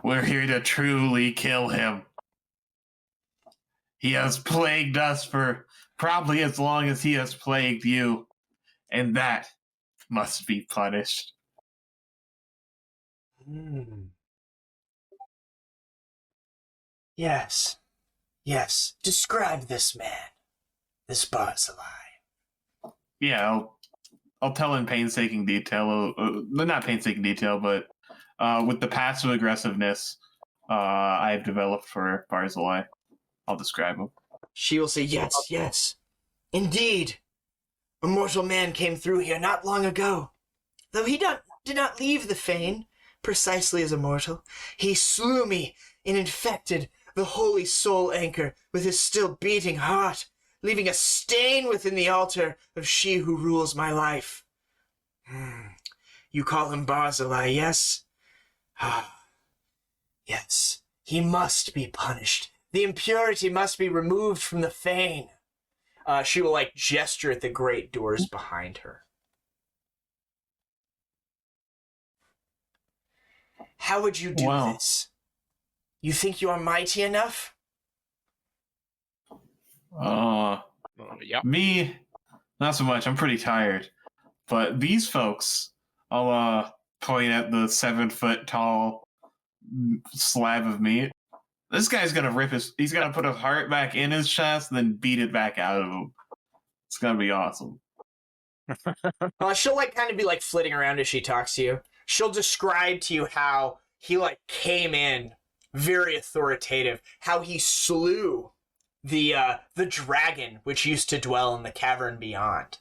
We're here to truly kill him. He has plagued us for probably as long as he has plagued you, and that must be punished. Yes. Yes. Describe this man. This Barzillai. Yeah, I'll tell in painstaking detail. Not painstaking detail, but with the passive aggressiveness I've developed for Barzillai, I'll describe him. She will say, yes, yes. Indeed. A mortal man came through here not long ago. Though he did not leave the fane, precisely as a mortal, he slew me and infected the holy soul anchor with his still beating heart, leaving a stain within the altar of she who rules my life. You call him Barzillai, yes? Yes, he must be punished. The impurity must be removed from the fane. She will, gesture at the great doors behind her. How would you do this? You think you are mighty enough? Yep. Me, not so much. I'm pretty tired. But these folks, I'll point at the 7-foot tall slab of meat. This guy's gonna he's gonna put a heart back in his chest and then beat it back out of him. It's gonna be awesome. She'll kind of be flitting around as she talks to you. She'll describe to you how he came in very authoritative, how he slew the dragon which used to dwell in the cavern beyond.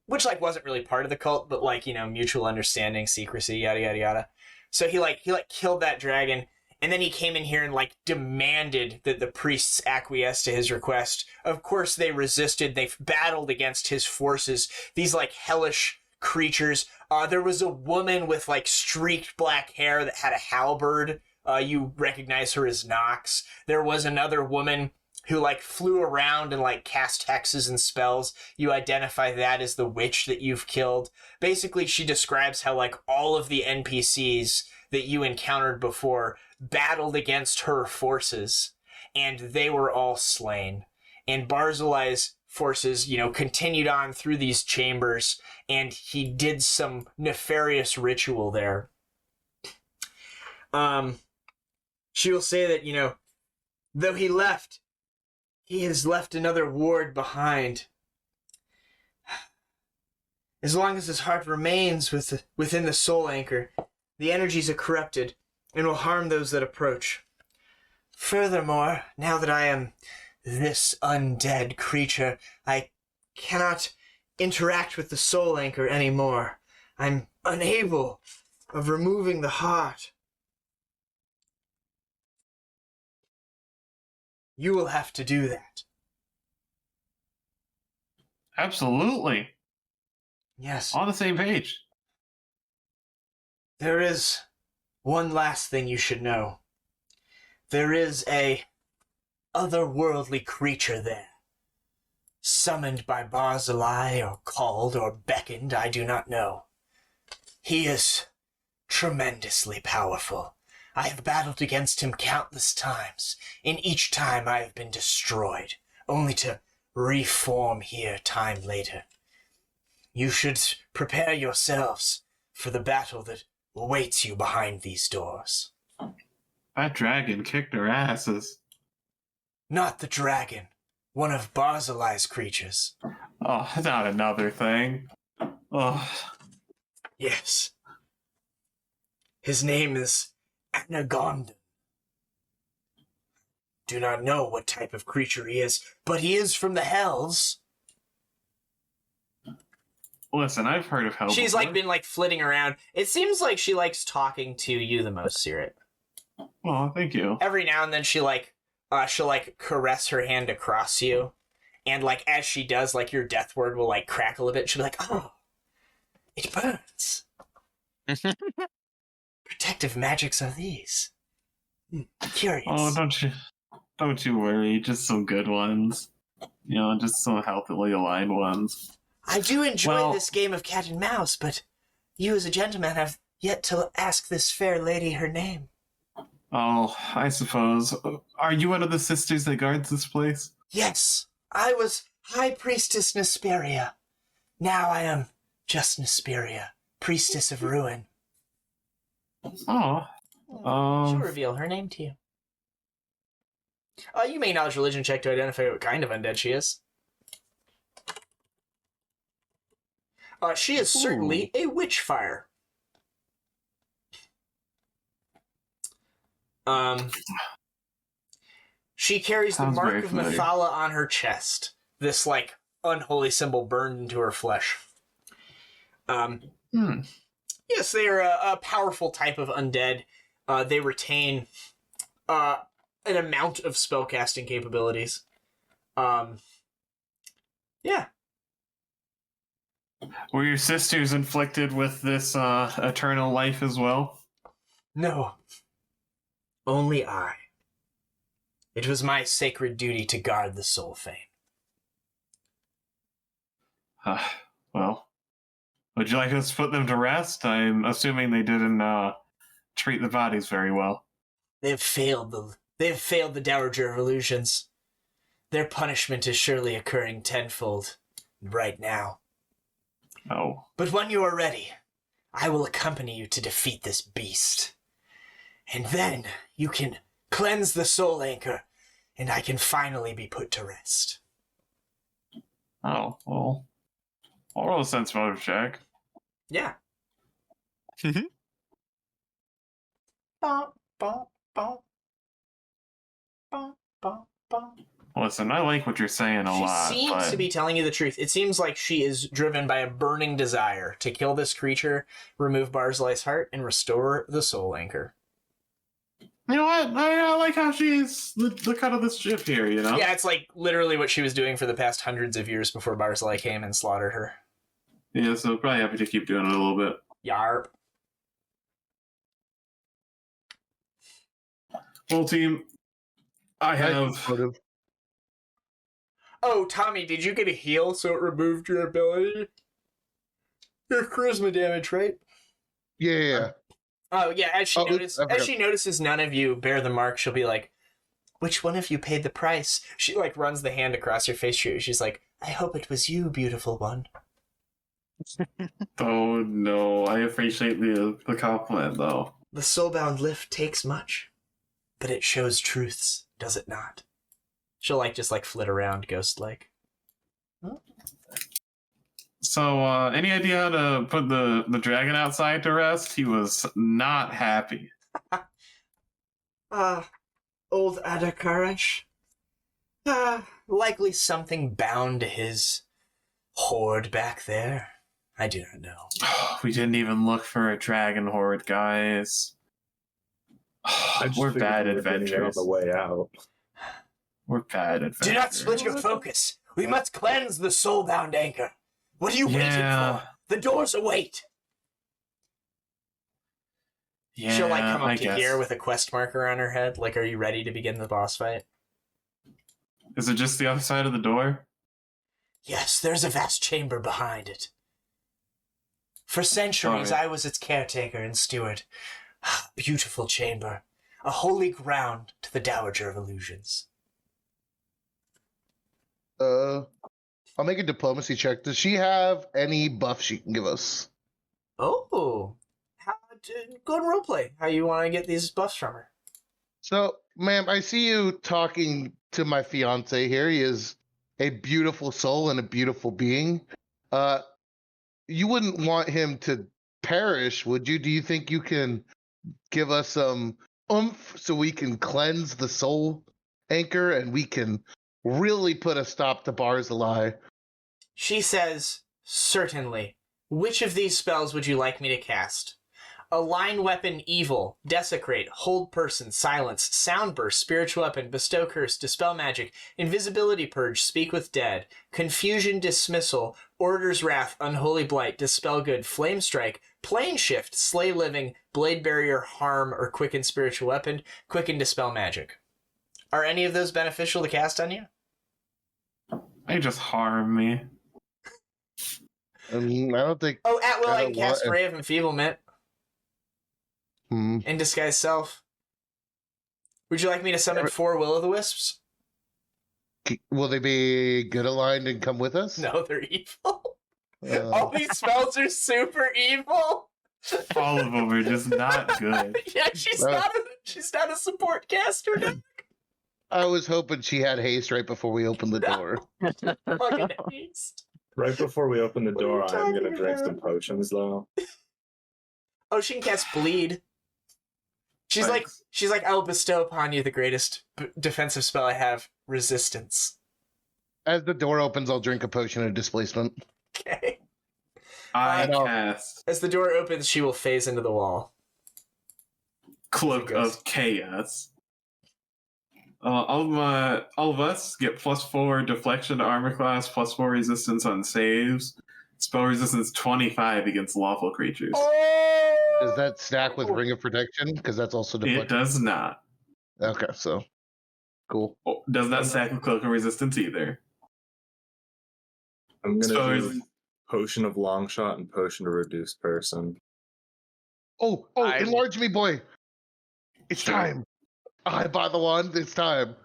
Which wasn't really part of the cult, but mutual understanding, secrecy, yada yada yada. So he killed that dragon, and then he came in here and demanded that the priests acquiesce to his request. Of course they resisted. They battled against his forces. These hellish creatures. There was a woman with streaked black hair that had a halberd. You recognize her as Nox. There was another woman who flew around and cast hexes and spells. You identify that as the witch that you've killed. Basically, she describes how all of the NPCs that you encountered before battled against her forces, and they were all slain. And Barzillai's forces, continued on through these chambers, and he did some nefarious ritual there. She will say that, though he left, he has left another ward behind. As long as his heart remains within the soul anchor, the energies are corrupted and will harm those that approach. Furthermore, now that I am this undead creature, I cannot interact with the soul anchor anymore. I'm unable of removing the heart. You will have to do that. Absolutely. Yes. On the same page. There is one last thing you should know. There is a otherworldly creature there. Summoned by Barzillai, or called, or beckoned, I do not know. He is tremendously powerful. I have battled against him countless times, and each time I have been destroyed, only to reform here time later. You should prepare yourselves for the battle that awaits you behind these doors. That dragon kicked our asses. Not the dragon, one of Barzillai's creatures. Oh, not another thing. Oh. Yes. His name is Anagonda. Do not know what type of creature he is, but he is from the Hells. Listen, I've heard of hell. She's before. been flitting around. It seems like she likes talking to you the most, Caerrat. Oh, thank you. Every now and then she'll caress her hand across you, and as she does, your death word will crackle a bit. She'll be like, "Oh, it burns." Protective magics are these. Curious. Oh, don't you worry. Just some good ones. Just some healthily aligned ones. I do enjoy this game of cat and mouse, but you as a gentleman have yet to ask this fair lady her name. Oh, I suppose. Are you one of the sisters that guards this place? Yes, I was High Priestess Nasperiah. Now I am just Nasperiah, Priestess of Ruin. Oh. She'll reveal her name to you. You may knowledge religion check to identify what kind of undead she is. She is certainly a witch fire. She carries Sounds the mark very of familiar. Methala on her chest. This, like, unholy symbol burned into her flesh. Yes, they are a powerful type of undead. They retain an amount of spellcasting capabilities. Yeah. Were your sisters inflicted with this eternal life as well? No. Only I. It was my sacred duty to guard the soul fane. Well, would you like us to put them to rest? I'm assuming they didn't treat the bodies very well. They have failed the Dowager of Illusions. Their punishment is surely occurring tenfold right now. Oh. But when you are ready, I will accompany you to defeat this beast. And then you can cleanse the soul anchor, and I can finally be put to rest. Oh, well. I'll roll a sense motive check. Yeah. Listen, I like what you're saying a lot. She seems to be telling you the truth. It seems like she is driven by a burning desire to kill this creature, remove Barzillai's heart, and restore the soul anchor. You know what? I like how she's the cut of this ship here, you know? Yeah, it's like literally what she was doing for the past hundreds of years before Barzillai came and slaughtered her. Yeah, so probably happy to keep doing it a little bit. Yarp. Well, team, I have... Oh, Tommy, did you get a heal so it removed your ability? Your charisma damage, right? Yeah. Oh, yeah, as I forgot. she notices none of you bear the mark, she'll be like, which one of you paid the price? She, like, runs the hand across your face. She's like, I hope it was you, beautiful one. Oh, no. I appreciate the compliment, though. The Soulbound Lift takes much, but it shows truths, does it not? She'll, like, just, like, flit around ghost-like. So, any idea how to put the dragon outside to rest? He was not happy. Old Adrakash? Likely something bound to his hoard back there. I do not know. We didn't even look for a dragon horde, guys. We're bad adventurers. On the way out. We're bad adventurers. Do not split your focus. We must cleanse the soulbound anchor. What are you waiting for? The doors await. Yeah, She'll like come I up to guess. here with a quest marker on her head. Like, are you ready to begin the boss fight? Is it just the other side of the door? Yes, there's a vast chamber behind it. For centuries, Alright. I was its caretaker and steward. Beautiful chamber. A holy ground to the Dowager of Illusions. I'll make a diplomacy check. Does she have any buff she can give us? Oh. Go and roleplay. How you want to get these buffs from her. So, ma'am, I see you talking to my fiance here. He is a beautiful soul and a beautiful being. You wouldn't want him to perish, would you? Do you think you can give us some oomph so we can cleanse the soul anchor and we can really put a stop to Barzillai? She says, certainly. Which of these spells would you like me to cast? Align weapon evil, desecrate, hold person, silence, soundburst, spiritual weapon, bestow curse, dispel magic, invisibility purge, speak with dead, confusion dismissal, orders wrath, unholy blight, dispel good, flame strike, plane shift, slay living, blade barrier, harm, or quicken spiritual weapon, quicken dispel magic. Are any of those beneficial to cast on you? They just harm me. I don't think. Oh, at will I don't can cast want- Ray of Enfeeblement Hmm. and Disguise Self. Would you like me to summon 4 Will-o'-the-Wisps? Will they be good aligned and come with us? No, they're evil. Uh, All these spells are super evil. All of them are just not good. Yeah, she's Right. not a support caster. I was hoping she had haste right before we opened the door. Fucking haste. Right before we open the What are you door, I'm gonna talking drink about? some potions though. Oh, she can cast bleed. She's Thanks. like, I will bestow upon you the greatest defensive spell I have, resistance. As the door opens, I'll drink a potion of displacement. Okay. I know. cast As the door opens, she will phase into the wall. Cloak of Chaos. All of us get +4 deflection to armor class, +4 resistance on saves. Spell resistance 25 against lawful creatures. Oh! Does that stack with Ring of Protection? Because that's also It deflection. does not. Okay, so cool. Oh, does not stack with cloak of resistance either. I'm gonna So do potion of long shot and potion to reduce person. Oh, enlarge me, boy! It's Sure. time. I bought the wand. It's time.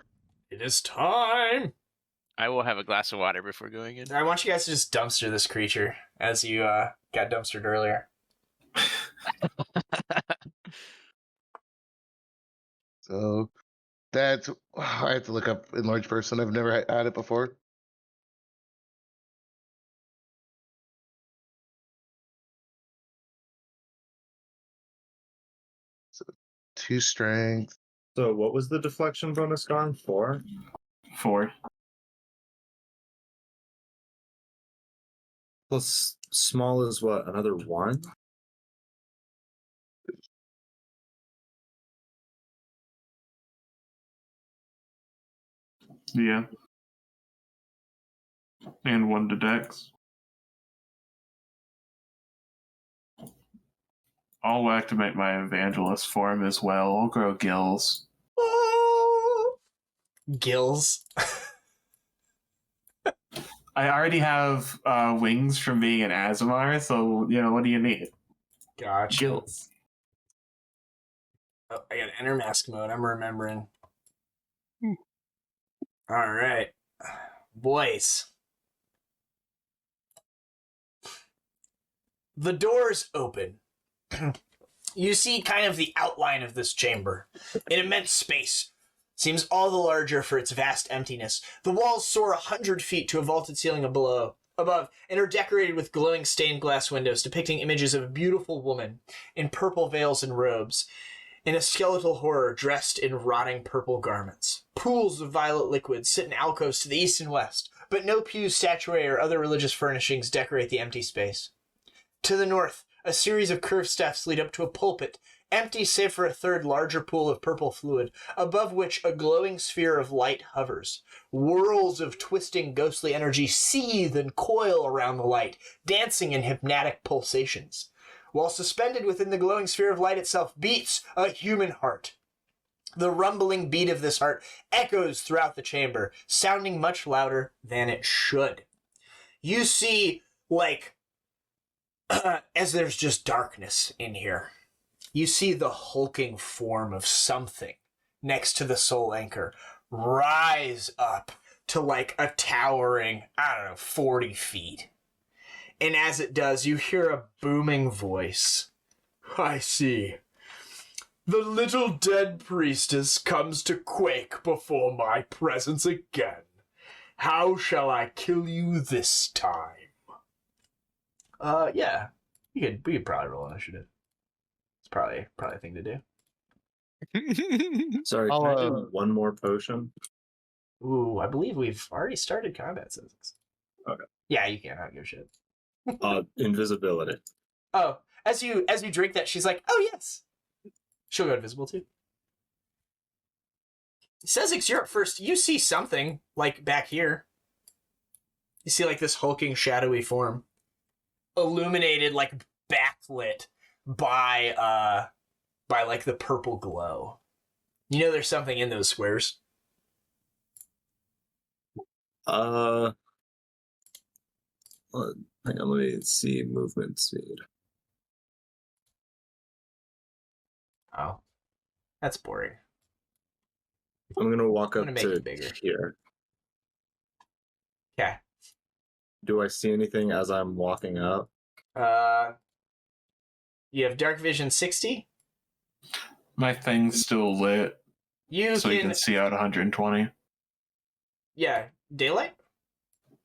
It is time. I will have a glass of water before going in. I want you guys to just dumpster this creature as you got dumpstered earlier. So that's I have to look up enlarged person. I've never had it before. So 2 strength. So what was the deflection bonus gone for? 4. Plus small is what? Another 1? Yeah. And 1 to dex. I'll activate my Evangelist form as well. I'll grow gills. Oh! Gills. I already have wings from being an Aasimar, so, what do you need? Gotcha. Gills. Oh, I got enter mask mode. I'm remembering. All right. Boys. The doors open. You see kind of the outline of this chamber. An immense space. Seems all the larger for its vast emptiness. The walls soar 100 feet to a vaulted ceiling above, and are decorated with glowing stained glass windows depicting images of a beautiful woman in purple veils and robes, in a skeletal horror dressed in rotting purple garments. Pools of violet liquid sit in alcoves to the east and west, but no pews, statuary, or other religious furnishings decorate the empty space. To the north, a series of curved steps lead up to a pulpit, empty save for a third larger pool of purple fluid, above which a glowing sphere of light hovers. Whirls of twisting ghostly energy seethe and coil around the light, dancing in hypnotic pulsations. While suspended within the glowing sphere of light itself beats a human heart. The rumbling beat of this heart echoes throughout the chamber, sounding much louder than it should. You see, as there's just darkness in here, you see the hulking form of something next to the soul anchor rise up to a towering, 40 feet. And as it does, you hear a booming voice. I see. The little dead priestess comes to quake before my presence again. How shall I kill you this time? Yeah. We could probably roll initiative. It's probably a thing to do. Sorry, can I do one more potion? Ooh, I believe we've already started combat, Sezzix. Okay. Yeah, you can. I don't give a shit. Invisibility. Oh, as you drink that, she's like, oh yes. She'll go invisible too. Sezzix, you're up first. You see something, back here. You see, this hulking, shadowy form. Illuminated, backlit by the purple glow. You know there's something in those squares. Hang on, let me see movement speed. Oh. That's boring. I'm gonna walk up I'm gonna make to it bigger. here. Okay. Do I see anything as I'm walking up? You have dark vision 60. My thing's still lit, You so you can see out 120. Yeah, daylight.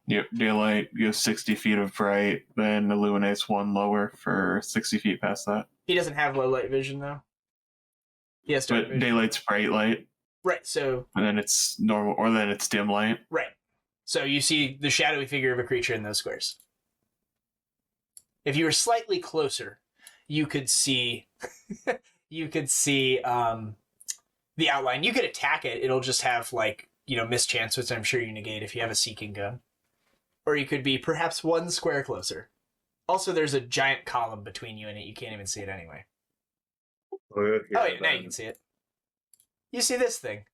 Yep, daylight gives 60 feet of bright, then illuminates one lower for 60 feet past that. He doesn't have low light vision though. He has dark But vision. daylight's bright light, Right, so and then it's normal, or then it's dim light. right. So you see the shadowy figure of a creature in those squares. If you were slightly closer, you could see the outline. You could attack it. It'll just have mischance, which I'm sure you negate if you have a seeking gun. Or you could be perhaps one square closer. Also, there's a giant column between you and it. You can't even see it anyway. Oh yeah, now you can see it. You see this thing.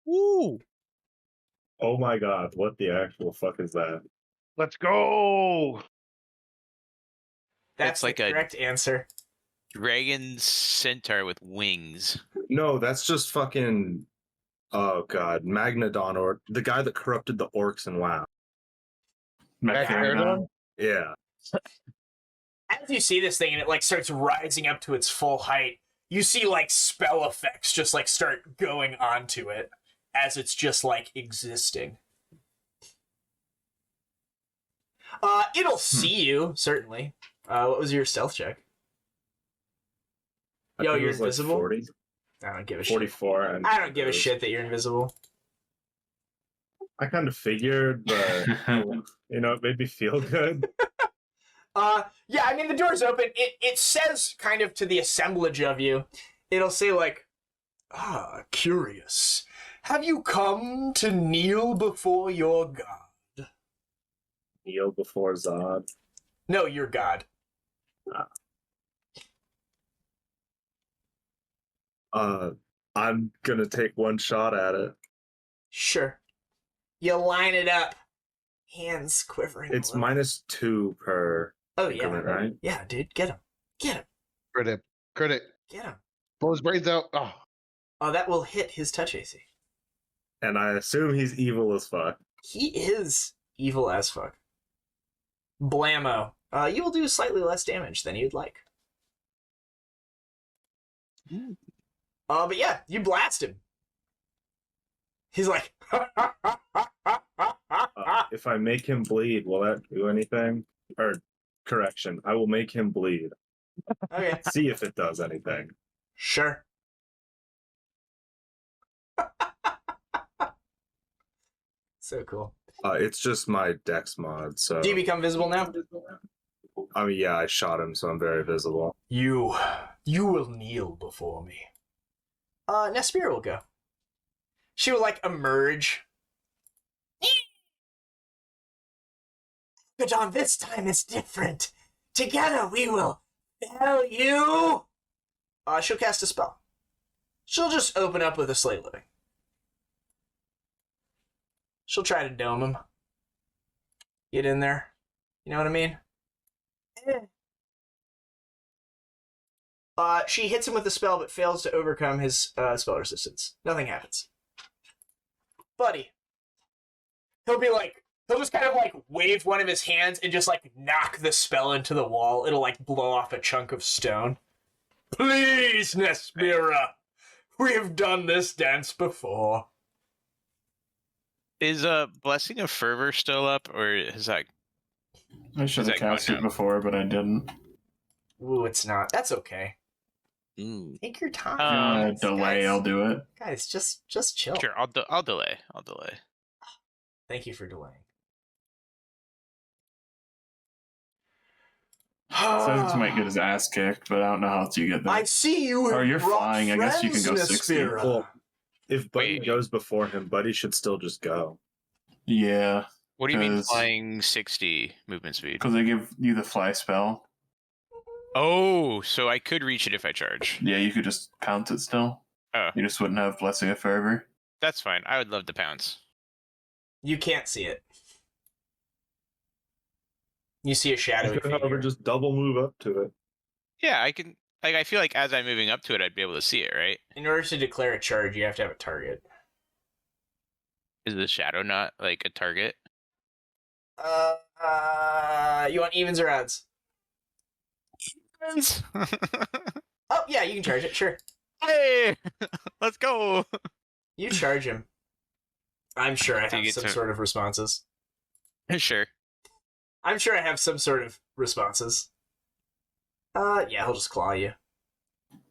Woo! Oh my god, what the actual fuck is that? Let's go. That's It's like the a- correct answer. Dragon centaur with wings. No, that's just fucking. Oh god, Magnodon, or the guy that corrupted the orcs in WoW. Caina. Yeah. As you see this thing and it starts rising up to its full height, you see spell effects just start going onto it as it's just existing. It'll see you, certainly. What was your stealth check? I Yo, think it you're was, like, invisible? 40, I don't give a shit. 44. And I don't give a shit that you're invisible. I kind of figured, but it made me feel good. Yeah, I mean, the door's open. It says kind of to the assemblage of you, it'll say curious. Have you come to kneel before your god? Kneel before Zod. No, your god. I'm gonna take one shot at it. Sure. You line it up. Hands quivering. It's a little. -2 per Oh, yeah. increment, right? Yeah, dude. Get him. Get him. Crit. Get him. Blow his brains out. Oh, Oh, that will hit his touch AC. And I assume he's evil as fuck. He is evil as fuck. Blammo. You will do slightly less damage than you'd like. But yeah, you blast him. He's like, If I make him bleed, will that do anything? Or, correction, I will make him bleed. okay, See if it does anything. sure. So cool. It's just my dex mod, so. Do you become visible now? I mean, yeah, I shot him, so I'm very visible. You will kneel before me. Nasperiah will go. She will emerge. But on this time it's different. Together we will fail you. She'll cast a spell. She'll just open up with a slate living. She'll try to dome him. Get in there. You know what I mean? She hits him with the spell, but fails to overcome his spell resistance. Nothing happens. Buddy. He'll just kind of wave one of his hands and just knock the spell into the wall. It'll blow off a chunk of stone. Please, Nasperiah. We've done this dance before. Is Blessing of Fervor still up, or is that? I should have that going cast it down? before, but I didn't. Ooh, it's not. That's okay. Ooh. Take your time. Delay, I'll do it. Guys, just chill. Sure, I'll delay. I'll delay. Thank you for delaying. Sezzix might get his ass kicked, but I don't know how else you get there. I see you. Oh, have you're brought flying. I guess you can go friends, 60. Nasperiah. Well, if Buddy Wait. goes before him, Buddy should still just go. Yeah, What do you mean 'Cause- flying 60 movement speed? because they give you the fly spell. Oh, so I could reach it if I charge. Yeah, you could just count it still. Oh. You just wouldn't have Blessing of Fervor. That's fine. I would love to pounce. You can't see it. You see a shadowy You could, however, figure. just double move up to it. Yeah, I can. I feel like as I'm moving up to it, I'd be able to see it, right? In order to declare a charge, you have to have a target. Is the shadow not a target? You want evens or odds? Oh, yeah, you can charge it, sure. Hey, let's go. You charge him. I'm sure I Do you have get some to- sort of responses. Sure. I'm sure I have some sort of responses. Yeah, he'll just claw you.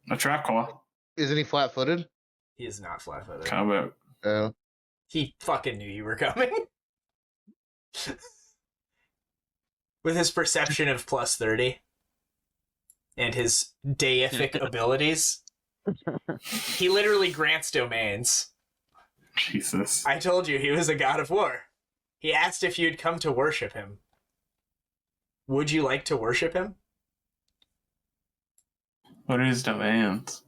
A trap claw. Isn't he flat-footed? He is not flat-footed. Combat. Oh. He fucking knew you were coming. With his perception of plus 30 and his deific abilities, he literally grants domains. Jesus. I told you he was a god of war. He asked if you'd come to worship him. Would you like to worship him? What are his demands?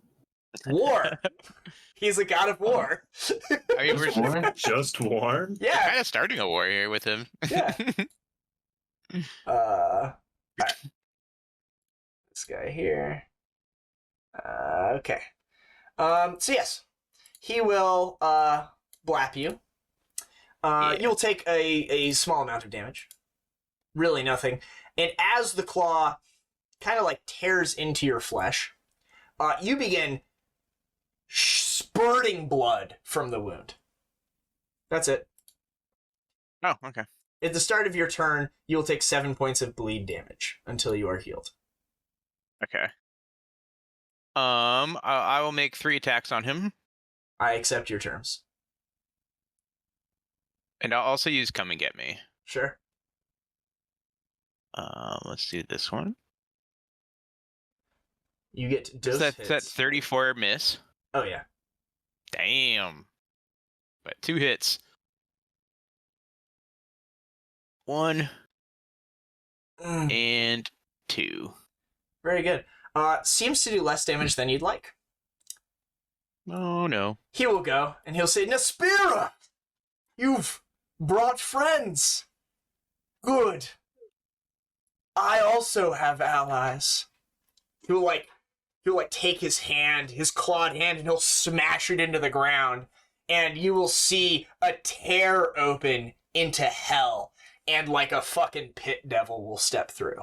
War! He's a god of war. I mean, we're War? Just warm? Yeah. kind of starting a war here with him. Yeah. Alright. This guy here. Okay. So yes, he will blap you. Yeah. You'll take a small amount of damage. Really nothing. And as the claw kind of like tears into your flesh, you begin spurting blood from the wound. That's it. Oh, okay. At the start of your turn, you'll take 7 points of bleed damage until you are healed. Okay. I will make 3 attacks on him, I accept your terms. and I'll also use Come and Get Me. Sure. Let's do this one. You get Does dose that hits. 34 miss? Oh, yeah. Damn. But 2 hits. 1 Mm, and 2. very good. Seems to do less damage than you'd like. Oh no. He will go, and he'll say, Nasperiah! You've brought friends! Good. I also have allies. He'll take his hand, his clawed hand, and he'll smash it into the ground, and you will see a tear open into hell, and like a fucking pit devil will step through.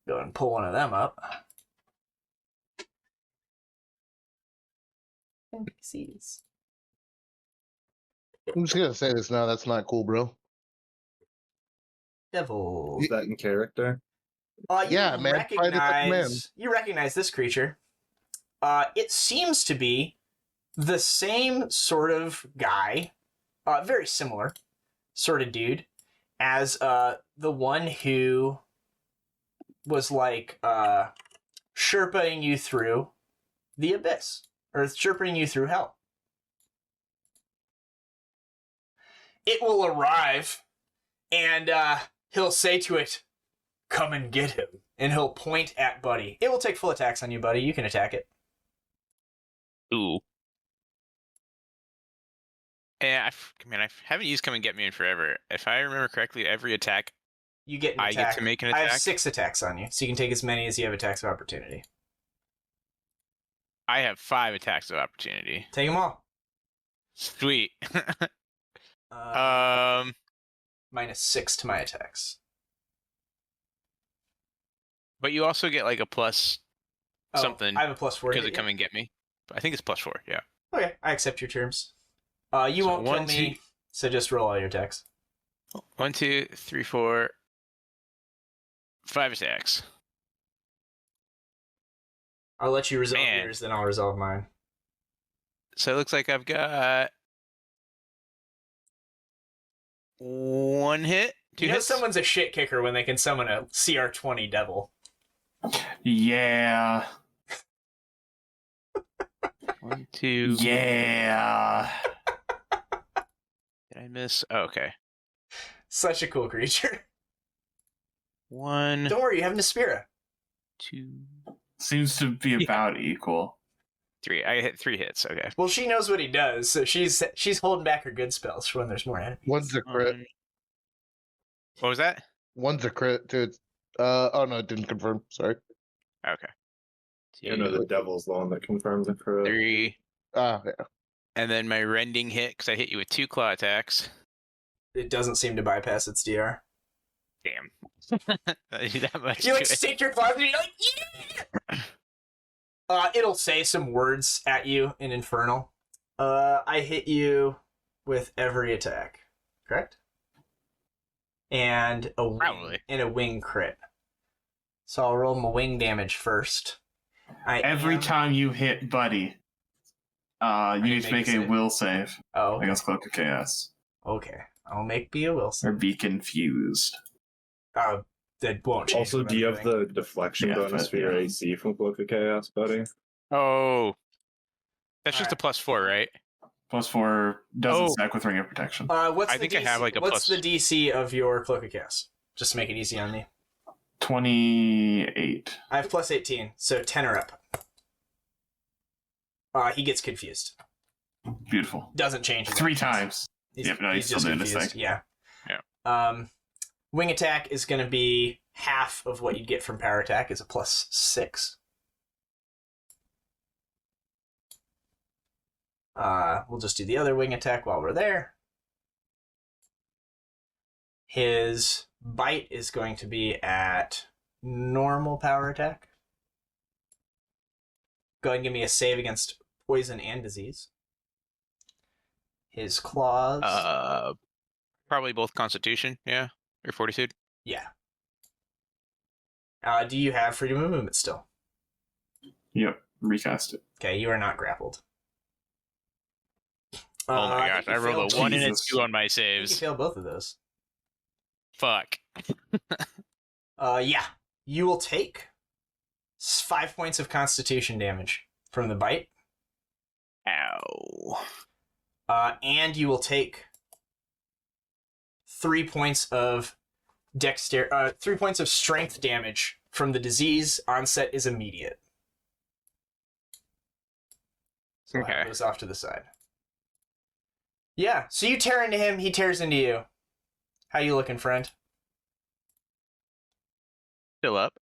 Go ahead and pull one of them up. NPCs. I'm just gonna say this now. That's not cool, bro. Devil. Is that in character? You Yeah, man, fight at the command. You recognize this creature. It seems to be the same sort of guy, very similar sort of dude, as the one who was like Sherpaing you through the abyss, or Sherpaing you through hell. It will arrive, and he'll say to it, "Come and get him." And he'll point at Buddy. It will take full attacks on you, Buddy. You can attack it. Ooh. And I haven't used Come and Get Me in forever. If I remember correctly, every attack You get an I attack. get to make an I attack. have 6 attacks on you, so you can take as many as you have attacks of opportunity. I have 5 attacks of opportunity. Take them all. Sweet. -6 to my attacks. But you also get like a plus Oh, something I have a +4 because hit, of yeah. Come and Get Me. I think it's +4. Yeah. Okay, I accept your terms. You So won't kill 1, me, 2 so just roll all your attacks. 1, 2, 3, 4, 5 attacks. I'll let you resolve Man. yours, then I'll resolve mine. So it looks like I've got 1 hit, 2 You know hits. someone's a shit kicker when they can summon a CR20 devil. Yeah. 1, 2. Yeah. Did I miss? Oh, okay. Such a cool creature. 1, Don't worry, you have Nasperiah. 2, Seems to be about equal. 3. I hit 3 hits. Okay. Well, she knows what he does, so she's holding back her good spells for when there's more enemies. One's a crit. What was that? One's a crit, dude. Oh no, it didn't confirm. Sorry. Okay. You know, the devil's the one that confirms it for 3, Yeah. and then my rending hit because I hit you with 2 claw attacks. It doesn't seem to bypass its DR. Damn. I do that much. You like to it. stick your claws and you're like, yeah! It'll say some words at you in Infernal. I hit you with every attack, correct? And a wing, Probably. and a wing crit. So I'll roll my wing damage first. Every time you hit Buddy, you need to make a will save okay. against Cloak of Chaos. Okay, I'll make be a Wilson. Or be confused. That won't change. Also, do you have the deflection Yeah, bonus but, for your yeah. AC from Cloak of Chaos, buddy? Oh. That's just Alright. a +4, right? +4 doesn't Oh. stack with Ring of Protection. What's I the think I DC? have, like, a What's plus- the DC of your Cloak of Chaos? Just to make it easy on me. 28. I have +18, so 10 or up. He gets confused. Beautiful. Doesn't change. Again. 3 times. He's, Yep, no, he's still just doing his confused. thing. Yeah. Yeah. Wing attack is going to be half of what you'd get from power attack. Is a +6. We'll just do the other wing attack while we're there. His bite is going to be at normal power attack. Go ahead and give me a save against poison and disease. His claws. Probably both Constitution, yeah, or Fortitude. Yeah. Do you have freedom of movement still? Yep, recast it. Okay, you are not grappled. Oh my I gosh, think I you rolled failed a 1 and a Jesus. 2 on my I think you saves. failed both of those. Fuck. Yeah. You will take 5 points of Constitution damage from the bite, Ow. and you will take 3 points of 3 points of strength damage from the disease. Onset is immediate. So I'll have Okay. those off to the side. Yeah, so you tear into him, he tears into you. How you looking, friend? Still up.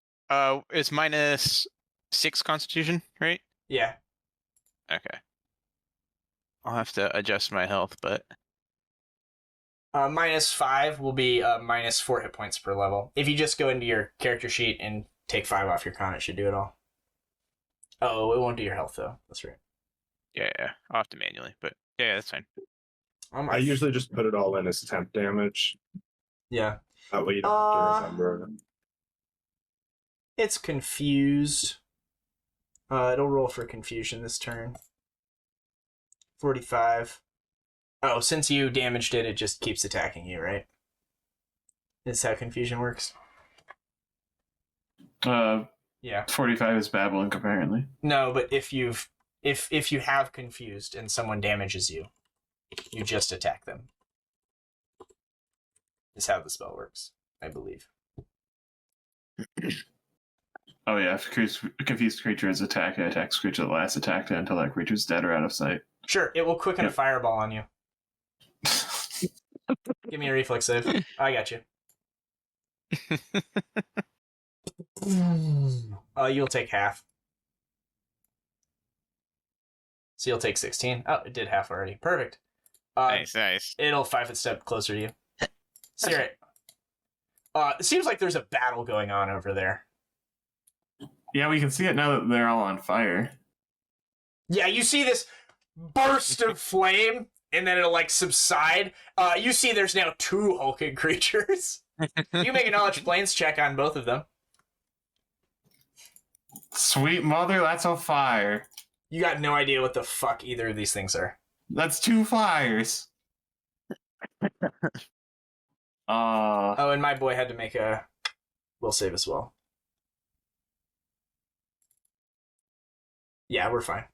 It's -6 Constitution, right? Yeah. Okay. I'll have to adjust my health, but -5 will be -4 hit points per level. If you just go into your character sheet and take 5 off your con, it should do it all. Oh, it won't do your health, though. That's right. yeah, I'll have to manually, but yeah, that's fine. I usually just put it all in as temp damage. Yeah. That way you don't have to remember. It's confused. It'll roll for confusion this turn. 45. Oh, since you damaged it, it just keeps attacking you, right? Is how confusion works? Yeah. 45 is Babylon, apparently. No, but if you have confused and someone damages you, you just attack them. Is how the spell works, I believe. Oh yeah, if a confused creature is attacked, it attacks creature that last attacked it until that creature's dead or out of sight. Sure, it will quicken a Yep. fireball on you. Give me a reflex save. I got you. You'll take half. So you'll take 16. Oh, it did half already. Perfect. Nice. It'll 5-foot step closer to you. Seerrit. It seems like there's a battle going on over there. Yeah, we can see it now that they're all on fire. Yeah, you see this burst of flame, and then it'll, subside. You see there's now 2 hulking creatures. You can make a knowledge planes check on both of them. Sweet mother, that's a fire. You got no idea what the fuck either of these things are. That's 2 fires. Oh, and my boy had to make a will save as well. Yeah, we're fine.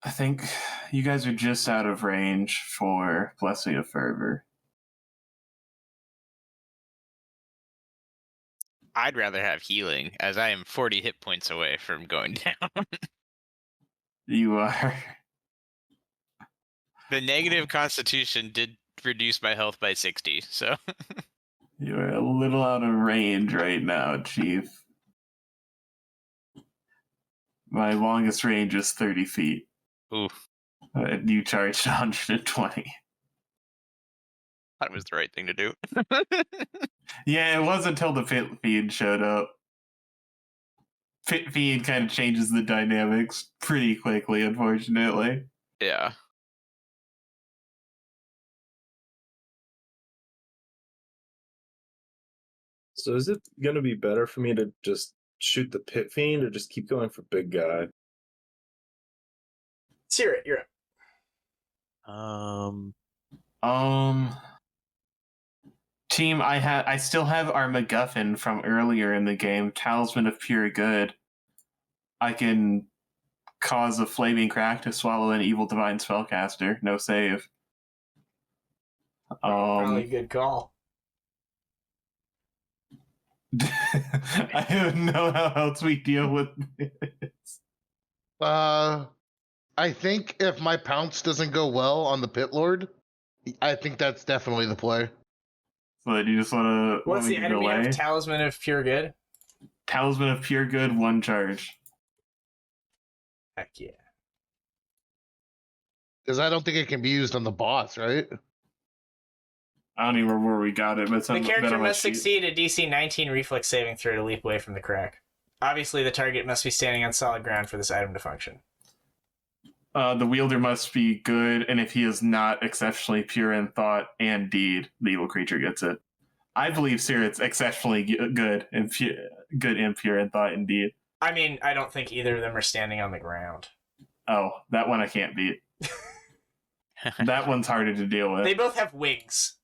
I think you guys are just out of range for Blessing of Fervor. I'd rather have healing, as I am 40 hit points away from going down. You are. The negative Constitution did reduce my health by 60, so You are a little out of range right now, Chief. My longest range is 30 feet. ooh. You charged 120. thought it was the right thing to do. Yeah, it wasn't until the pit feed showed up. Pit feed kind of changes the dynamics pretty quickly, unfortunately. Yeah. So is it going to be better for me to just shoot the pit fiend or just keep going for big guy? Seerit, you're up. Team, I still have our MacGuffin from earlier in the game, Talisman of Pure Good. I can cause a flaming crack to swallow an evil divine spellcaster. No save. Probably a good call. I don't know how else we deal with this. I think if my pounce doesn't go well on the pit lord, I think that's definitely the play. So you just want to What's the enemy delay? of Talisman of Pure Good? Talisman of Pure Good, 1 charge. Heck yeah. Because I don't think it can be used on the boss, right? I don't even remember where we got it, but it's The on character that on my must sheet. succeed a DC 19 reflex saving throw to leap away from the crack. Obviously, the target must be standing on solid ground for this item to function. The wielder must be good, and if he is not exceptionally pure in thought and deed, the evil creature gets it. I believe Seirit's exceptionally good and pure in thought and deed. I mean, I don't think either of them are standing on the ground. Oh, that one I can't beat. That one's harder to deal with. They both have wings.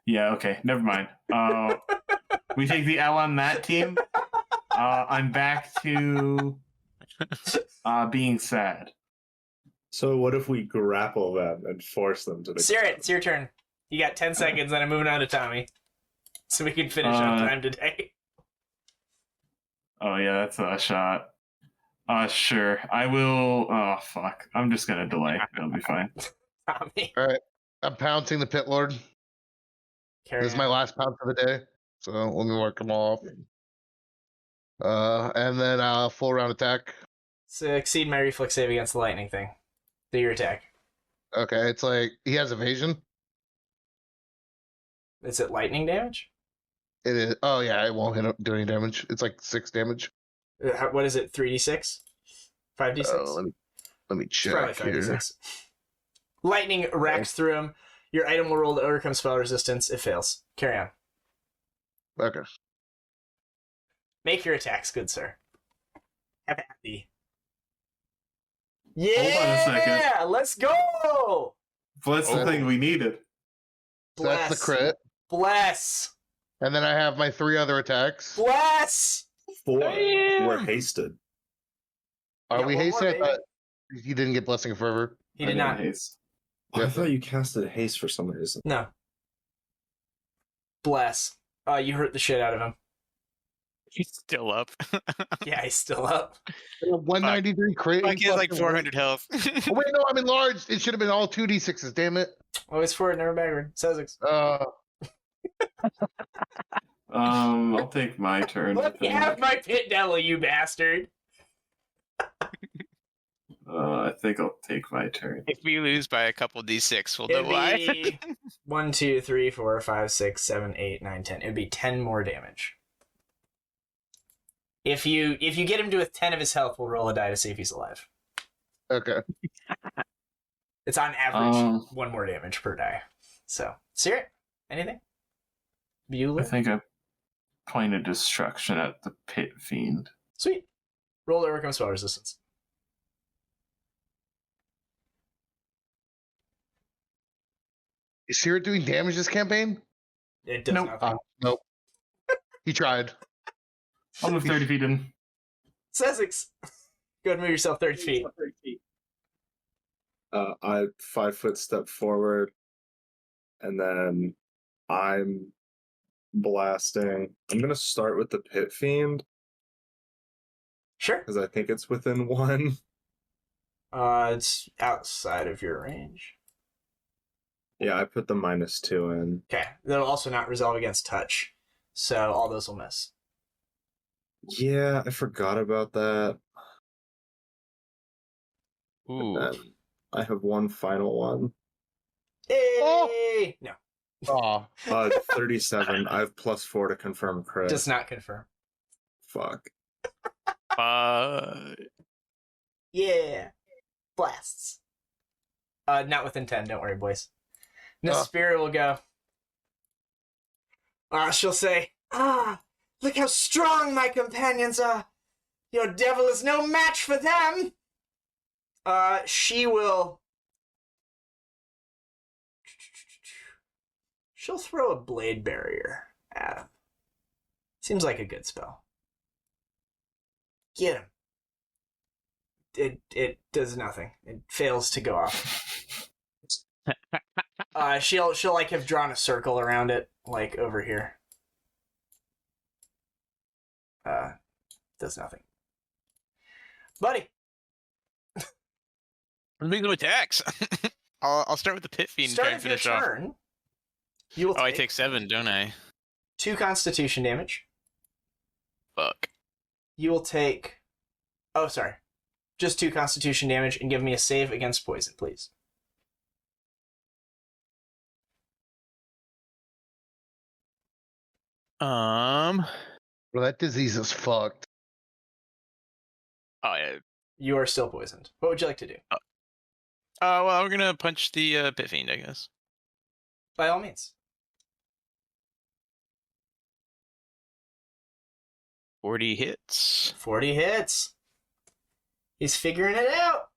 Yeah, okay, never mind. We take the L on that team. I'm back to being sad. So what if we grapple them and force them to the Seerit, it's your turn. You got 10 seconds, then I'm moving on to Tommy. So we can finish on time today. Oh yeah, that's a shot. Sure. I will. Oh fuck. I'm just gonna delay. It'll be fine. Tommy. All right. I'm pouncing the pit lord. Carry This is my on. last pounce of the day. So let me work them all off. And then full round attack. Succeed my reflex save against the lightning thing. Do your attack. Okay, it's like he has evasion. Is it lightning damage? It is. Oh yeah, it won't do any damage. It's like 6 damage. What is it? 3d6? 5d6? Let me It's check probably here. 5d6. Lightning racks through him. Your item will roll to overcome spell resistance. It fails. Carry on. Okay. Make your attacks, good sir. Have at thee. Yeah! Hold on a second. Let's go! Well, that's the thing we needed. So that's the crit. Bless! And then I have my 3 other attacks. Bless! 4. Damn! We're hasted. Are Yeah, we one more, hasted? I baby. thought you didn't get Blessing Forever. He did not. Haste. Oh, I thought you casted haste for some reason. No. Bless. You hurt the shit out of him. He's still up. Yeah, he's still up. 193 crit. Fuck, he has like fucking 400 health. Oh, wait, no, I'm enlarged. It should have been all 2d6s, damn it. Always forward, never backward. Sezzix. I'll take my turn. Let me have my pit devil, you bastard. I think I'll take my turn. If we lose by a couple d6, we'll know why. It'd be 1, 2, 3, 4, 5, 6, 7, 8, 9, 10. It'd be 10 more damage. If you get him to with 10 of his health, we'll roll a die to see if he's alive. Okay. It's on average 1 more damage per die. So, Seerit, anything? I Bueller? think I pointed destruction at the pit fiend. Sweet. Roll to overcome spell resistance. Is Seerit doing damage this campaign? It does Nope. nothing. Nope. He tried. I'll move 30 feet in. Sezzix, go ahead and move yourself 30 feet. I 5 foot step forward, and then I'm blasting. I'm gonna start with the pit fiend Sure. because I think it's within 1. It's outside of your range. Yeah, I put the -2 in. Okay. That'll also not resolve against touch. So all those will miss. Yeah, I forgot about that. Ooh. And then I have one final one. Hey! No. Oh, 37. I have +4 to confirm crit. Does not confirm. Fuck. Yeah. Blasts. Not within 10, don't worry, boys. Nasperiah will go. She'll say, look how strong my companions are. Your devil is no match for them. She will... She'll throw a blade barrier at him. Seems like a good spell. Get him. It does nothing. It fails to go off. She'll like have drawn a circle around it, like over here. Does nothing. Buddy. Let's make some attacks. I'll start with the Pit Fiend and try Start and of your finish off. turn. You will I take 7, don't I? 2 Constitution damage. Fuck. You will take... Oh, sorry. Just 2 Constitution damage and give me a save against poison, please. well, that disease is fucked. Oh, yeah. You are still poisoned. What would you like to do? Well, we're gonna punch the Pit Fiend, I guess. By all means. 40 hits. 40 hits. He's figuring it out.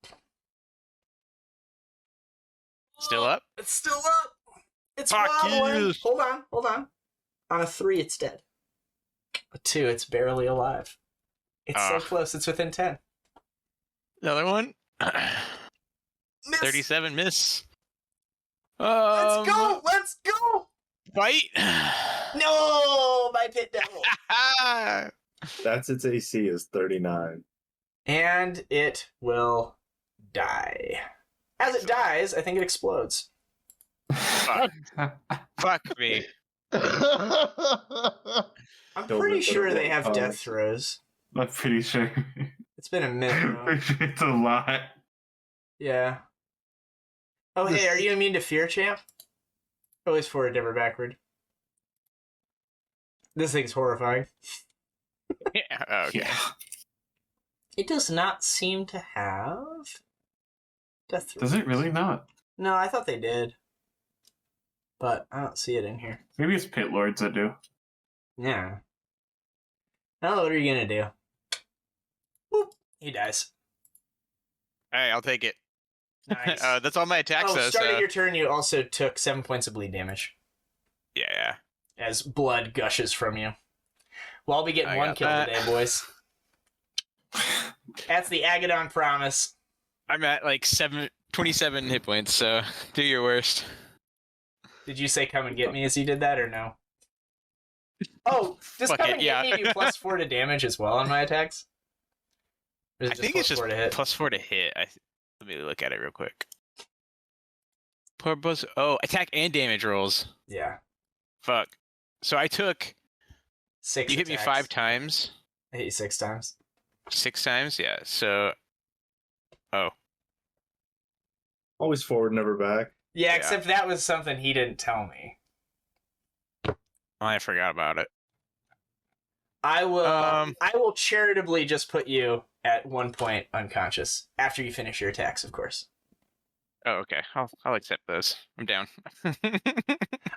Still up? It's still up. It's Fuck wobbling. you. Hold on. On a 3, it's dead. A 2, it's barely alive. It's so close, it's within 10. Another one? Miss. 37 miss. Let's go! Fight! No, my pit devil. That's its AC is 39. And it will die. As it dies, I think it explodes. Fuck. Fuck me. I'm pretty sure they have Oh. death throws. I'm pretty sure. It's been a minute now. It's a lot. Yeah. Oh, hey, are you immune to fear, champ? Always forward, never backward. This thing's horrifying. Yeah, okay. Yeah. It does not seem to have death throws. Does it really not? No, I thought they did. But I don't see it in here. Maybe it's Pit Lords that do. Yeah. Oh, what are you gonna do? Whoop. He dies. Hey, I'll take it. Nice. That's all my attacks, Oh, though. starting So... your turn, you also took 7 points of bleed damage Yeah. as blood gushes from you. Well, I'll be getting I 1 got kill that. today, boys. That's the Agadon promise. I'm at like 27 hit points, so do your worst. Did you say come and get me as you did that, or no? Oh, does Fuck come it, and get yeah. me do +4 to damage as well on my attacks? Or is I it think it's just +4 to hit? +4 to hit. Let me look at it real quick. Attack and damage rolls. Yeah. Fuck. So I took... 6 You hit me attacks. 5 times. I hit you 6 times. 6 times? Yeah, so... Oh. Always forward, never back. Yeah, Yeah. except that was something he didn't tell me. I forgot about it. I will charitably just put you at 1 point unconscious after you finish your attacks, of course. Oh, okay. I'll accept those. I'm down.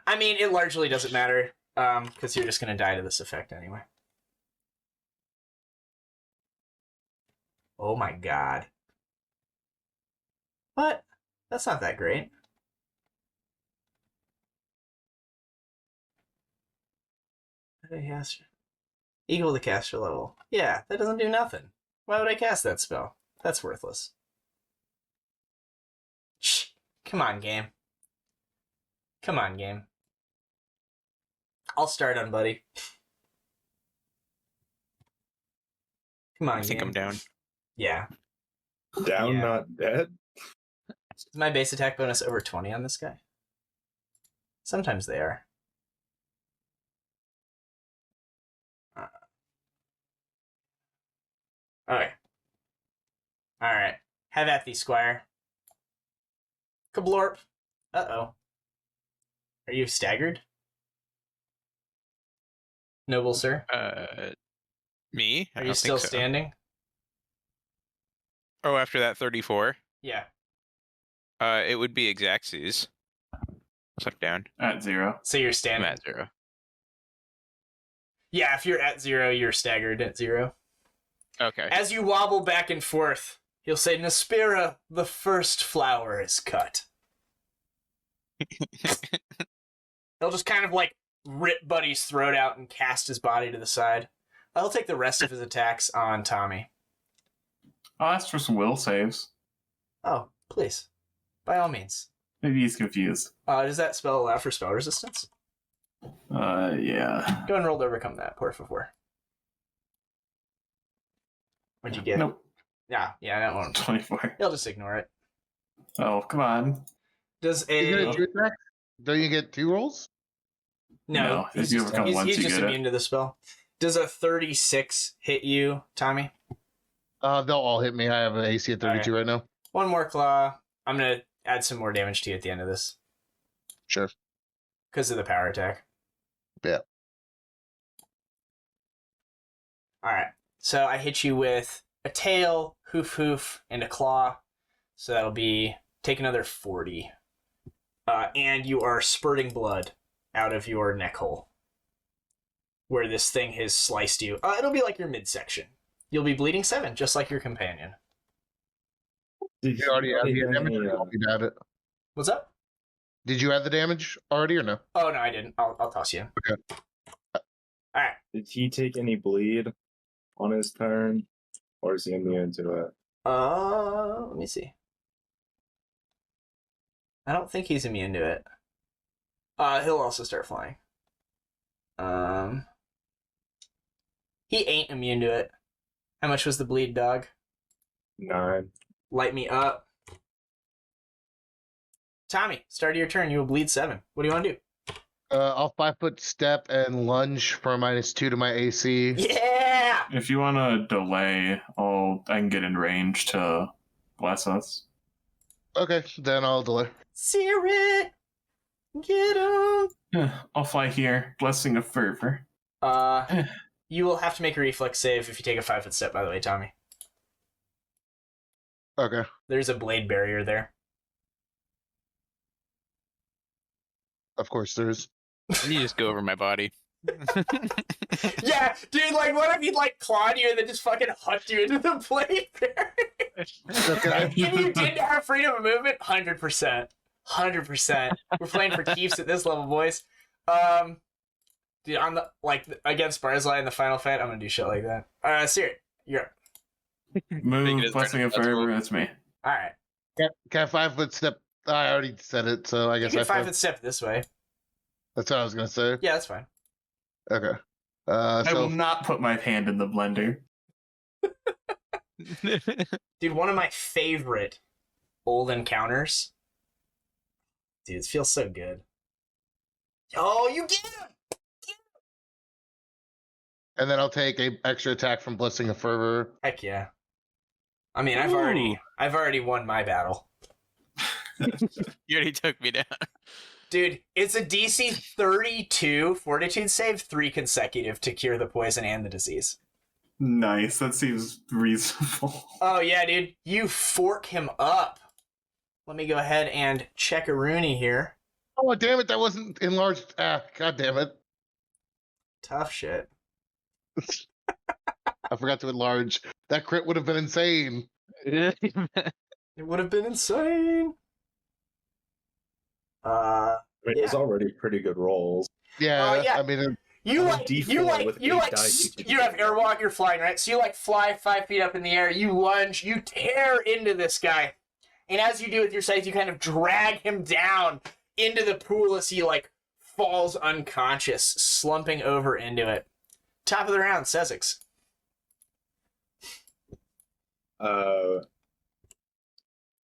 I mean, it largely doesn't matter, because you're just going to die to this effect anyway. Oh my god. What? That's not that great. Equal the caster level. Yeah, that doesn't do nothing. Why would I cast that spell? That's worthless. Shh. Come on, game. Come on, game. I'll start on Buddy. Come on, I think game. I'm down. Yeah. Down, Yeah. not dead. Is my base attack bonus over 20 on this guy? Sometimes they are. Okay. Alright. Have at thee, squire. Kablorp. Uh-oh. Are you staggered? Noble sir? Me? I Are you don't still think so. standing? Oh, after that 34? Yeah. It would be Exacxes. Suck down. At 0. So you're I'm standing. at 0. Yeah, if you're at 0, you're staggered at 0. Okay. As you wobble back and forth, he'll say, Nasperiah, the first flower is cut. He'll just kind of like rip Buddy's throat out and cast his body to the side. He'll take the rest of his attacks on Tommy. I'll ask for some will saves. Oh, please. By all means. Maybe he's confused. Does that spell allow for spell resistance? Yeah. Go ahead and roll to overcome that, por favor. What'd you get? Nope. Yeah, that one. 24. He'll just ignore it. Oh, come on. Does You get a... a 2 attack? Don't you get 2 rolls? No, he's if you just, overcome once, he's you just get it. immune to the spell. Does a 36 hit you, Tommy? They'll all hit me. I have an AC at 32 right now. One more claw. I'm going to add some more damage to you at the end of this. Sure. Because of the power attack. Yeah. Alright. So I hit you with a tail, hoof, and a claw. So that'll be... Take another 40. And you are spurting blood out of your neck hole. Where this thing has sliced you. It'll be like your midsection. You'll be bleeding 7, just like your companion. Did you already add the damage? Or Yeah. you add it? What's up? Did you add the damage already or no? Oh, no, I didn't. I'll toss you in. Okay. Alright. Did he take any bleed on his turn? Or is he immune to it? Let me see. I don't think he's immune to it. He'll also start flying. He ain't immune to it. How much was the bleed, dog? 9. Light me up. Tommy, start of your turn. You will bleed 7. What do you want to do? I'll 5-foot step and lunge for -2 to my AC. Yeah! If you want to delay, I can get in range to bless us. Okay, then I'll delay. Seer get him! Yeah, I'll fly here. Blessing of Fervor. You will have to make a reflex save if you take a 5-foot step, by the way, Tommy. Okay. There's a blade barrier there. Of course there's. You just go over my body. Yeah, dude, like, what if he'd, like, clawed you and then just fucking hucked you into the blade barrier? If you didn't have freedom of movement, 100%. 100%. We're playing for keeps at this level, boys. Dude, on the, like, against Barzillai in the final fight, I'm gonna do shit like that. Seer, you're up. Move, Blessing of Fervor, that's me. Alright. Can I 5-foot step? I already said it, so I You guess can I 5-foot step this way. That's what I was gonna say. Yeah, that's fine. Okay. I will So not put my hand in the blender. Dude, one of my favorite old encounters. Dude, it feels so good. Oh, you get him! and then I'll take a extra attack from Blessing of Fervor. Heck yeah. I mean, I've Ooh. already won my battle. You already took me down. Dude, it's a DC 32 fortitude save, 3 consecutive to cure the poison and the disease. Nice, that seems reasonable. Oh yeah, dude. You fork him up. Let me go ahead and check a Rooney here. Oh damn it! That wasn't enlarged. God damn it! Tough shit. I forgot to enlarge. That crit would have been insane. It would have been insane. I mean, it was already pretty good rolls. Yeah, yeah. I mean, You On a like, D4 you like, with you 8 like, dice, you have airwalk, you're flying, right? So you like fly 5 feet up in the air, you lunge, you tear into this guy. And as you do with your scythe, you kind of drag him down into the pool as he like falls unconscious, slumping over into it. Top of the round, Sezzix.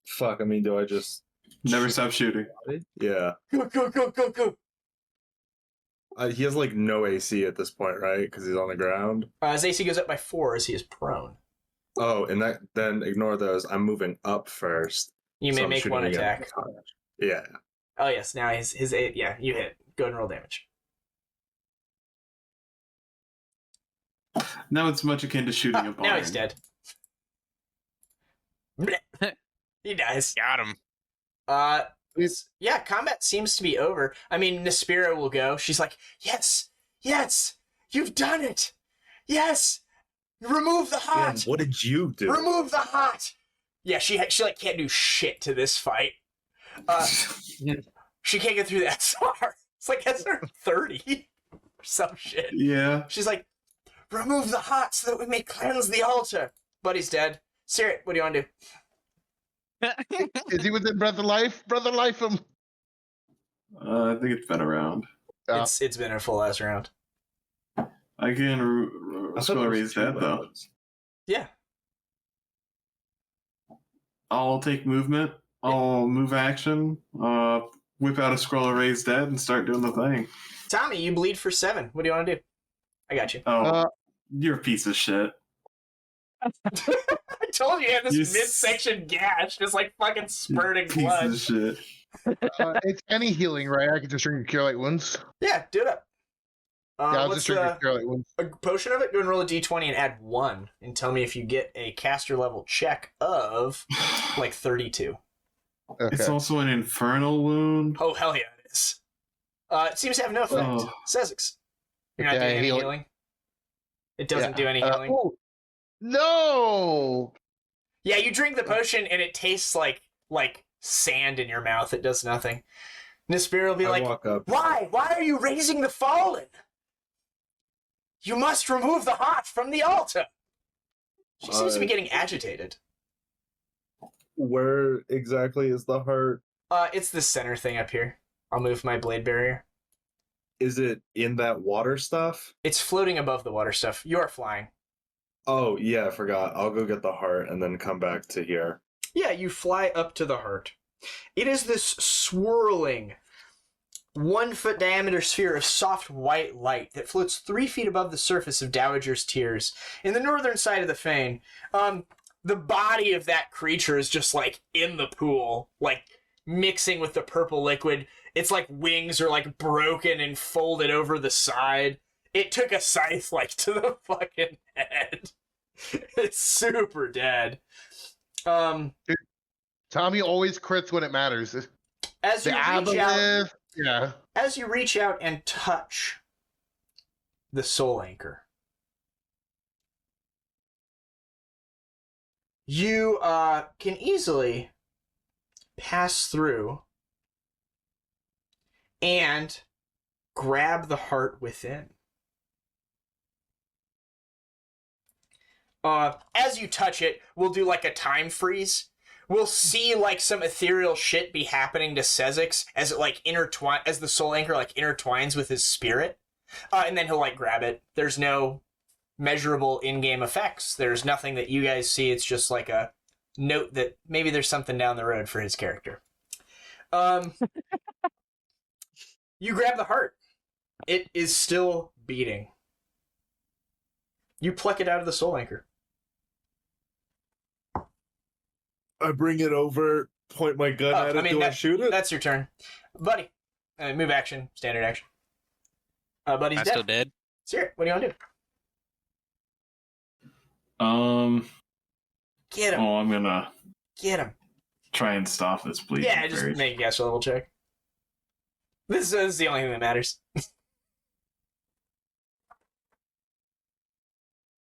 Fuck, I mean, do I just... Never stop shooting. Yeah. Go. He has, like, no AC at this point, right? Because he's on the ground. His AC goes up by 4 as he is prone. Oh, and that then ignore those. I'm moving up first. You so may I'm make shooting one again. attack. Yeah. Oh yes, now his 8. Yeah, you hit. Go ahead and roll damage. Now it's much akin to shooting a barn. Now he's dead. He dies. Got him. Yeah, combat seems to be over. I mean, Nasperiah will go. She's like, yes, you've done it. Yes, remove the Man, heart. what did you do? Remove the heart. Yeah, she like can't do shit to this fight. She can't get through that SR. It's like SR 30 or some shit. Yeah. She's like, remove the heart so that we may cleanse the altar. Buddy's dead. Caerrat, what do you want to do? Is he within breath of life? Brother life him. I think it's been around. Oh. It's been a full ass round. I can I thought scroll it was raise 2 that though. rounds. Yeah. I'll take movement. I'll move action. Whip out a scroll of raise dead and start doing the thing. Tommy, you bleed for 7. What do you want to do? I got you. Oh, you're a piece of shit. I told you had this You midsection gash, just like fucking spurting Piece blood. of shit. It's any healing, right? I can just drink a Cure Light Wounds. Yeah, do it up. Yeah, I'll What's just drink a Cure Light Wounds. a potion of it? Go and roll a d20 and add 1, and tell me if you get a caster level check of like 32. Okay. It's also an infernal wound. Oh hell yeah, it is. It seems to have no effect. Oh. Sezzix, you're not Yeah, doing any heal- healing. It doesn't do any Uh, healing. oh, no! Yeah, you drink the potion and it tastes like sand in your mouth. It does nothing. Nasperiah will be I like, walk up. Why? Why are you raising the fallen? You must remove the heart from the altar. She seems to be getting agitated. Where exactly is the heart? It's the center thing up here. I'll move my blade barrier. Is it in that water stuff? It's floating above the water stuff. You are flying. Oh, yeah, I forgot. I'll go get the heart and then come back to here. Yeah, you fly up to the heart. It is this swirling 1-foot diameter sphere of soft white light that floats 3 feet above the surface of Dowager's Tears. In the northern side of the fane, the body of that creature is just like in the pool, like mixing with the purple liquid. Its like wings are like broken and folded over the side. It took a scythe like to the fucking head. It's super dead. Tommy always crits when it matters. As The you reach out, Aboleth. Yeah. as you reach out and touch the soul anchor, you can easily pass through and grab the heart within. As you touch it, we'll do like a time freeze. We'll see like some ethereal shit be happening to Sezzix as it like as the soul anchor like intertwines with his spirit. And then he'll like grab it. There's no measurable in-game effects. There's nothing that you guys see. It's just like a note that maybe there's something down the road for his character. You grab the heart. It is still beating. You pluck it out of the soul anchor. I bring it over, point my gun at it. Do I shoot it? That's your turn. Buddy. Move action, standard action. Buddy's I'm dead. still dead. Caerrat, what do you want to do? Get him. Oh, I'm gonna Get him. try and stop this bleeding. Yeah, just first. make a caster level check. This is the only thing that matters.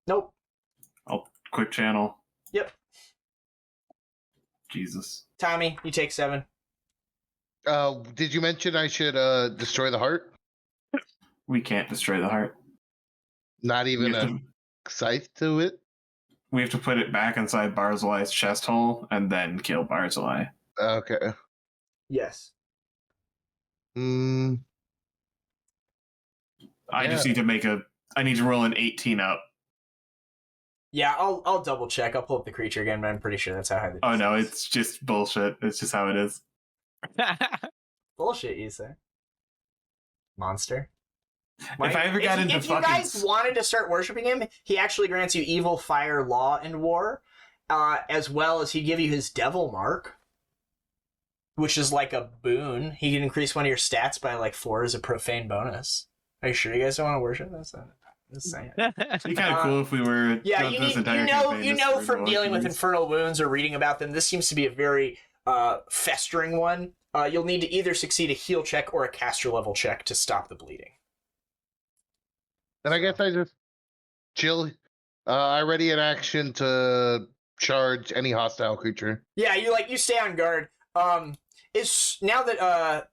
Nope. I'll quick channel. Yep. Jesus. Tommy, you take 7. Did you mention I should destroy the heart? We can't destroy the heart. Not even We have, a to, scythe to it? we have to put it back inside Barzillai's chest hole and then kill Barzillai. Okay. Yes. Mm, I just need to I need to roll an 18 up. Yeah, I'll double check. I'll pull up the creature again, but I'm pretty sure that's how high the Oh no, DC is. it's just bullshit. It's just how it is. Bullshit, you say. Monster. If I ever got into if you fucking guys wanted to start worshiping him, he actually grants you evil, fire, law, and war, as well as he give you his devil mark. which is like a boon. He can increase one of your stats by like 4 as a profane bonus. Are you sure you guys don't want to worship? That's saying. It'd be kind of cool if we were. Yeah, throughout this entire campaign, you this know was from one dealing with series. infernal wounds or reading about them, this seems to be a very festering one. You'll need to either succeed a heal check or a caster level check to stop the bleeding. And I guess I just chill. I ready in action to charge any hostile creature. Yeah, you stay on guard. Is now that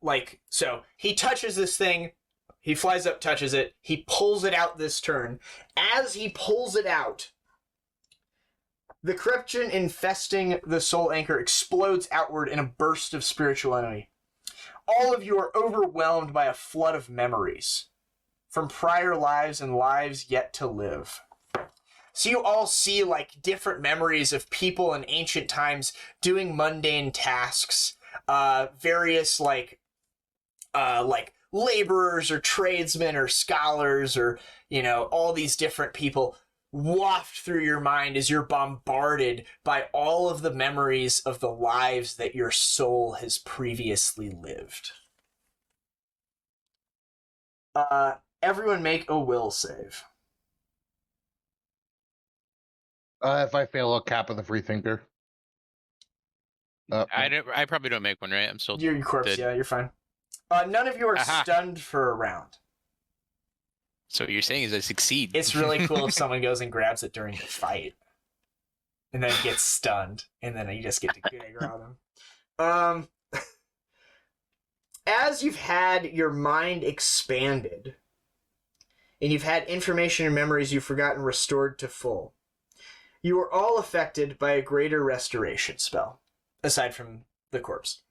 so he touches this thing, he flies up, touches it, he pulls it out this turn. As he pulls it out, the corruption infesting the soul anchor explodes outward in a burst of spiritual energy. All of you are overwhelmed by a flood of memories from prior lives and lives yet to live. So you all see like different memories of people in ancient times doing mundane tasks, various like laborers or tradesmen or scholars or, all these different people waft through your mind as you're bombarded by all of the memories of the lives that your soul has previously lived. Everyone make a will save. If I fail, I'll cap of the free thinker. I probably don't make one, right? I'm still. You're corpse, dead. yeah, you're fine. None of you are Aha. stunned for a round. So what you're saying is I succeed. It's really cool if someone goes and grabs it during the fight. And then gets stunned. And then you just get to coup de grace them. As you've had your mind expanded, and you've had information and memories you've forgotten restored to full, you are all affected by a greater restoration spell, aside from the corpse.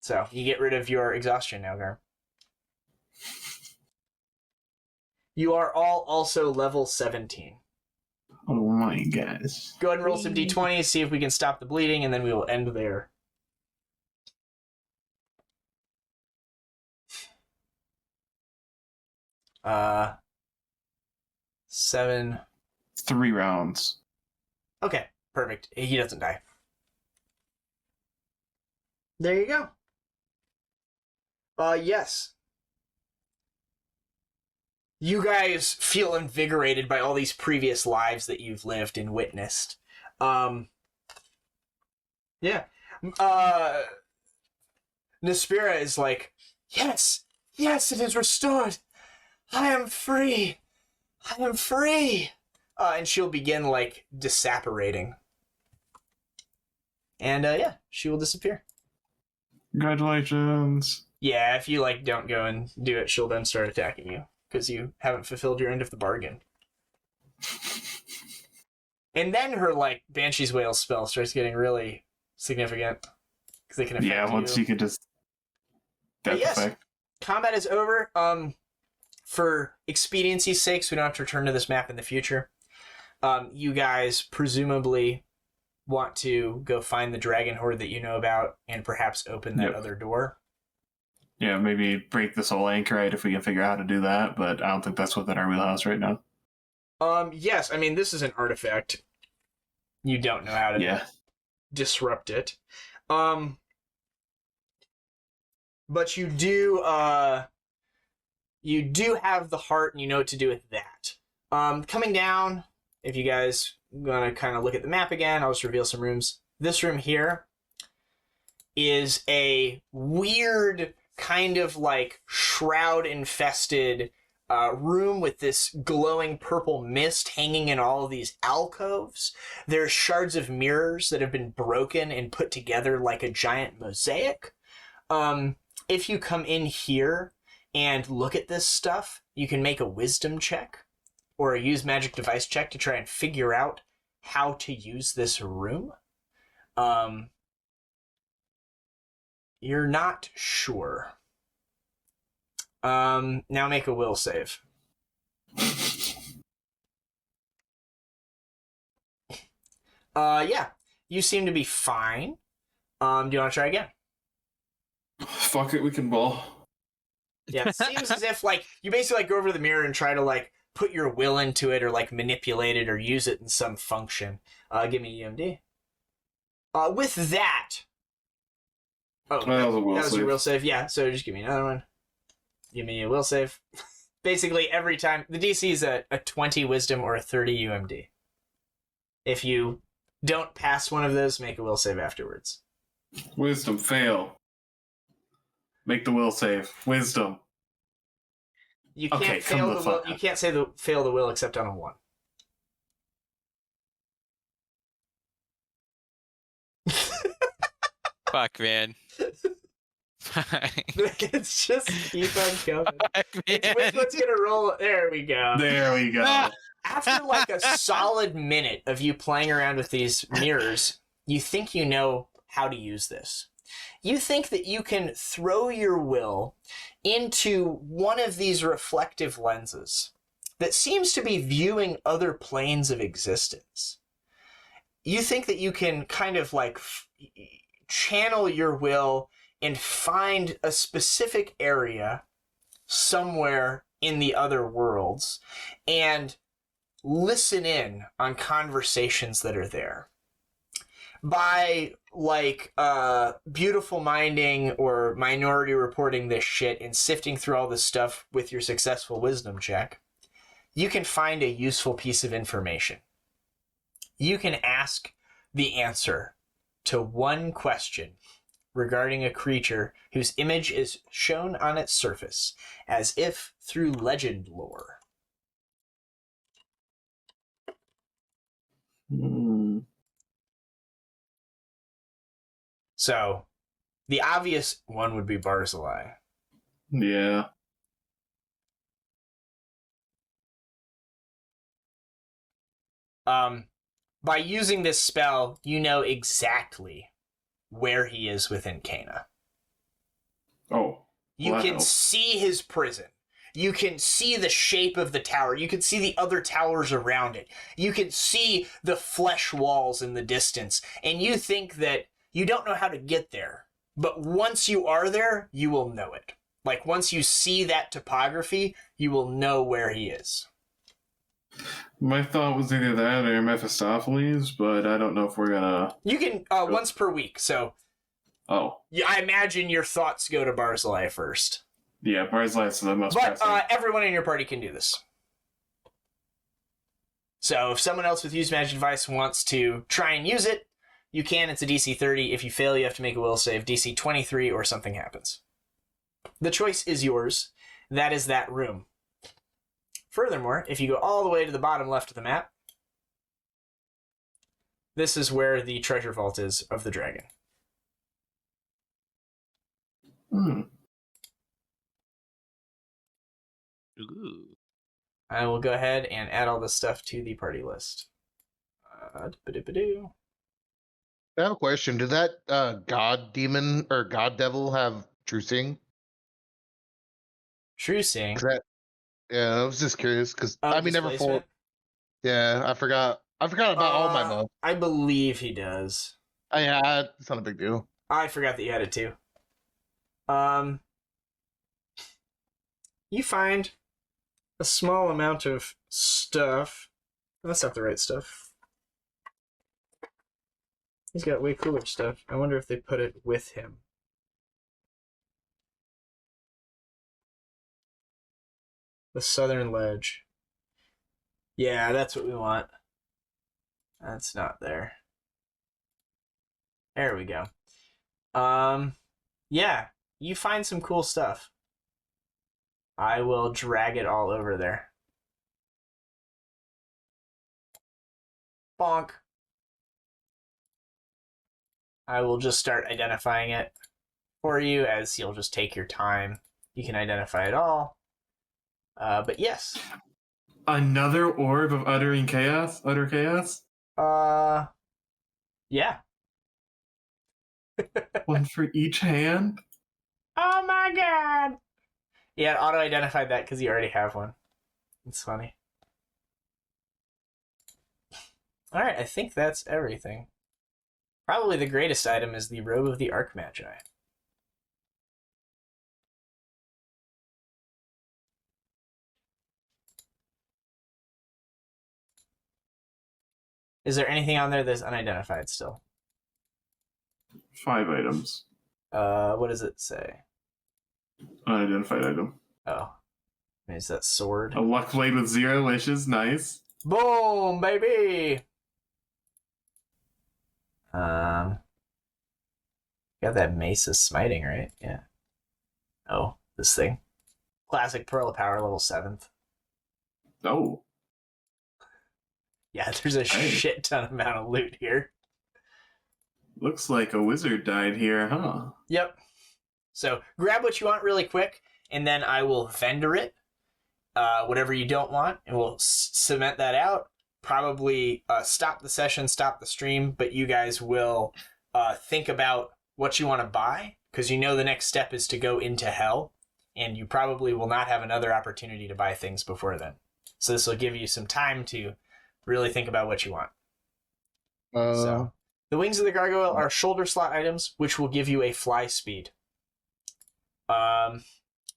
So, you get rid of your exhaustion now, Garm. You are all also level 17. Oh my gosh. Go ahead and roll some d20s, see if we can stop the bleeding, and then we will end there. Uh, 7. 3 rounds. Okay, perfect. He doesn't die. There you go. Yes. You guys feel invigorated by all these previous lives that you've lived and witnessed. Yeah. Nasperiah is like, yes, it is restored. I am free. And she'll begin, like, disapparating. And, she will disappear. Congratulations. Yeah, if you, like, don't go and do it, she'll then start attacking you. Because you haven't fulfilled your end of the bargain. And then her, like, Banshee's Wail spell starts getting really significant. Because they can affect Yeah, once you can just... But Death yes, effect. combat is over. For expediency's sake, so we don't have to return to this map in the future. You guys presumably want to go find the dragon horde that you know about and perhaps open that other door. Yeah, maybe break the soul anchorite if we can figure out how to do that, but I don't think that's within our wheelhouse right now. Yes, I mean, this is an artifact. You don't know how to disrupt it. But you do have the heart and you know what to do with that. Coming down, if you guys want to kind of look at the map again, I'll just reveal some rooms. This room here is a weird kind of like shroud-infested room with this glowing purple mist hanging in all of these alcoves. There's shards of mirrors that have been broken and put together like a giant mosaic. If you come in here and look at this stuff, you can make a wisdom check or a use magic device check to try and figure out how to use this room. You're not sure. Now make a will save. Yeah, you seem to be fine. Do you want to try again? Fuck it, we can ball. Yeah, it seems as if, like, you basically, like, go over to the mirror and try to, like, put your will into it or, like, manipulate it or use it in some function. Give me EMD. With that. Oh, That was a will that was your save. will save. Yeah, so just give me another one. Give me a will save. Basically, every time the DC is a 20 Wisdom or a 30 UMD. If you don't pass one of those, make a will save afterwards. Wisdom, fail. Make the will save. Wisdom. You can't Okay, come fail the the will. fuck You up. can't fail the will except on a 1. Fuck, man. It's just keep on coming. Fuck, It's man. which one's gonna roll. There we go. There we go. After like a solid minute of you playing around with these mirrors, you think you know how to use this. You think that you can throw your will into one of these reflective lenses that seems to be viewing other planes of existence. You think that you can kind of like channel your will and find a specific area somewhere in the other worlds and listen in on conversations that are there. By like beautiful minding or minority reporting this shit and sifting through all this stuff with your successful wisdom check, you can find a useful piece of information. You can ask the answer to one question regarding a creature whose image is shown on its surface, as if through legend lore. Hmm. So, the obvious one would be Barzillai. Yeah. By using this spell, you know exactly where he is within Caina. Oh. You Well, that can helps. see his prison. You can see the shape of the tower. You can see the other towers around it. You can see the flesh walls in the distance. And you think that you don't know how to get there. But once you are there, you will know it. Like, once you see that topography, you will know where he is. My thought was either that or Mephistopheles, but I don't know if we're gonna. You can, once per week. So, Oh. yeah, I imagine your thoughts go to Barzillai first. Yeah, Barzillai's the most But pressing. everyone in your party can do this. So if someone else with Use Magic Device wants to try and use it, you can. It's a DC 30. If you fail, you have to make a will save. DC 23 or something happens. The choice is yours. That is that room. Furthermore, if you go all the way to the bottom left of the map, this is where the treasure vault is of the dragon. Hmm. Ooh. I will go ahead and add all this stuff to the party list. Da-ba-doo-ba-doo. I have a question. Did that god demon or god devil have true seeing? True seeing. 'Cause that, yeah, I was just curious because Oh, I mean, never displacement? full. Yeah, I forgot. I forgot about all my buffs. I believe he does. It's not a big deal. I forgot that you had it too. You find a small amount of stuff. That's not the right stuff. He's got way cooler stuff. I wonder if they put it with him. The Southern Ledge. Yeah, that's what we want. That's not there. There we go. Yeah, you find some cool stuff. I will drag it all over there. Bonk. I will just start identifying it for you as you'll just take your time. You can identify it all. But yes. Another orb of uttering chaos? Utter chaos? Yeah. One for each hand? Oh my god! Yeah, it auto-identified that because you already have one. It's funny. Alright, I think that's everything. Probably the greatest item is the Robe of the Archmagi. Is there anything on there that's unidentified still? 5 items. What does it say? Unidentified item. Oh. Is that sword? A luck blade with 0 wishes. Nice. Boom, baby! Got that mace is smiting, right? Yeah. Oh, this thing. Classic Pearl of Power, level 7th. Oh. Yeah, there's a Hey. shit ton amount of loot here. Looks like a wizard died here, huh? Yep. So grab what you want really quick, and then I will vendor it. Whatever you don't want, and we'll cement that out. Probably stop the session, stop the stream, but you guys will think about what you want to buy, because you know the next step is to go into hell, and you probably will not have another opportunity to buy things before then. So this will give you some time to really think about what you want. So the wings of the gargoyle are shoulder slot items, which will give you a fly speed.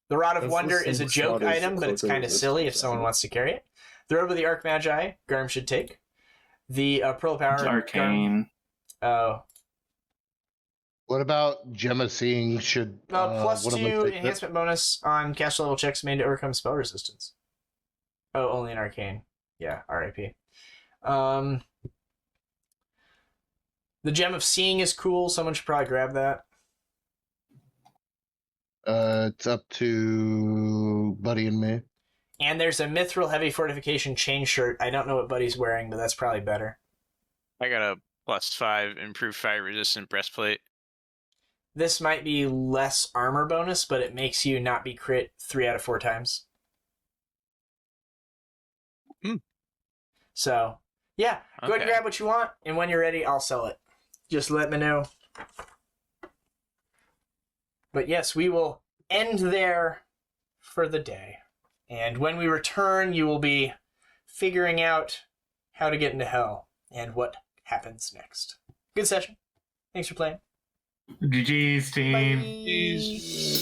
The Rod of That's Wonder the is a same joke slot as item, the but it's cloak kind of of silly if wisdom, someone isn't it? wants to carry it. The Robe of the Archmagi, Garm should take. The Pearl of Power, It's arcane. Oh. What about Gemma Seeing? Should Plus one of them 2 take enhancement bonus on caster level checks made to overcome spell resistance. Oh, only an arcane. Yeah, RIP. The Gem of Seeing is cool. Someone should probably grab that. It's up to Buddy and me. And there's a Mithril Heavy Fortification chain shirt. I don't know what Buddy's wearing, but that's probably better. I got a +5 improved fire resistant breastplate. This might be less armor bonus, but it makes you not be crit 3 out of 4 times. So, yeah, go ahead and Okay. grab what you want, and when you're ready, I'll sell it. Just let me know. But yes, we will end there for the day. And when we return, you will be figuring out how to get into hell and what happens next. Good session. Thanks for playing. GG's, team. Bye.